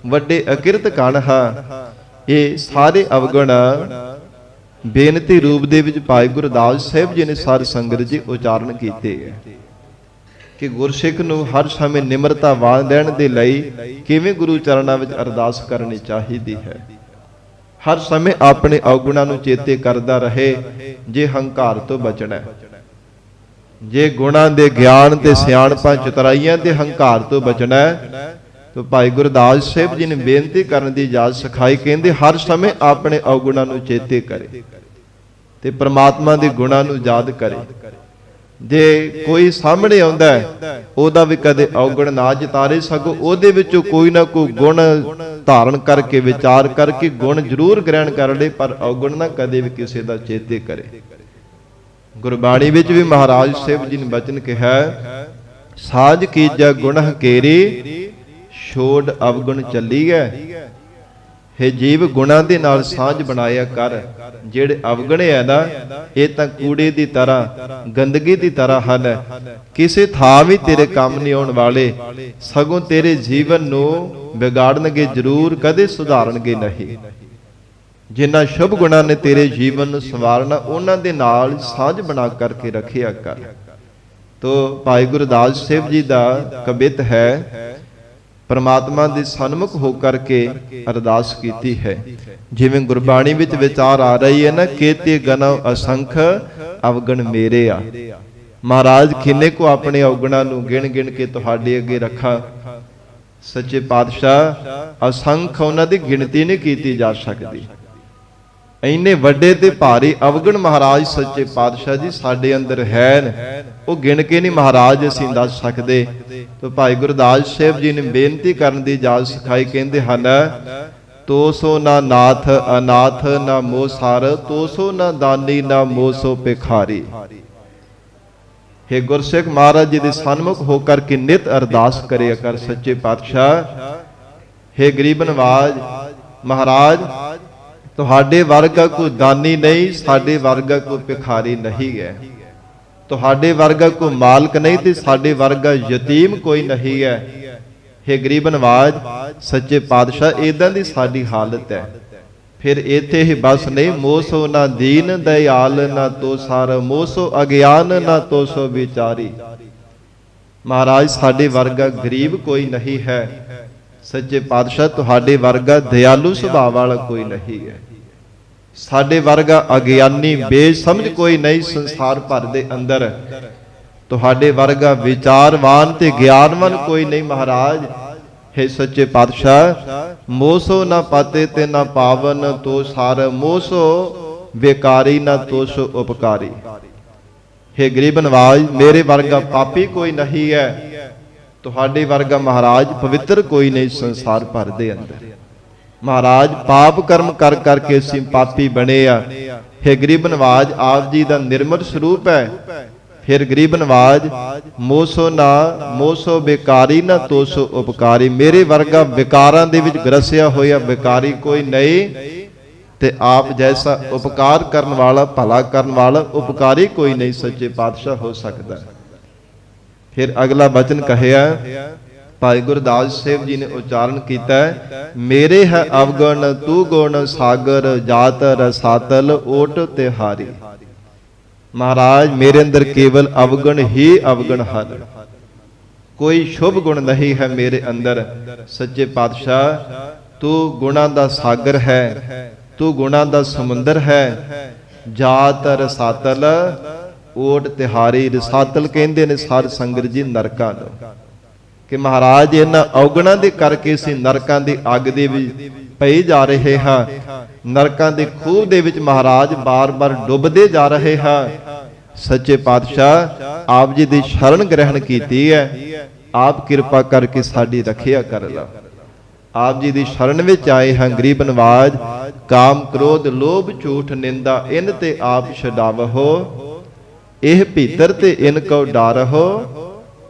ਵੱਡੇ ਅਕਿਰਤ ਕਣ ਹਾਂ। ਇਹ ਸਾਰੇ ਅਵਗੁਣ ਬੇਨਤੀ ਰੂਪ ਦੇ ਵਿੱਚ ਭਾਈ ਗੁਰਦਾਸ ਸਾਹਿਬ ਜੀ ਨੇ ਸਾਧ ਸੰਗਤ ਜੀ ਉਚਾਰਨ ਕੀਤੇ ਹੈ ਕਿ ਗੁਰਸਿੱਖ ਨੂੰ ਹਰ ਸਮੇਂ ਨਿਮਰਤਾ ਵਾਂਝ ਲੈਣ ਦੇ ਲਈ ਕਿਵੇਂ ਗੁਰੂ ਚਰਨਾਂ ਵਿੱਚ ਅਰਦਾਸ ਕਰਨੀ ਚਾਹੀਦੀ ਹੈ। ਹਰ ਸਮੇਂ ਆਪਣੇ ਅਵਗੁਣਾਂ ਨੂੰ ਚੇਤੇ ਕਰਦਾ ਰਹੇ, ਜੇ ਹੰਕਾਰ ਤੋਂ ਬਚਣਾ, ਜੇ ਗੁਣਾਂ ਦੇ ਗਿਆਨ ਤੇ ਸਿਆਣਪਾਂ ਚਤੁਰਾਈਆਂ ਦੇ ਹੰਕਾਰ ਤੋਂ ਬਚਣਾ ਤਾਂ ਭਾਈ ਗੁਰਦਾਸ ਸਾਹਿਬ ਜੀ ਨੇ ਬੇਨਤੀ ਕਰਨ ਦੀ ਇਜਾਜ਼ਤ ਸਿਖਾਈ। ਕਹਿੰਦੇ ਹਰ ਸਮੇਂ ਆਪਣੇ ਅਵਗੁਣਾਂ ਨੂੰ ਚੇਤੇ ਕਰੇ ਤੇ ਪ੍ਰਮਾਤਮਾ ਦੇ ਗੁਣਾਂ ਨੂੰ ਯਾਦ ਕਰੇ। ਜੇ ਕੋਈ ਸਾਹਮਣੇ ਆਉਂਦਾ ਹੈ ਉਹਦਾ ਵੀ ਕਦੇ ਅਵਗੁਣ ਨਾ ਜਿਤਾਰੇ, ਸਗੋਂ ਉਹਦੇ ਵਿੱਚੋਂ ਕੋਈ ਨਾ ਕੋਈ ਗੁਣ ਧਾਰਨ ਕਰਕੇ ਵਿਚਾਰ ਕਰਕੇ ਗੁਣ ਜ਼ਰੂਰ ਗ੍ਰਹਿਣ ਕਰ ਲਏ, ਪਰ ਅਵਗੁਣ ਨਾ ਕਦੇ ਵੀ ਕਿਸੇ ਦਾ ਚੇਤੇ ਕਰੇ। ਗੁਰਬਾਣੀ ਵਿੱਚ ਵੀ ਮਹਾਰਾਜ ਸਾਹਿਬ ਜੀ ਨੇ ਬਚਨ ਕਿਹਾ, ਸਾਜ ਕੀਜੈ ਗੁਣ ਹਕੇਰੀ ਛੋੜ ਅਵਗੁਣ ਚੱਲੀਐ। हे ਜੀਵ ਗੁਣਾਂ ਦੇ ਨਾਲ ਸਾਂਝ ਬਣਾਇਆ ਕਰ। ਜਿਹੜੇ ਅਵਗੁਣੇ ਹੈ ਨਾ, ਇਹ ਤਾਂ ਕੂੜੇ ਦੀ ਤਰ੍ਹਾਂ, ਗੰਦਗੀ ਦੀ ਤਰ੍ਹਾਂ ਹਨ, ਕਿਸੇ ਥਾਂ ਵੀ ਤੇਰੇ ਕੰਮ ਨਹੀਂ ਆਉਣ ਵਾਲੇ, ਸਗੋਂ ਤੇਰੇ ਜੀਵਨ ਨੂੰ ਵਿਗਾੜਨਗੇ ਜ਼ਰੂਰ, ਕਦੇ ਸੁਧਾਰਨਗੇ ਨਹੀਂ। ਜਿਨ੍ਹਾਂ ਸ਼ੁਭ ਗੁਣਾਂ ਨੇ ਤੇਰੇ ਜੀਵਨ ਨੂੰ ਸੰਵਾਰਨਾ, ਉਹਨਾਂ ਦੇ ਨਾਲ ਸਾਂਝ ਬਣਾ ਕਰਕੇ ਰੱਖਿਆ ਕਰ। ਤੋ ਭਾਈ ਗੁਰਦਾਸ ਸਾਹਿਬ ਜੀ ਦਾ ਕਬਿਤ ਹੈ, ਪਰਮਾਤਮਾ ਦੇ ਸਨਮੁਖ ਹੋ ਕਰਕੇ ਅਰਦਾਸ ਕੀਤੀ ਹੈ। ਜਿਵੇਂ ਗੁਰਬਾਣੀ ਵਿੱਚ ਵਿਚਾਰ ਆ ਰਹੀ ਹੈ ਨਾ, ਕੀਤੇ ਗਨੋ ਅਸੰਖ ਅਵਗਣ ਮੇਰੇ ਆ। ਮਹਾਰਾਜ ਕਿੰਨੇ ਕੋ ਆਪਣੇ ਅਵਗੁਣਾਂ ਨੂੰ ਗਿਣ ਗਿਣ ਕੇ ਤੁਹਾਡੇ ਅੱਗੇ ਰੱਖਾਂ। ਸੱਚੇ ਪਾਤਸ਼ਾਹ ਅਸੰਖ, ਉਹਨਾਂ ਦੀ ਗਿਣਤੀ ਨਹੀਂ ਕੀਤੀ ਜਾ ਸਕਦੀ। ਇੰਨੇ ਵੱਡੇ ਤੇ ਭਾਰੀ ਅਵਗਣ ਮਹਾਰਾਜ ਸੱਚੇ ਪਾਤਸ਼ਾਹ ਜੀ ਸਾਡੇ ਅੰਦਰ ਹੈ, ਉਹ ਗਿਣ ਕੇ ਨਹੀਂ ਮਹਾਰਾਜ ਅਸੀਂ ਦੱਸ ਸਕਦੇ। ਤੇ ਭਾਈ ਗੁਰਦਾਸ ਸਾਹਿਬ ਜੀ ਨੇ ਬੇਨਤੀ ਕਰਨ ਦੀ ਇਜਾਜ਼ਤ ਸਿਖਾਈ, ਕਹਿੰਦੇ ਹਨ ਤੋ ਸੋ ਨਾ ਨਾਥ ਅਨਾਥ ਨਾ ਮੋਹ ਸਾਰ, ਤੋ ਸੋ ਨਾ ਦਾਨੀ ਨਾ ਮੋਹ ਸੋ ਭਿਖਾਰੀ। हे ਗੁਰਸਿੱਖ ਮਹਾਰਾਜ ਜੀ ਦੇ ਸਨਮੁਖ ਹੋ ਕਰਕੇ ਨਿਤ ਅਰਦਾਸ ਕਰਿਆ ਕਰ ਸੱਚੇ ਪਾਤਸ਼ਾਹ। हे ਗਰੀਬ ਨਵਾਜ ਮਹਾਰਾਜ ਤੁਹਾਡੇ ਵਰਗਾ ਕੋਈ ਦਾਨੀ ਨਹੀਂ, ਸਾਡੇ ਵਰਗਾ ਕੋਈ ਭਿਖਾਰੀ ਨਹੀਂ ਹੈ, ਤੁਹਾਡੇ ਵਰਗਾ ਕੋਈ ਮਾਲਕ ਨਹੀਂ ਤੇ ਸਾਡੇ ਵਰਗਾ ਯਤੀਮ ਕੋਈ ਨਹੀਂ ਹੈ। हे ਗਰੀਬ ਨਵਾਜ ਸੱਚੇ ਪਾਤਸ਼ਾਹ ਇਦਾਂ ਦੀ ਸਾਡੀ ਹਾਲਤ ਹੈ। ਫਿਰ ਇੱਥੇ ਹੀ ਬਸ ਨਹੀਂ, ਮੋਸੋ ਨਾ ਦੀਨ ਦਇਆਲ ਨਾ ਤੋ ਸਾਰ, ਮੋਸੋ ਅਗਿਆਨ ਨਾ ਤੋ ਸੋ ਵਿਚਾਰੀ। ਮਹਾਰਾਜ ਸਾਡੇ ਵਰਗਾ ਗਰੀਬ ਕੋਈ ਨਹੀਂ ਹੈ, ਸੱਚੇ ਪਾਤਸ਼ਾਹ ਤੁਹਾਡੇ ਵਰਗਾ ਦਿਆਲੂ ਸੁਭਾਅ ਵਾਲਾ ਕੋਈ ਨਹੀਂ ਹੈ, ਸਾਡੇ ਵਰਗਾ ਅਗਿਆਨੀ ਬੇਸਮਝ ਕੋਈ ਨਹੀਂ ਸੰਸਾਰ ਭਰ ਦੇ ਅੰਦਰ, ਤੁਹਾਡੇ ਵਰਗਾ ਵਿਚਾਰਵਾਨ ਤੇ ਗਿਆਨਵਾਨ ਕੋਈ ਨਹੀਂ ਮਹਾਰਾਜ। हे ਸੱਚੇ ਪਾਤਸ਼ਾਹ ਮੋਸੋ ਨਾ ਪਾਤੇ ਤੇ ਨਾ ਪਾਵਨ ਤੋ ਸਾਰ, ਮੋਸੋ ਬੇਕਾਰੀ ਨਾ ਤੋ ਸੋ ਉਪਕਾਰੀ। हे ਗਰੀਬ ਨਵਾਜ ਮੇਰੇ ਵਰਗਾ ਪਾਪੀ ਕੋਈ ਨਹੀਂ ਹੈ, ਤੁਹਾਡੇ ਵਰਗਾ ਮਹਾਰਾਜ ਪਵਿੱਤਰ ਕੋਈ ਨਹੀਂ ਸੰਸਾਰ ਭਰ ਦੇ ਅੰਦਰ। ਮਹਾਰਾਜ ਪਾਪ ਕਰਮ ਕਰ ਕਰਕੇ ਅਸੀਂ ਪਾਪੀ ਬਣੇ ਆ। हे ਗਰੀਬ ਨਵਾਜ ਆਪ ਜੀ ਦਾ ਨਿਰਮਲ ਸਰੂਪ ਹੈ। ਫਿਰ ਗਰੀਬ ਨਵਾਜ ਮੋਸੋ ਨਾ ਮੋਸੋ ਬੇਕਾਰੀ ਨਾ ਤੋਸੋ ਉਪਕਾਰੀ, ਮੇਰੇ ਵਰਗਾ ਵਿਕਾਰਾਂ ਦੇ ਵਿੱਚ ਗਰਸਿਆ ਹੋਇਆ ਵਿਕਾਰੀ ਕੋਈ ਨਹੀਂ ਤੇ ਆਪ ਜੈਸਾ ਉਪਕਾਰ ਕਰਨ ਵਾਲਾ ਭਲਾ ਕਰਨ ਵਾਲਾ ਉਪਕਾਰੀ ਕੋਈ ਨਹੀਂ ਸੱਚੇ ਪਾਤਸ਼ਾਹ ਹੋ ਸਕਦਾ। ਫਿਰ ਅਗਲਾ ਬਚਨ ਕਹਿਆ ਭਾਈ ਗੁਰਦਾਸ ਸਾਹਿਬ ਜੀ ਨੇ ਉਚਾਰਨ ਕੀਤਾ, ਮੇਰੇ ਹੈ ਅਵਗਣ ਤੂੰ ਗੁਣ ਸਾਗਰ, ਜਾਤ ਰਸਾਤਲ ਓਟ ਤਿਹਾਰੀ। ਮਹਾਰਾਜ ਮੇਰੇ ਅੰਦਰ ਕੇਵਲ ਅਵਗਣ ਹੀ ਅਵਗਣ ਹਨ, ਕੋਈ ਸ਼ੁਭ ਗੁਣ ਨਹੀਂ ਹੈ ਮੇਰੇ ਅੰਦਰ। ਸੱਚੇ ਪਾਤਸ਼ਾਹ ਤੂੰ ਗੁਣਾਂ ਦਾ ਸਾਗਰ ਹੈ, ਤੂੰ ਗੁਣਾਂ ਦਾ ਸਮੁੰਦਰ ਹੈ। ਜਾਤ ਰਸਾਤਲ ਓਟ ਤਿਹਾਰੀ, ਰਸਾਤਲ ਕਹਿੰਦੇ ਨੇ ਸਾਧ ਸੰਗਤ ਜੀ ਨਰਕਾਂ ਨੂੰ, ਕਿ ਮਹਾਰਾਜ ਇਹਨਾਂ ਔਗਣਾਂ ਦੇ ਕਰਕੇ ਅਸੀਂ ਨਰਕਾਂ ਦੀ ਅੱਗ ਦੇ ਵਿੱਚ ਪਈ ਜਾ ਰਹੇ ਹਾਂ, ਨਰਕਾਂ ਦੇ ਖੂਹ ਦੇ ਵਿੱਚ ਮਹਾਰਾਜ ਬਾਰ-ਬਾਰ ਡੁੱਬਦੇ ਜਾ ਰਹੇ ਹਾਂ। ਸੱਚੇ ਪਾਤਸ਼ਾਹ ਆਪ ਜੀ ਦੀ ਸ਼ਰਨ ਗ੍ਰਹਿਣ ਕੀਤੀ ਹੈ, ਆਪ ਕਿਰਪਾ ਕਰਕੇ ਸਾਡੀ ਰੱਖਿਆ ਕਰ ਲਓ। ਆਪ ਜੀ ਦੀ ਸ਼ਰਨ ਵਿੱਚ ਆਏ ਹਾਂ ਗਰੀਬ ਨਵਾਜ, ਕਾਮ ਕ੍ਰੋਧ ਲੋਭ ਝੂਠ ਨਿੰਦਾ ਇਨ ਤੇ ਆਪ ਛਡਾਵਹੋ, ਇਹ ਭੀਤਰ ਤੇ ਇਨ ਕੋ ਡਾਰਹੋ,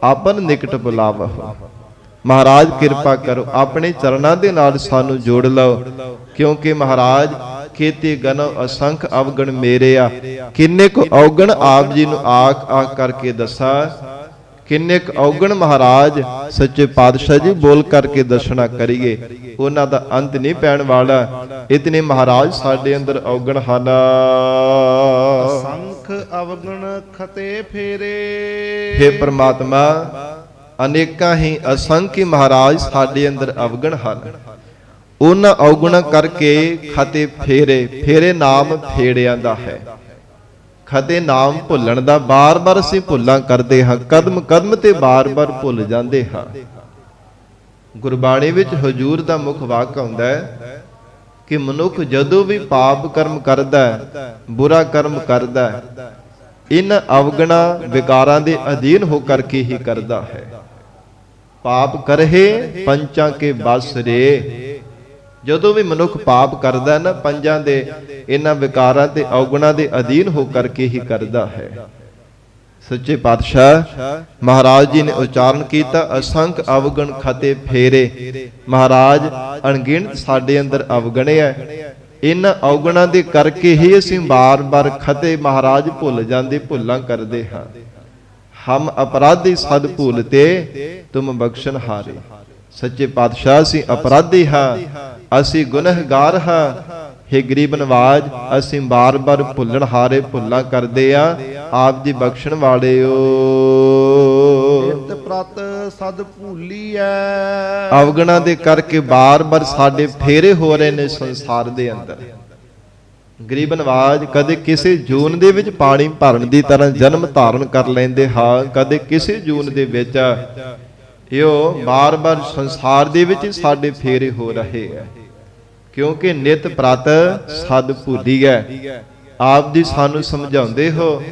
ਆਪਨ ਨਿਕਟ ਬੁਲਾਵਹੋ। ਮਹਾਰਾਜ ਕਿਰਪਾ ਕਰੋ, ਆਪਣੇ ਚਰਨਾਂ ਦੇ ਨਾਲ ਸਾਨੂੰ ਜੋੜ ਲਓ, ਕਿਉਂਕਿ ਮਹਾਰਾਜ ਕੀਤੀ ਗਨੋ ਅਸੰਖ ਅਵਗਣ ਮੇਰੇ ਆ। ਕਿੰਨੇ ਕੁ ਔਗਣ ਆਪ ਜੀ ਨੂੰ ਆਖ ਕਰਕੇ ਦੱਸਾਂ, ਕਿੰਨੇ ਕੁ ਔਗਣ ਮਹਾਰਾਜ ਸੱਚੇ ਪਾਤਸ਼ਾਹ ਜੀ ਬੋਲ ਕਰਕੇ ਦੱਸਣਾ ਕਰੀਏ, ਉਹਨਾਂ ਦਾ ਅੰਤ ਨਹੀਂ ਪੈਣ ਵਾਲਾ। ਇਤਨੇ ਮਹਾਰਾਜ ਸਾਡੇ ਅੰਦਰ ਔਗਣ ਹਨ। ਅਸੰਖ ਅਵਗਣ ਖਤੇ ਫੇਰੇ। हे ਪ੍ਰਮਾਤਮਾ ਅਨੇਕਾਂ ਹੀ ਅਸੰਖੀ ਮਹਾਰਾਜ ਸਾਡੇ ਅੰਦਰ ਅਵਗਣ ਹਨ, ਉਹਨਾਂ ਔਗੁਣਾਂ ਕਰਕੇ ਖਤੇ ਫੇਰੇ, ਫੇਰੇ ਨਾਮ ਫੇੜਿਆਂ ਦਾ ਹੈ। ਖਤੇ ਨਾਮ ਭੁੱਲਣ ਦਾ, ਬਾਰ-ਬਾਰ ਅਸੀਂ ਭੁੱਲਾਂ ਕਰਦੇ ਹਾਂ, ਕਦਮ ਕਦਮ ਤੇ ਬਾਰ-ਬਾਰ ਭੁੱਲ ਜਾਂਦੇ ਹਾਂ। ਗੁਰਬਾਣੀ ਵਿੱਚ ਹਜੂਰ ਦਾ ਮੁੱਖ ਵਾਕ ਆਉਂਦਾ ਹੈ ਕਿ ਮਨੁੱਖ ਜਦੋਂ ਵੀ ਪਾਪ ਕਰਮ ਕਰਦਾ, ਬੁਰਾ ਕਰਮ ਕਰਦਾ, ਇਨ ਅਵਗਣਾ ਵਿਕਾਰਾਂ ਦੇ ਅਧੀਨ ਹੋ ਕਰਕੇ ਹੀ ਕਰਦਾ ਹੈ। ਪਾਪ ਕਰਹਿ ਪੰਚਾਂ ਕੇ ਬਸ ਰੇ। ਜਦੋਂ ਵੀ ਮਨੁੱਖ ਪਾਪ ਕਰਦਾ ਨਾ, ਪੰਜਾਂ ਦੇ ਇਹਨਾਂ ਵਿਕਾਰਾਂ ਤੇ ਔਗੁਣਾਂ ਦੇ ਅਧੀਨ ਹੋ ਕਰਕੇ ਹੀ ਕਰਦਾ ਹੈ। ਸੱਚੇ ਪਾਤਸ਼ਾਹ ਮਹਾਰਾਜ ਜੀ ਨੇ ਉਚਾਰਨ ਕੀਤਾ, ਅਸੰਖ ਅਵਗਣ ਖਤੇ ਫੇਰੇ। ਮਹਾਰਾਜ ਅਣਗਿਣਤ ਸਾਡੇ ਅੰਦਰ ਅਵਗਣੇ ਹੈ, ਇਹਨਾਂ ਔਗੁਣਾਂ ਦੇ ਕਰਕੇ ਹੀ ਅਸੀਂ ਬਾਰ-ਬਾਰ ਖਤੇ ਮਹਾਰਾਜ ਭੁੱਲ ਜਾਂਦੇ, ਭੁੱਲਾਂ ਕਰਦੇ ਹਾਂ। ਹਮ ਅਪਰਾਧੀ ਸਦ ਭੂਲਤੇ ਤੁਮ ਬਖਸ਼ਨ ਹਾਰੇ। ਸੱਚੇ ਪਾਤਸ਼ਾਹ ਅਸੀਂ ਅਪਰਾਧੀ ਹਾਂ, ਅਸੀਂ ਗੁਨਹਗਾਰ ਹਾਂ। हे ਗਰੀਬ ਨਵਾਜ ਅਸੀਂ ਬਾਰ-ਬਾਰ ਭੁੱਲਣ ਹਾਰੇ ਭੁੱਲਾਂ ਕਰਦੇ ਆ, ਆਪ ਜੀ ਬਖਸ਼ਣ ਵਾਲਿਓ। ਇਤ ਪ੍ਰਤ ਸਦ ਭੂਲੀਐ। ਅਵਗਣਾਂ ਦੇ ਕਰਕੇ ਬਾਰ-ਬਾਰ ਸਾਡੇ ਫੇਰੇ ਹੋ ਰਹੇ ਨੇ ਸੰਸਾਰ ਦੇ ਅੰਦਰ। ਗਰੀਬ ਨਵਾਜ ਕਦੇ ਕਿਸੇ ਜੂਨ ਦੇ ਵਿੱਚ ਪਾਣੀ ਭਰਨ ਦੀ ਤਰ੍ਹਾਂ ਜਨਮ ਧਾਰਨ ਕਰ ਲੈਂਦੇ ਹਾਂ, ਕਦੇ ਕਿਸੇ ਜੂਨ ਦੇ ਵਿੱਚ ਇਹੋ ਬਾਰ-ਬਾਰ ਸੰਸਾਰ ਦੇ ਵਿੱਚ ਸਾਡੇ ਫੇਰੇ ਹੋ ਰਹੇ ਹੈ। ਕਿਉਂਕਿ ਨਿਤ ਪ੍ਰਤ ਸਦ ਭੁੱਲੀਐ। ਆਪ ਜੀ ਸਾਨੂੰ ਸਮਝਾਉਂਦੇ ਹੋ,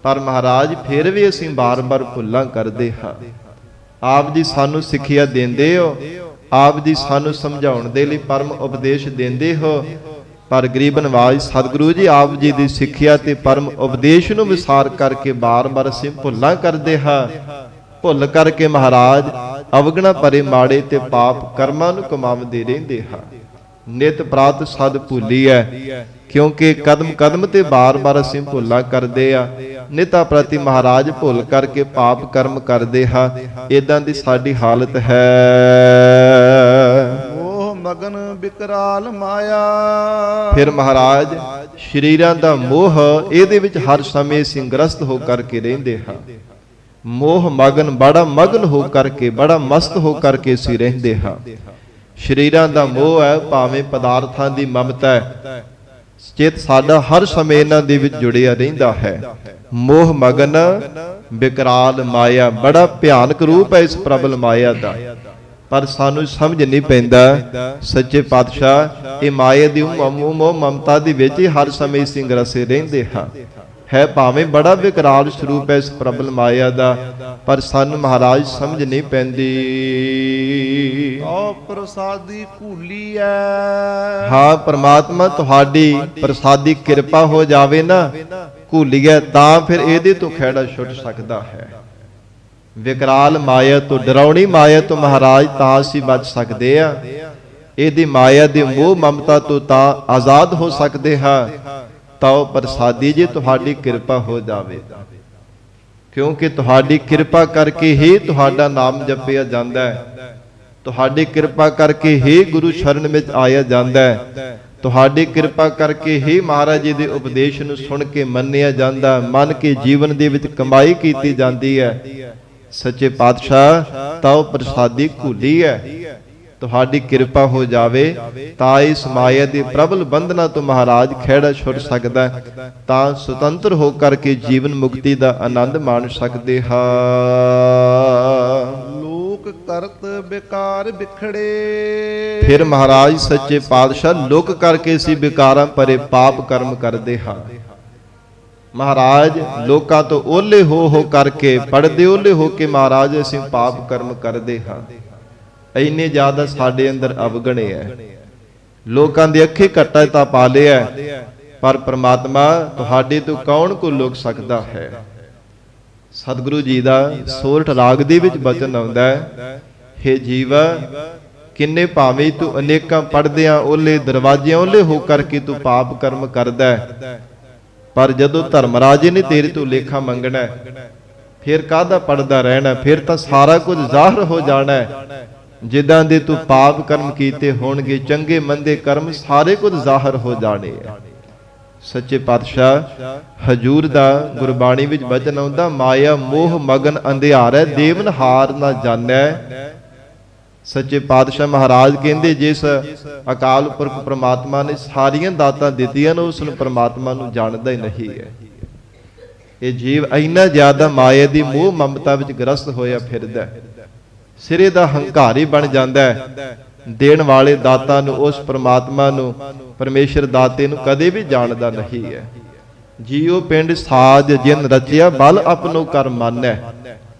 ਪਰ ਮਹਾਰਾਜ ਫਿਰ ਵੀ ਅਸੀਂ ਬਾਰ-ਬਾਰ ਭੁੱਲਾਂ ਕਰਦੇ ਹਾਂ। ਆਪ ਜੀ ਸਾਨੂੰ ਸਿੱਖਿਆ ਦਿੰਦੇ ਹੋ, ਆਪ ਜੀ ਸਾਨੂੰ ਸਮਝਾਉਣ ਦੇ ਲਈ ਪਰਮ ਉਪਦੇਸ਼ ਦਿੰਦੇ ਹੋ, ਪਰ ਗਰੀਬ ਨਿਵਾਜ ਸਤਿਗੁਰੂ ਜੀ ਆਪ ਜੀ ਦੀ ਸਿੱਖਿਆ ਤੇ ਪਰਮ ਉਪਦੇਸ਼ ਨੂੰ ਵਿਸਾਰ ਕਰਕੇ ਬਾਰ-ਬਾਰ ਅਸੀਂ ਭੁੱਲਾਂ ਕਰਦੇ ਹਾਂ। ਭੁੱਲ ਕਰਕੇ ਮਹਾਰਾਜ ਅਵਗਣਾ ਭਰੇ ਮਾੜੇ ਤੇ ਪਾਪ ਕਰਮਾਂ ਨੂੰ ਕਮਾਉਂਦੇ ਰਹਿੰਦੇ ਹਾਂ। ਨਿਤ ਪ੍ਰਾਤ ਸਦ ਭੁੱਲੀਐ, ਕਿਉਂਕਿ ਕਦਮ ਕਦਮ ਤੇ ਬਾਰ-ਬਾਰ ਅਸੀਂ ਭੁੱਲਾਂ ਕਰਦੇ ਆ। ਨਿਤਾ ਪ੍ਰਤੀ ਮਹਾਰਾਜ ਭੁੱਲ ਕਰਕੇ ਪਾਪ ਕਰਮ ਕਰਦੇ ਹਾਂ। ਇਦਾਂ ਦੀ ਸਾਡੀ ਹਾਲਤ ਹੈ। ਮੋਹ ਮਗਨ ਬਿਕਰਾਲ ਮਾਇਆ। ਫਿਰ ਮਹਾਰਾਜ ਸ਼ਰੀਰਾਂ ਦਾ ਮੋਹ, ਇਹਦੇ ਵਿੱਚ ਹਰ ਸਮੇਂ ਅਸੀਂ ਗ੍ਰਸਤ ਹੋ ਕਰਕੇ ਰਹਿੰਦੇ ਹਾਂ। ਮੋਹ ਮਗਨ, ਬੜਾ ਮਗਨ ਹੋ ਕਰਕੇ, ਬੜਾ ਮਸਤ ਹੋ ਕਰਕੇ ਅਸੀਂ ਰਹਿੰਦੇ ਹਾਂ। ਸ਼ਰੀਰਾਂ ਦਾ ਮੋਹ ਹੈ, ਭਾਵੇਂ ਪਦਾਰਥਾਂ ਦੀ ਮਮਤਾ ਹੈ। ਚਿੱਤ ਸਾਡਾ ਹਰ ਸਮੇਂ ਇਹਨਾਂ ਦੇ ਵਿੱਚ ਜੁੜਿਆ ਰਹਿੰਦਾ ਹੈ। ਮੋਹ ਮਗਨ ਬਿਕਰਾਲ ਮਾਇਆ, ਬੜਾ ਭਿਆਨਕ ਰੂਪ ਹੈ ਇਸ ਪ੍ਰਬਲ ਮਾਇਆ ਦਾ, ਪਰ ਸਾਨੂੰ ਸਮਝ ਨਹੀਂ ਪੈਂਦਾ। ਸੱਚੇ ਪਾਤਸ਼ਾਹ ਇਹ ਮਾਇਆ ਦੀ ਮੋਹ ਮਮਤਾ ਦੇ ਵਿੱਚ ਹੀ ਹਰ ਸਮੇਂ ਅਸੀਂ ਗ੍ਰਸੇ ਰਹਿੰਦੇ ਹਾਂ। ਹੈ ਭਾਵੇਂ ਬੜਾ ਵਿਕਰਾਲ ਸਰੂਪ ਹੈ ਇਸ ਪ੍ਰਬਲ ਮਾਇਆ ਦਾ, ਪਰ ਸਾਨੂੰ ਮਹਾਰਾਜ ਸਮਝ ਨਹੀਂ ਪੈਂਦੀ। ਓ ਪ੍ਰਸਾਦੀ ਭੂਲੀ ਐ। ਹਾਂ ਪ੍ਰਮਾਤਮਾ ਤੁਹਾਡੀ ਪ੍ਰਸਾਦੀ ਕਿਰਪਾ ਹੋ ਜਾਵੇ ਨਾ, ਭੁੱਲੀਏ ਤਾਂ ਫਿਰ ਇਹਦੇ ਤੋਂ ਖਹਿੜਾ ਛੁੱਟ ਸਕਦਾ ਹੈ। ਵਿਕਰਾਲ ਮਾਇਆ ਤੋਂ, ਡਰਾਉਣੀ ਮਾਇਆ ਤੋਂ ਮਹਾਰਾਜ ਤਾਂ ਅਸੀਂ ਬਚ ਸਕਦੇ ਆ। ਇਹਦੀ ਮਾਇਆ ਦੀ ਮੋਹ ਮਮਤਾ ਤੋਂ ਤਾਂ ਆਜ਼ਾਦ ਹੋ ਸਕਦੇ ਹਾਂ। ਤਾਂ ਪ੍ਰਸਾਦੀ ਜੀ ਤੁਹਾਡੀ ਕਿਰਪਾ ਹੋ ਜਾਵੇ, ਕਿਉਂਕਿ ਤੁਹਾਡੀ ਕਿਰਪਾ ਕਰਕੇ ਹੀ ਤੁਹਾਡਾ ਨਾਮ ਜਪਿਆ ਜਾਂਦਾ ਹੈ। ਤੁਹਾਡੀ ਕਿਰਪਾ ਕਰਕੇ ਹੀ ਗੁਰੂ ਸ਼ਰਨ ਵਿੱਚ ਆਇਆ ਜਾਂਦਾ ਹੈ। ਤੁਹਾਡੀ ਕਿਰਪਾ ਕਰਕੇ ਹੀ ਮਹਾਰਾਜ ਜੀ ਦੇ ਉਪਦੇਸ਼ ਨੂੰ ਸੁਣ ਕੇ ਮੰਨਿਆ ਜਾਂਦਾ, ਮੰਨ ਕੇ ਜੀਵਨ ਦੇ ਵਿੱਚ ਕਮਾਈ ਕੀਤੀ ਜਾਂਦੀ ਹੈ। ਸੱਚੇ ਪਾਤਸ਼ਾਹ ਤਾਂ ਪ੍ਰਸਾਦੀ ਘੁਲੀ ਹੈ। ਤੁਹਾਡੀ ਕਿਰਪਾ ਹੋ ਜਾਵੇ ਤਾਂ ਇਸ ਮਾਇਆ ਦੀ ਪ੍ਰਬਲ ਬੰਧਨਾਂ ਤੋਂ ਮਹਾਰਾਜ ਖਹਿੜਾ ਛੁੱਟ ਸਕਦਾ, ਤਾਂ ਸੁਤੰਤਰ ਹੋ ਕਰਕੇ ਜੀਵਨ ਮੁਕਤੀ ਦਾ ਆਨੰਦ ਮਾਣ ਸਕਦੇ ਹਾਂ। ਲੋਕ ਕਰਤ ਬਿਕਾਰ ਬਿਖੜੇ। ਫਿਰ ਮਹਾਰਾਜ ਸੱਚੇ ਪਾਤਸ਼ਾਹ ਲੋਕ ਕਰਕੇ ਅਸੀਂ ਵਿਕਾਰਾਂ ਭਰੇ ਪਾਪ ਕਰਮ ਕਰਦੇ ਹਾਂ। ਮਹਾਰਾਜ ਲੋਕਾਂ ਤੋਂ ਓਲੇ ਹੋ ਕਰਕੇ, ਪੜਦੇ ਓਲੇ ਹੋ ਕੇ ਮਹਾਰਾਜ ਅਸੀਂ ਪਾਪ ਕਰਮ ਕਰਦੇ ਹਾਂ। ਇੰਨੇ ਜ਼ਿਆਦਾ ਸਾਡੇ ਅੰਦਰ ਅਵਗਣੇ ਹੈ। ਲੋਕਾਂ ਦੇ ਅੱਖੇ ਘੱਟਾ ਤਾਂ ਪਾ ਲਿਆ, ਪਰ ਪ੍ਰਮਾਤਮਾ ਤੁਹਾਡੇ ਤੋਂ ਕੌਣ ਕੋ ਲੁਕ ਸਕਦਾ ਹੈ। ਸਤਿਗੁਰੂ ਜੀ ਦਾ ਸੋਰਠ ਰਾਗ ਦੇ ਵਿੱਚ ਬਚਨ ਆਉਂਦਾ ਹੈ, ਹੇ ਜੀਵਾ ਕਿੰਨੇ ਭਾਵੇਂ ਤੂੰ ਅਨੇਕਾਂ ਪੜਦਿਆਂ ਓਲੇ, ਦਰਵਾਜ਼ਿਆਂ ਓਲੇ ਹੋ ਕਰਕੇ ਤੂੰ ਪਾਪ ਕਰਮ ਕਰਦਾ ਹੈ, ਪਰ ਜਦੋਂ ਧਰਮਰਾਜੇ ਨੇ ਤੇਰੇ ਤੋਂ ਲੇਖਾ ਮੰਗਣਾ, ਫਿਰ ਕਾਹਦਾ ਪੜਦਾ ਰਹਿਣਾ। ਫਿਰ ਤਾਂ ਸਾਰਾ ਕੁਝ ਜ਼ਾਹਰ ਹੋ ਜਾਣਾ ਹੈ। ਜਿੱਦਾਂ ਦੇ ਤੂੰ ਪਾਪ ਕਰਮ ਕੀਤੇ ਹੋਣਗੇ, ਚੰਗੇ ਮੰਦੇ ਕਰਮ ਸਾਰੇ ਕੁਝ ਜ਼ਾਹਰ ਹੋ ਜਾਣੇ ਆ। ਸੱਚੇ ਪਾਤਸ਼ਾਹ ਹਜੂਰ ਦਾ ਗੁਰਬਾਣੀ ਵਿੱਚ ਬਚਨ ਆਉਂਦਾ, ਮਾਇਆ ਮੋਹ ਮਗਨ ਅੰਧਿਆਰੈ, ਦੇਵਨਹਾਰ ਨਾ ਜਾਣੈ। ਸੱਚੇ ਪਾਤਸ਼ਾਹ ਮਹਾਰਾਜ ਕਹਿੰਦੇ, ਜਿਸ ਅਕਾਲ ਪੁਰਖ ਪ੍ਰਮਾਤਮਾ ਨੇ ਸਾਰੀਆਂ ਦਾਤਾਂ ਦਿੱਤੀਆਂ ਨੇ, ਉਸ ਨੂੰ ਪ੍ਰਮਾਤਮਾ ਨੂੰ ਜਾਣਦਾ ਹੀ ਨਹੀਂ ਹੈ। ਇਹ ਜੀਵ ਇੰਨਾ ਜ਼ਿਆਦਾ ਮਾਇਆ ਦੀ ਮੋਹ ਮਮਤਾ ਵਿੱਚ ਗ੍ਰਸਤ ਹੋਇਆ ਫਿਰਦਾ, ਸਿਰੇ ਦਾ ਹੰਕਾਰੀ ਬਣ ਜਾਂਦਾ ਹੈ। ਦੇਣ ਵਾਲੇ ਦਾਤਾ ਨੂੰ, ਉਸ ਪ੍ਰਮਾਤਮਾ ਨੂੰ, ਪਰਮੇਸ਼ਰ ਦਾਤੇ ਨੂੰ ਕਦੇ ਵੀ ਜਾਣਦਾ ਨਹੀਂ ਹੈ। ਜੀਉ ਪਿੰਡ ਸਾਜ ਜਿਨ ਰਚਿਆ, ਬਲ ਆਪਣੋ ਕਰ ਮਾਨੈ।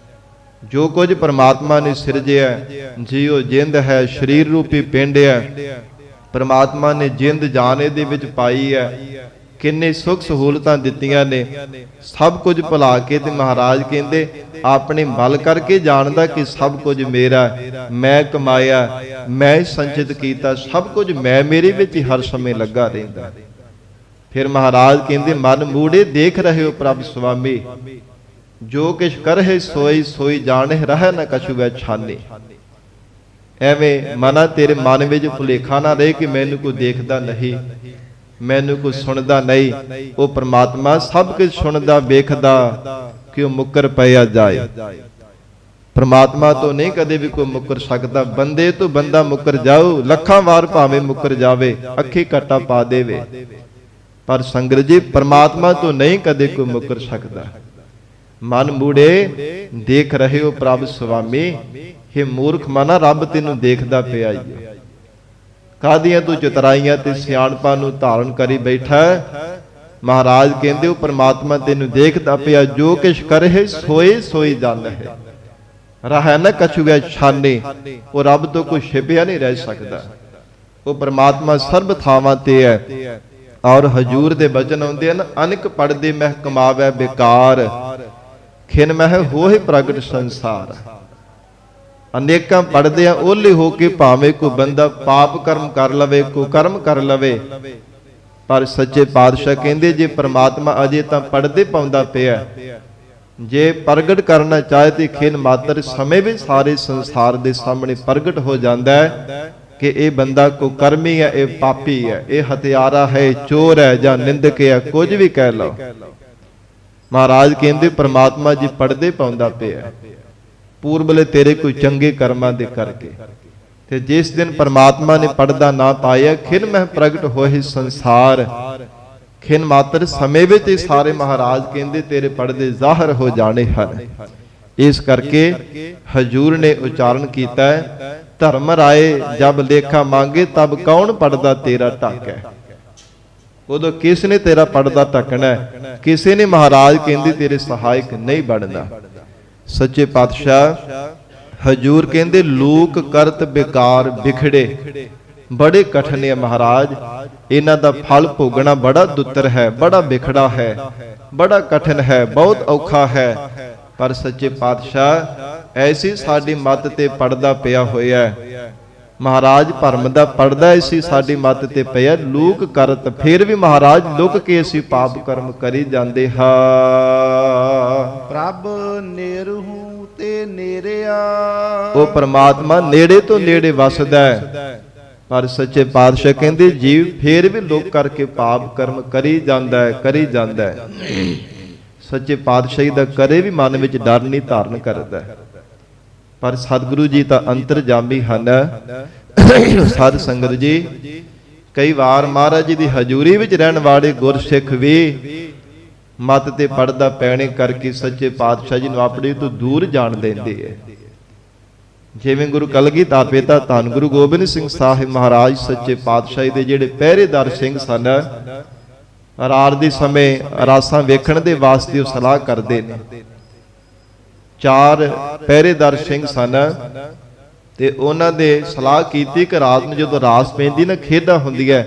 ਜੋ ਕੁਝ ਪ੍ਰਮਾਤਮਾ ਨੇ ਸਿਰਜਿਆ, ਜੀਉ ਜਿੰਦ ਹੈ, ਸਰੀਰ ਰੂਪੀ ਪਿੰਡ ਹੈ, ਪ੍ਰਮਾਤਮਾ ਨੇ ਜਿੰਦ ਜਾਣੇ ਦੇ ਵਿੱਚ ਪਾਈ ਹੈ। ਕਿੰਨੇ ਸੁੱਖ ਸਹੂਲਤਾਂ ਦਿੱਤੀਆਂ ਨੇ, ਸਭ ਕੁਝ ਭੁਲਾ ਕੇ ਤੇ ਮਹਾਰਾਜ ਕਹਿੰਦੇ ਆਪਣੇ ਬਲ ਕਰਕੇ ਜਾਣਦਾ ਕਿ ਸਭ ਕੁਝ ਮੇਰਾ, ਮੈਂ ਕਮਾਇਆ, ਮੈਂ ਸੰਚਿਤ ਕੀਤਾ, ਸਭ ਕੁਝ ਮੈਂ, ਮੇਰੇ ਵਿੱਚ ਹੀ ਹਰ ਸਮੇਂ ਲੱਗਾ ਰਹਿੰਦਾ। ਫਿਰ ਮਹਾਰਾਜ ਕਹਿੰਦੇ ਮਨ ਮੂੜੇ ਦੇਖ ਰਹੇ ਹੋ ਪ੍ਰਭ ਸੁਆਮੀ, ਜੋ ਕਿਛ ਕਰਹਿ ਸੋਈ ਸੋਈ ਜਾਣਹਿ, ਰਹਿ ਨ ਕਛੁ ਵੈ ਛਾਨੇ। ਐਵੇਂ ਮਨਾ ਤੇਰੇ ਮਨ ਵਿੱਚ ਭੁਲੇਖਾ ਨਾ ਰਹੇ ਕਿ ਮੈਨੂੰ ਕੋਈ ਦੇਖਦਾ ਨਹੀਂ, ਮੈਨੂੰ ਕੋਈ ਸੁਣਦਾ ਨਹੀਂ। ਉਹ ਪ੍ਰਮਾਤਮਾ ਸਭ ਕੁਝ ਸੁਣਦਾ ਵੇਖਦਾ, ਕਿਉਂ ਮੁੱਕਰ ਪਿਆ ਜਾਏ। ਪ੍ਰਮਾਤਮਾ ਤੋਂ ਨਹੀਂ ਕਦੇ ਵੀ ਕੋਈ ਮੁੱਕਰ ਸਕਦਾ। ਬੰਦੇ ਤੋਂ ਬੰਦਾ ਮੁੱਕਰ ਜਾਊ, ਲੱਖਾਂ ਵਾਰ ਭਾਵੇਂ ਮੁੱਕਰ ਜਾਵੇ, ਅੱਖੀ ਘੱਟਾ ਪਾ ਦੇਵੇ, ਪਰ ਸੰਗਤ ਜੀ ਪ੍ਰਮਾਤਮਾ ਤੋਂ ਨਹੀਂ ਕਦੇ ਕੋਈ ਮੁੱਕਰ ਸਕਦਾ। ਮਨ ਮੂੜੇ ਦੇਖ ਰਹੇ ਹੋ ਪ੍ਰਭ ਸੁਆਮੀ, ਹੇ ਮੂਰਖ ਮਨਾ ਰੱਬ ਤੈਨੂੰ ਦੇਖਦਾ ਪਿਆ ਈ। ਕਾਹਦੀਆਂ ਤੂੰ ਚਤਰਾਈਆਂ ਤੇ ਸਿਆਣਪਾਂ ਨੂੰ ਧਾਰਨ ਕਰੀ ਬੈਠਾ ਹੈ। ਮਹਾਰਾਜ ਕਹਿੰਦੇ ਉਹ ਪ੍ਰਮਾਤਮਾ ਤੈਨੂੰ ਦੇਖਦਾ ਪਿਆ, ਜੋ ਕਿਛ ਕਰੇ ਸੋਏ ਸੋਈ ਜਾਣ ਹੈ। ਰਹਿ ਨਾ ਕਛੁਆ ਛਾਨੇ, ਉਹ ਰੱਬ ਤੋਂ ਕੋਈ ਛਿਪਿਆ ਨਹੀਂ ਰਹਿ ਸਕਦਾ। ਉਹ ਪ੍ਰਮਾਤਮਾ ਸਰਬ ਥਾਵਾਂ ਤੇ ਹੈ। ਔਰ ਹਜੂਰ ਦੇ ਬਚਨ ਆਉਂਦੇ ਹਨ, ਅਨੇਕ ਪੜਦੇ ਮਹਿ ਕਮਾਵੈ ਬੇਕਾਰ, ਖਿਨ ਮਹਿ ਹੋਏ ਪ੍ਰਗਟ ਸੰਸਾਰ। ਅਨੇਕਾਂ ਪੜਦੇ ਆ ਓਲੇ ਹੋ ਕੇ, ਭਾਵੇਂ ਕੋਈ ਬੰਦਾ ਪਾਪ ਕਰਮ ਕਰ ਲਵੇ, ਕੋਈ ਕਰਮ ਕਰ ਲਵੇ, ਪਰ ਸੱਚੇ ਪਾਤਸ਼ਾਹ ਕਹਿੰਦੇ ਜੇ ਪ੍ਰਮਾਤਮਾ ਅਜੇ ਤਾਂ ਪੜਦੇ ਪਾਉਂਦਾ ਪਿਆ, ਜੇ ਪ੍ਰਗਟ ਕਰਨਾ ਚਾਹੇ ਤੇ ਖਿਨ ਮਾਤਰ ਸਮੇਂ ਵੀ ਸਾਰੇ ਸੰਸਾਰ ਦੇ ਸਾਹਮਣੇ ਪ੍ਰਗਟ ਹੋ ਜਾਂਦਾ ਹੈ ਕਿ ਇਹ ਬੰਦਾ ਕੋ ਕਰਮੀ ਹੈ, ਇਹ ਪਾਪੀ ਹੈ, ਇਹ ਹਤਿਆਰਾ ਹੈ, ਚੋਰ ਹੈ ਜਾਂ ਨਿੰਦਕ ਹੈ, ਕੁਝ ਵੀ ਕਹਿ ਲਓ। ਮਹਾਰਾਜ ਕਹਿੰਦੇ ਪ੍ਰਮਾਤਮਾ ਜੀ ਪੜਦੇ ਪਾਉਂਦਾ ਪਿਆ ਪੂਰਬਲੇ ਤੇਰੇ ਕੋਈ ਚੰਗੇ ਕਰਮਾਂ ਦੇ ਕਰਕੇ। ਤੇ ਜਿਸ ਦਿਨ ਪ੍ਰਮਾਤਮਾ ਨੇ ਪੜਦਾ ਨਾ ਪਾਇਆ, ਖਿਨ ਮਹਿ ਪ੍ਰਗਟ ਹੋਏ ਸੰਸਾਰ, ਖਿਨ ਮਾਤਰ ਸਮੇਂ ਵਿੱਚ ਹੀ ਸਾਰੇ ਮਹਾਰਾਜ ਕਹਿੰਦੇ ਤੇਰੇ ਪੜਦੇ ਜ਼ਾਹਰ ਹੋ ਜਾਣੇ ਹਨ। ਇਸ ਕਰਕੇ ਹਜੂਰ ਨੇ ਉਚਾਰਨ ਕੀਤਾ ਹੈ, ਧਰਮ ਰਾਏ ਜਬ ਲੇਖਾ ਮੰਗੇ ਤਬ ਕੌਣ ਪੜਦਾ ਤੇਰਾ ਢੱਕ ਹੈ। ਉਦੋਂ ਕਿਸ ਨੇ ਤੇਰਾ ਪੜਦਾ ਢੱਕਣਾ, ਕਿਸੇ ਨੇ ਮਹਾਰਾਜ ਕਹਿੰਦੇ ਤੇਰੇ ਸਹਾਇਕ ਨਹੀਂ ਬਣਨਾ। ਸੱਚੇ ਪਾਤਸ਼ਾਹ ਹਜੂਰ ਕਹਿੰਦੇ ਲੋਕ ਕਰਤ ਬੇਕਾਰ ਬਿਖੜੇ, ਬੜੇ ਕਠਿਨ ਹੈ ਮਹਾਰਾਜ, ਇਹਨਾਂ ਦਾ ਫਲ ਭੋਗਣਾ ਬੜਾ ਦੁੱਤਰ ਹੈ, ਬੜਾ ਵਿਖੜਾ ਹੈ, ਬੜਾ ਕਠਿਨ ਹੈ, ਬਹੁਤ ਔਖਾ ਹੈ। ਪਰ ਸੱਚੇ ਪਾਤਸ਼ਾਹ ਐਸੀ ਸਾਡੀ ਮੱਤ ਤੇ ਪੜਦਾ ਪਿਆ ਹੋਇਆ ਮਹਾਰਾਜ, ਭਰਮ ਦਾ ਪੜਦਾ ਐਸੀ ਸਾਡੀ ਮੱਤ ਤੇ ਪਿਆ, ਲੋਕ ਕਰਤ, ਫਿਰ ਵੀ ਮਹਾਰਾਜ ਲੁਕ ਕੇ ਅਸੀਂ ਪਾਪ ਕਰਮ ਕਰੀ ਜਾਂਦੇ ਹਾਂ। ਪ੍ਰਭ ਨੇੜਹੁ ਤੇ ਨੇੜਿਆ, ਉਹ ਪ੍ਰਮਾਤਮਾ ਨੇੜੇ ਤੋਂ ਨੇੜੇ ਵਸਦਾ ਹੈ, ਪਰ ਸੱਚੇ ਪਾਤਸ਼ਾਹ ਕਹਿੰਦੇ ਜੀਵ ਫੇਰ ਵੀ ਲੁਕ ਕਰਕੇ ਪਾਪ ਕਰਮ ਕਰੀ ਜਾਂਦਾ ਹੈ, ਕਰੀ ਜਾਂਦਾ ਹੈ। ਸੱਚੇ ਪਾਤਸ਼ਾਹੀ ਦਾ ਕਰੇ ਵੀ ਮਨ ਵਿੱਚ ਡਰ ਨਹੀਂ ਧਾਰਨ ਕਰਦਾ, ਪਰ ਸਤਿਗੁਰੂ ਜੀ ਤਾਂ ਅੰਤਰਜਾਮੀ ਹਨ। ਸਾਧ ਸੰਗਤ ਜੀ, ਕਈ ਵਾਰ ਮਹਾਰਾਜ ਜੀ ਦੀ ਹਜ਼ੂਰੀ ਵਿੱਚ ਰਹਿਣ ਵਾਲੇ ਗੁਰਸਿੱਖ ਵੀ ਮੱਤ ਤੇ ਪੜਦਾ ਪੈਣੇ ਕਰਕੇ ਸੱਚੇ ਪਾਤਸ਼ਾਹ ਜੀ ਨੂੰ ਆਪਣੇ ਤੋਂ ਦੂਰ ਜਾਣ ਦਿੰਦੇ ਹੈ। ਜਿਵੇਂ ਗੁਰੂ ਕਲਗੀਧਰ ਪਿਤਾ ਧੰਨ ਗੁਰੂ ਗੋਬਿੰਦ ਸਿੰਘ ਸਾਹਿਬ ਮਹਾਰਾਜ ਸੱਚੇ ਪਾਤਸ਼ਾਹ ਦੇ ਜਿਹੜੇ ਪਹਿਰੇਦਾਰ ਸਿੰਘ ਸਨ, ਰਾਤ ਦੇ ਸਮੇਂ ਰਾਸਾਂ ਵੇਖਣ ਦੇ ਵਾਸਤੇ ਉਹ ਸਲਾਹ ਕਰਦੇ ਨੇ। 4 ਪਹਿਰੇਦਾਰ ਸਿੰਘ ਸਨ ਤੇ ਉਹਨਾਂ ਦੇ ਸਲਾਹ ਕੀਤੀ ਕਿ ਰਾਤ ਨੂੰ ਜਦੋਂ ਰਾਸ ਪੈਂਦੀ ਨਾ, ਖੇਡਾਂ ਹੁੰਦੀਆਂ,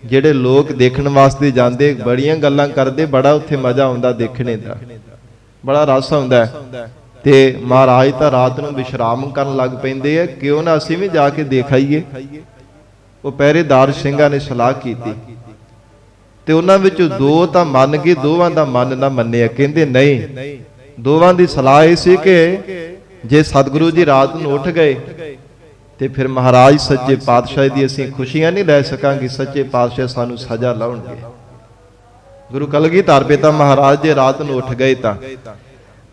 ਜਿਹੜੇ ਲੋਕ ਦੇਖਣ ਵਾਸਤੇ ਜਾਂਦੇ ਬੜੀਆਂ ਗੱਲਾਂ ਕਰਦੇ, ਬੜਾ ਉੱਥੇ ਮਜ਼ਾ ਆਉਂਦਾ ਦੇਖਣੇ ਦਾ, ਬੜਾ ਰਸ ਆਉਂਦਾ। ਤੇ ਮਹਾਰਾਜ ਤਾਂ ਰਾਤ ਨੂੰ ਵਿਸ਼ਰਾਮ ਕਰਨ ਲੱਗ ਪੈਂਦੇ ਆ, ਕਿਉਂ ਨਾ ਅਸੀਂ ਵੀ ਜਾ ਕੇ ਦੇਖ ਆਈਏ। ਉਹ ਪਹਿਰੇਦਾਰ ਸਿੰਘਾਂ ਨੇ ਸਲਾਹ ਕੀਤੀ ਤੇ ਉਹਨਾਂ ਵਿੱਚੋਂ 2 ਤਾਂ ਮੰਨ ਗਏ, ਦੋਵਾਂ ਦਾ ਮਨ ਨਾ ਮੰਨਿਆ। ਕਹਿੰਦੇ ਨਹੀਂ, ਦੋਵਾਂ ਦੀ ਸਲਾਹ ਇਹ ਸੀ ਕਿ ਜੇ ਸਤਿਗੁਰੂ ਜੀ ਰਾਤ ਨੂੰ ਉੱਠ ਗਏ ਤੇ ਫਿਰ ਮਹਾਰਾਜ ਸੱਚੇ ਪਾਤਸ਼ਾਹ ਦੀ ਅਸੀਂ ਖੁਸ਼ੀਆਂ ਨਹੀਂ ਲੈ ਸਕਾਂਗੇ, ਸੱਚੇ ਪਾਤਸ਼ਾਹ ਸਾਨੂੰ ਸਜ਼ਾ ਲਾਉਣਗੇ। ਗੁਰੂ ਕਲਗੀਧਰ ਪਿਤਾ ਮਹਾਰਾਜ ਜੇ ਰਾਤ ਨੂੰ ਉੱਠ ਗਏ ਤਾਂ,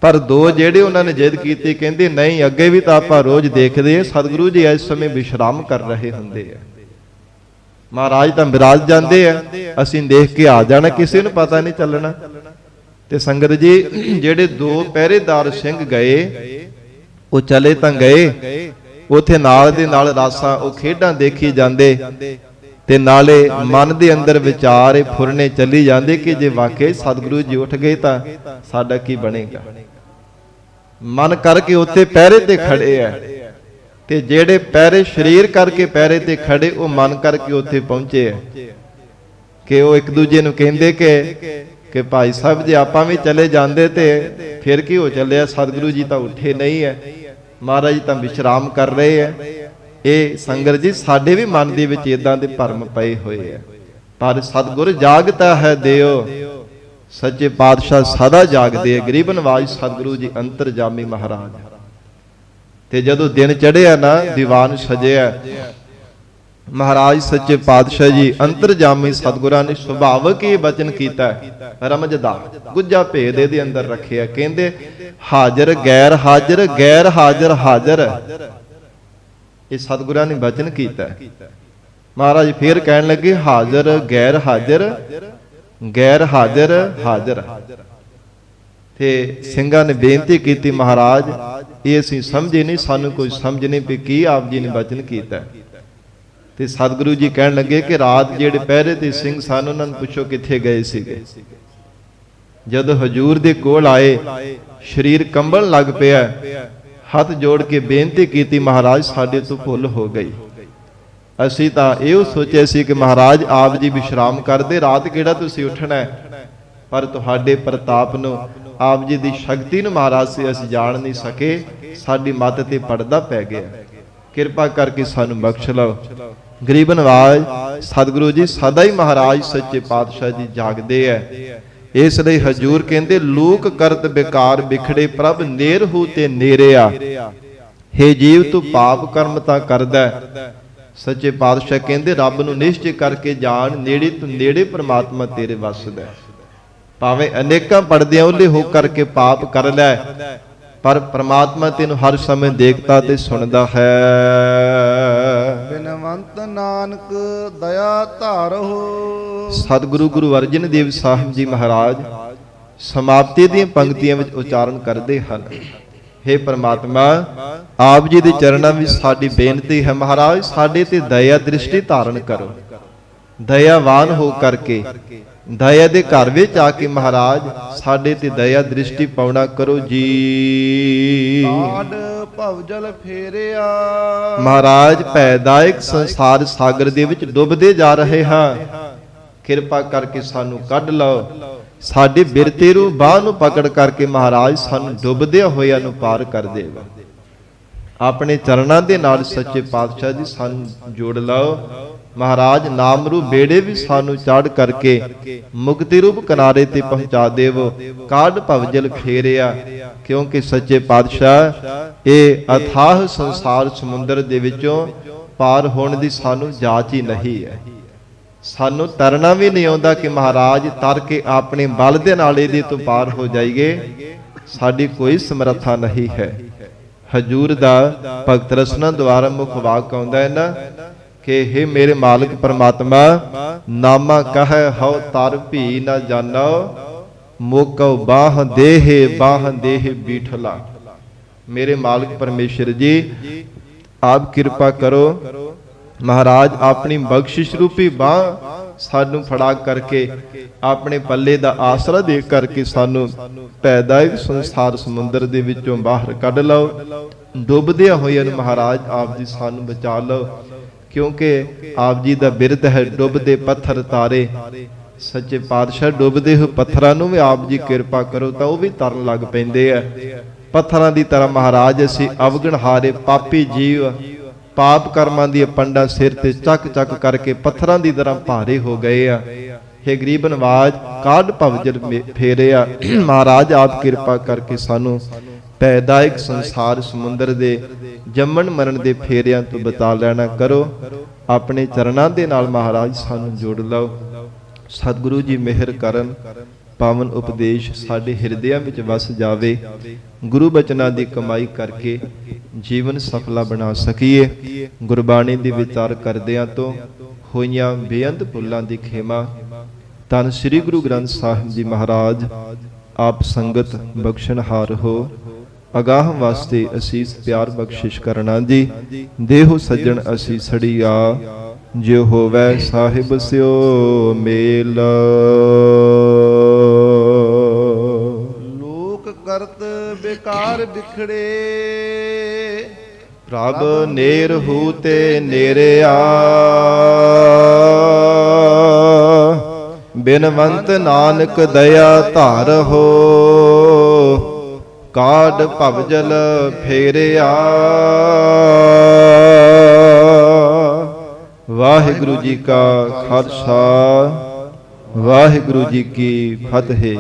ਪਰ 2 ਜਿਹੜੇ ਉਹਨਾਂ ਨੇ ਜਿੱਦ ਕੀਤੀ, ਕਹਿੰਦੇ ਨਹੀਂ, ਅੱਗੇ ਵੀ ਤਾਂ ਆਪਾਂ ਰੋਜ਼ ਦੇਖਦੇ ਆ ਸਤਿਗੁਰੂ ਜੀ ਇਸ ਸਮੇਂ ਵਿਸ਼ਰਾਮ ਕਰ ਰਹੇ ਹੁੰਦੇ ਆ, ਮਹਾਰਾਜ ਤਾਂ ਬਿਰਾਜ ਜਾਂਦੇ ਆ, ਅਸੀਂ ਦੇਖ ਕੇ ਆ ਜਾਣਾ, ਕਿਸੇ ਨੂੰ ਪਤਾ ਨਹੀਂ ਚੱਲਣਾ। ਤੇ ਸੰਗਤ ਜੀ, ਜਿਹੜੇ 2 ਪਹਿਰੇਦਾਰ ਸਿੰਘ ਗਏ, ਉਹ ਚਲੇ ਤਾਂ ਗਏ, ਉਥੇ ਨਾਲ ਦੇ ਨਾਲ ਰਾਸਾਂ ਉਹ ਖੇਡਾਂ ਦੇਖੀ ਜਾਂਦੇ ਤੇ ਨਾਲੇ ਮਨ ਦੇ ਅੰਦਰ ਵਿਚਾਰ ਫੁਰਨੇ ਚੱਲੀ ਜਾਂਦੇ ਕਿ ਜੇ ਵਾਕਈ ਸਤਿਗੁਰੂ ਜੀ ਉੱਠ ਗਏ ਤਾਂ ਸਾਡਾ ਕੀ ਬਣੇਗਾ। ਮਨ ਕਰਕੇ ਉੱਥੇ ਪਹਿਰੇ ਤੇ ਖੜੇ ਆ, ਤੇ ਜਿਹੜੇ ਪਹਿਰੇ ਸਰੀਰ ਕਰਕੇ ਪਹਿਰੇ ਤੇ ਖੜੇ, ਉਹ ਮਨ ਕਰਕੇ ਉੱਥੇ ਪਹੁੰਚੇ ਆ ਕਿ ਉਹ ਇੱਕ ਦੂਜੇ ਨੂੰ ਕਹਿੰਦੇ ਕਿ ਭਾਈ ਸਾਹਿਬ ਜੇ ਆਪਾਂ ਵੀ ਚਲੇ ਜਾਂਦੇ ਤੇ ਫਿਰ ਕੀ ਹੋ ਚੱਲਿਆ, ਸਤਿਗੁਰੂ ਜੀ ਤਾਂ ਉੱਠੇ ਨਹੀਂ ਹੈ, ਮਹਾਰਾਜ ਜੀ ਤਾਂ ਵਿਸ਼ਰਾਮ ਕਰ ਰਹੇ ਆ। ਇਹ ਸੰਗਤ ਜੀ, ਸਾਡੇ ਵੀ ਮਨ ਦੇ ਵਿੱਚ ਇਦਾਂ ਦੇ ਭਰਮ ਪਏ ਹੋਏ ਆ, ਪਰ ਸਤਿਗੁਰ ਜਾਗਤਾ ਹੈ ਦਿਓ, ਸੱਚੇ ਪਾਤਸ਼ਾਹ ਸਦਾ ਜਾਗਦੇ ਆ। ਗਰੀਬ ਨਵਾਜ ਸਤਿਗੁਰੂ ਜੀ ਅੰਤਰਜਾਮੀ ਮਹਾਰਾਜ। ਤੇ ਜਦੋਂ ਦਿਨ ਚੜ੍ਹਿਆ ਨਾ, ਦੀਵਾਨ ਸਜਿਆ, ਮਹਾਰਾਜ ਸੱਚੇ ਪਾਤਸ਼ਾਹ ਜੀ ਅੰਤਰਜਾਮੀ ਸਤਿਗੁਰਾਂ ਨੇ ਸੁਭਾਵਕ ਹੀ ਬਚਨ ਕੀਤਾ, ਰਮਜ ਦਾ ਗੁੱਜਾ ਭੇਦ ਇਹਦੇ ਅੰਦਰ ਰੱਖਿਆ। ਕਹਿੰਦੇ ਹਾਜ਼ਰ ਗੈਰ ਹਾਜ਼ਰ, ਗੈਰ ਹਾਜ਼ਰ ਹਾਜ਼ਰ, ਇਹ ਸਤਿਗੁਰਾਂ ਨੇ ਬਚਨ ਕੀਤਾ। ਮਹਾਰਾਜ ਫੇਰ ਕਹਿਣ ਲੱਗੇ ਹਾਜ਼ਰ ਗੈਰ ਹਾਜ਼ਰ, ਗੈਰ ਹਾਜ਼ਰ ਹਾਜ਼ਰ। ਤੇ ਸਿੰਘਾਂ ਨੇ ਬੇਨਤੀ ਕੀਤੀ, ਮਹਾਰਾਜ ਇਹ ਅਸੀਂ ਸਮਝੇ ਨਹੀਂ, ਸਾਨੂੰ ਕੋਈ ਸਮਝ ਨਹੀਂ ਵੀ ਕੀ ਆਪ ਜੀ ਨੇ ਬਚਨ ਕੀਤਾ। ਤੇ ਸਤਿਗੁਰੂ ਜੀ ਕਹਿਣ ਲੱਗੇ ਕਿ ਰਾਤ ਜਿਹੜੇ ਪਹਿਰੇ ਤੇ ਸਿੰਘ ਸਨ ਉਹਨਾਂ ਨੂੰ ਪੁੱਛੋ ਕਿੱਥੇ ਗਏ ਸੀਗੇ। ਜਦੋਂ ਹਜੂਰ ਦੇ ਕੋਲ ਆਏ ਸਰੀਰ ਕੰਬਣ ਲੱਗ ਪਿਆ, ਹੱਥ ਜੋੜ ਕੇ ਬੇਨਤੀ ਕੀਤੀ, ਮਹਾਰਾਜ ਸਾਡੇ ਤੋਂ ਭੁੱਲ ਹੋ ਗਈ। ਅਸੀਂ ਤਾਂ ਇਹੋ ਸੋਚਿਆ ਸੀ ਕਿ ਮਹਾਰਾਜ ਆਪ ਜੀ ਵਿਸ਼ਰਾਮ ਕਰਦੇ, ਰਾਤ ਕਿਹੜਾ ਤੁਸੀਂ ਉੱਠਣਾ ਹੈ। ਪਰ ਤੁਹਾਡੇ ਪ੍ਰਤਾਪ ਨੂੰ, ਆਪ ਜੀ ਦੀ ਸ਼ਕਤੀ ਨੂੰ ਮਹਾਰਾਜ ਸੇ ਅਸੀਂ ਜਾਣ ਨਹੀਂ ਸਕੇ, ਸਾਡੀ ਮੱਤ ਤੇ ਪਰਦਾ ਪੈ ਗਿਆ। ਕਿਰਪਾ ਕਰਕੇ ਸਾਨੂੰ ਬਖਸ਼ ਲਓ। ਗਰੀਬ ਨਵਾਜ ਸਤਿਗੁਰੂ ਜੀ ਸਦਾ ਹੀ ਮਹਾਰਾਜ ਸੱਚੇ ਪਾਤਸ਼ਾਹ ਜੀ ਜਾਗਦੇ ਐ। ਇਸ ਲਈ ਹਜੂਰ ਕਹਿੰਦੇ ਲੋਕ ਕਰਤ ਬੇਕਾਰ ਵਿਖੜੇ ਪ੍ਰਭ ਨੇਰ ਹੂ ਤੇ ਨੇਰਿਆ। ਹੇ ਜੀਵ ਤੂੰ ਪਾਪ ਕਰਮ ਤਾਂ ਕਰਦਾ। ਸੱਚੇ ਪਾਤਸ਼ਾਹ ਕਹਿੰਦੇ ਰੱਬ ਨੂੰ ਨਿਸ਼ਚੈ ਕਰਕੇ ਜਾਣ, ਨੇੜੇ ਤੋਂ ਨੇੜੇ ਪ੍ਰਮਾਤਮਾ ਤੇਰੇ ਵੱਸਦਾ। ਭਾਵੇਂ ਅਨੇਕਾਂ ਪੜਦਿਆਂ ਉਹਲੇ ਹੋ ਕਰਕੇ ਪਾਪ ਕਰ ਲੈ, ਪਰ ਪ੍ਰਮਾਤਮਾ ਤੈਨੂੰ ਹਰ ਸਮੇਂ ਦੇਖਦਾ ਤੇ ਸੁਣਦਾ ਹੈ। ਬਿਨਵੰਤ ਨਾਨਕ ਦਇਆ ਧਾਰੋ। ਸਤਿਗੁਰੂ ਗੁਰੂ ਅਰਜਨ ਦੇਵ ਸਾਹਿਬ ਜੀ ਮਹਾਰਾਜ ਸਮਾਪਤੀ ਦੀਆਂ ਪੰਕਤੀਆਂ ਵਿੱਚ ਉਚਾਰਨ ਕਰਦੇ ਹਨ, ਹੇ ਪ੍ਰਮਾਤਮਾ ਆਪ ਜੀ ਦੇ ਚਰਨਾਂ ਵਿੱਚ ਸਾਡੀ ਬੇਨਤੀ ਹੈ, ਮਹਾਰਾਜ ਸਾਡੇ ਤੇ ਦਇਆ ਦ੍ਰਿਸ਼ਟੀ ਧਾਰਨ ਕਰੋ। ਦਇਆਵਾਨ ਹੋ ਕਰਕੇ ਦਇਆ ਦੇ ਘਰ ਵਿੱਚ ਆ ਕੇ ਮਹਾਰਾਜ ਸਾਡੇ ਤੇ ਦਇਆ ਦ੍ਰਿਸ਼ਟੀ ਪਾਉਣਾ ਕਰੋ ਜੀ। ਕਾਢ ਭਵਜਲ ਫੇਰਿਆ। ਮਹਾਰਾਜ ਭੈਦਾਇਕ ਸੰਸਾਰ ਸਾਗਰ ਦੇ ਵਿੱਚ ਡੁੱਬਦੇ ਜਾ ਰਹੇ ਹਾਂ, ਕਿਰਪਾ ਕਰਕੇ ਸਾਨੂੰ ਕੱਢ ਲਓ। ਸਾਡੇ ਬਿਰਤੇ ਰੂ ਬਾਹ ਨੂੰ ਪਕੜ ਕਰਕੇ ਮਹਾਰਾਜ ਸਾਨੂੰ ਡੁੱਬਦਿਆਂ ਹੋਇਆਂ ਨੂੰ ਪਾਰ ਕਰ ਦੇਗਾ। ਆਪਣੇ ਚਰਨਾਂ ਦੇ ਨਾਲ ਸੱਚੇ ਪਾਤਸ਼ਾਹ ਜੀ ਸਾਨੂੰ ਜੋੜ ਲਓ। ਮਹਾਰਾਜ ਨਾਮ ਰੂ ਬੇੜੇ ਵੀ ਸਾਨੂੰ ਚੜ੍ਹ ਕਰਕੇ ਮੁਕਤੀ ਰੂਪ ਕਿਨਾਰੇ ਤੇ ਪਹੁੰਚਾ ਦੇਵੋ। ਕਾਢ ਭਵਜਲ ਫੇਰਿਆ, ਕਿਉਂਕਿ ਸੱਚੇ ਪਾਤਸ਼ਾਹ ਇਹ ਅਥਾਹ ਸੰਸਾਰ ਸਮੁੰਦਰ ਦੇ ਵਿੱਚੋਂ ਪਾਰ ਹੋਣ ਦੀ ਸਾਨੂੰ ਜਾਚ ਹੀ ਨਹੀਂ ਹੈ। ਸਾਨੂੰ ਤਰਨਾ ਵੀ ਨਹੀਂ ਆਉਂਦਾ ਕਿ ਮਹਾਰਾਜ ਤਰ ਕੇ ਆਪਣੇ ਬਲ ਦੇ ਨਾਲ ਇਹਦੇ ਤੋਂ ਪਾਰ ਹੋ ਜਾਈਏ, ਸਾਡੀ ਕੋਈ ਸਮਰੱਥਾ ਨਹੀਂ ਹੈ। ਹਜੂਰ ਦਾ ਭਗਤ ਰਸਨਾ ਦੁਆਰਾ ਮੁਖ ਵਾਕ ਆਉਂਦਾ ਹੈ ਨਾ ਕਿ ਹੇ ਮੇਰੇ ਮਾਲਕ ਪਰਮਾਤਮਾ, ਨਾਮਾ ਕਹੈ ਹਉ ਤਰ ਭੀ ਨਾ ਜਾਣੋ, ਮੋਕਉ ਬਾਹ ਦੇਹ ਬੀਠਲਾ। ਮੇਰੇ ਮਾਲਕ ਪਰਮੇਸ਼ਰ ਜੀ ਆਪ ਕਿਰਪਾ ਕਰੋ, ਮਹਾਰਾਜ ਆਪਣੀ ਬਖਸ਼ਿਸ਼ ਰੂਪੀ ਬਾਹ ਸਾਨੂੰ ਫੜਾ ਕਰਕੇ ਆਪਣੇ ਪੱਲੇ ਦਾ ਆਸਰਾ ਦੇ ਕਰਕੇ ਸਾਨੂੰ ਪੈਦਾਇਕ ਸੰਸਾਰ ਸਮੁੰਦਰ ਦੇ ਵਿੱਚੋਂ ਬਾਹਰ ਕੱਢ ਲਓ। ਡੁੱਬਦਿਆਂ ਹੋਇਆਂ ਨੂੰ ਮਹਾਰਾਜ ਆਪ ਜੀ ਸਾਨੂੰ ਬਚਾ ਲਓ, ਕਿਉਂਕਿ ਆਪ ਜੀ ਦਾ ਬਿਰਧ ਹੈ ਡੁੱਬਦੇ ਪੱਥਰ ਤਾਰੇ। ਸੱਚੇ ਪਾਤਸ਼ਾਹ ਡੁੱਬਦੇ ਹੋਏ ਪੱਥਰਾਂ ਨੂੰ ਵੀ ਆਪ ਜੀ ਕਿਰਪਾ ਕਰੋ ਤਾਂ ਉਹ ਵੀ ਤਰਨ ਲੱਗ ਪੈਂਦੇ ਆ। ਪੱਥਰਾਂ ਦੀ ਤਰ੍ਹਾਂ ਮਹਾਰਾਜ ਅਸੀਂ ਅਵਗਣਹਾਰੇ ਪਾਪੀ ਜੀਵ ਪਾਪ ਕਰਮਾਂ ਦੀ ਪੰਡਾ ਸਿਰ ਤੇ ਚੱਕ ਚੱਕ ਕਰਕੇ ਪੱਥਰਾਂ ਦੀ ਤਰ੍ਹਾਂ ਭਾਰੇ ਹੋ ਗਏ ਆ। ਹੇ ਗਰੀਬ ਨਵਾਜ ਕਾਢ ਭਵਜਲ ਫੇਰਿਆ, ਮਹਾਰਾਜ ਆਪ ਕਿਰਪਾ ਕਰਕੇ ਸਾਨੂੰ ਪੈਦਾਇਕ ਸੰਸਾਰ ਸਮੁੰਦਰ ਦੇ ਜੰਮਣ ਮਰਨ ਦੇ ਫੇਰਿਆਂ ਤੋਂ ਬਚਾ ਲੈਣਾ ਕਰੋ। ਆਪਣੇ ਚਰਨਾਂ ਦੇ ਨਾਲ ਮਹਾਰਾਜ ਸਾਨੂੰ ਜੋੜ ਲਓ। ਸਤਿਗੁਰੂ ਜੀ ਮਿਹਰ ਕਰਨ, ਪਾਵਨ ਉਪਦੇਸ਼ ਸਾਡੇ ਹਿਰਦਿਆਂ ਵਿੱਚ ਵਸ ਜਾਵੇ। ਗੁਰੂ ਬਚਨਾਂ ਦੀ ਕਮਾਈ ਕਰਕੇ ਜੀਵਨ ਸਫਲਾ ਬਣਾ ਸਕੀਏ। ਗੁਰਬਾਣੀ ਦੀ ਵਿਚਾਰ ਕਰਦਿਆਂ ਤੋਂ ਹੋਈਆਂ ਬੇਅੰਤ ਭੁੱਲਾਂ ਦੀ ਖੇਮਾ ਧੰਨ ਸ੍ਰੀ ਗੁਰੂ ਗ੍ਰੰਥ ਸਾਹਿਬ ਜੀ ਮਹਾਰਾਜ ਆਪ ਸੰਗਤ ਬਖਸ਼ਣਹਾਰ ਹੋ। ਅਗਾਹ ਵਾਸਤੇ ਅਸੀਸ ਪਿਆਰ ਬਖਸ਼ਿਸ਼ ਕਰਨਾ ਜੀ। ਦੇਹੋ ਸੱਜਣ ਅਸੀਸੜੀਆ, ਜਿਉ ਹੋਵੈ ਸਾਹਿਬ ਸਿਓ ਮੇਲ। ਲੋਕ ਕਰਤ ਬੇਕਾਰ ਵਿਖੜੇ, ਪ੍ਰਭ ਨੇਰ ਹੂ ਤੇ ਨੇਰਿਆ। ਬਿਨਵੰਤ ਨਾਨਕ ਦਇਆ ਧਾਰਹੁ, ਕਾਢ ਭਵਜਲ ਫੇਰਿਆ। ਵਾਹਿਗੁਰੂ ਜੀ ਕਾ ਖਾਲਸਾ, ਵਾਹਿਗੁਰੂ ਜੀ ਕੀ ਫਤਿਹ।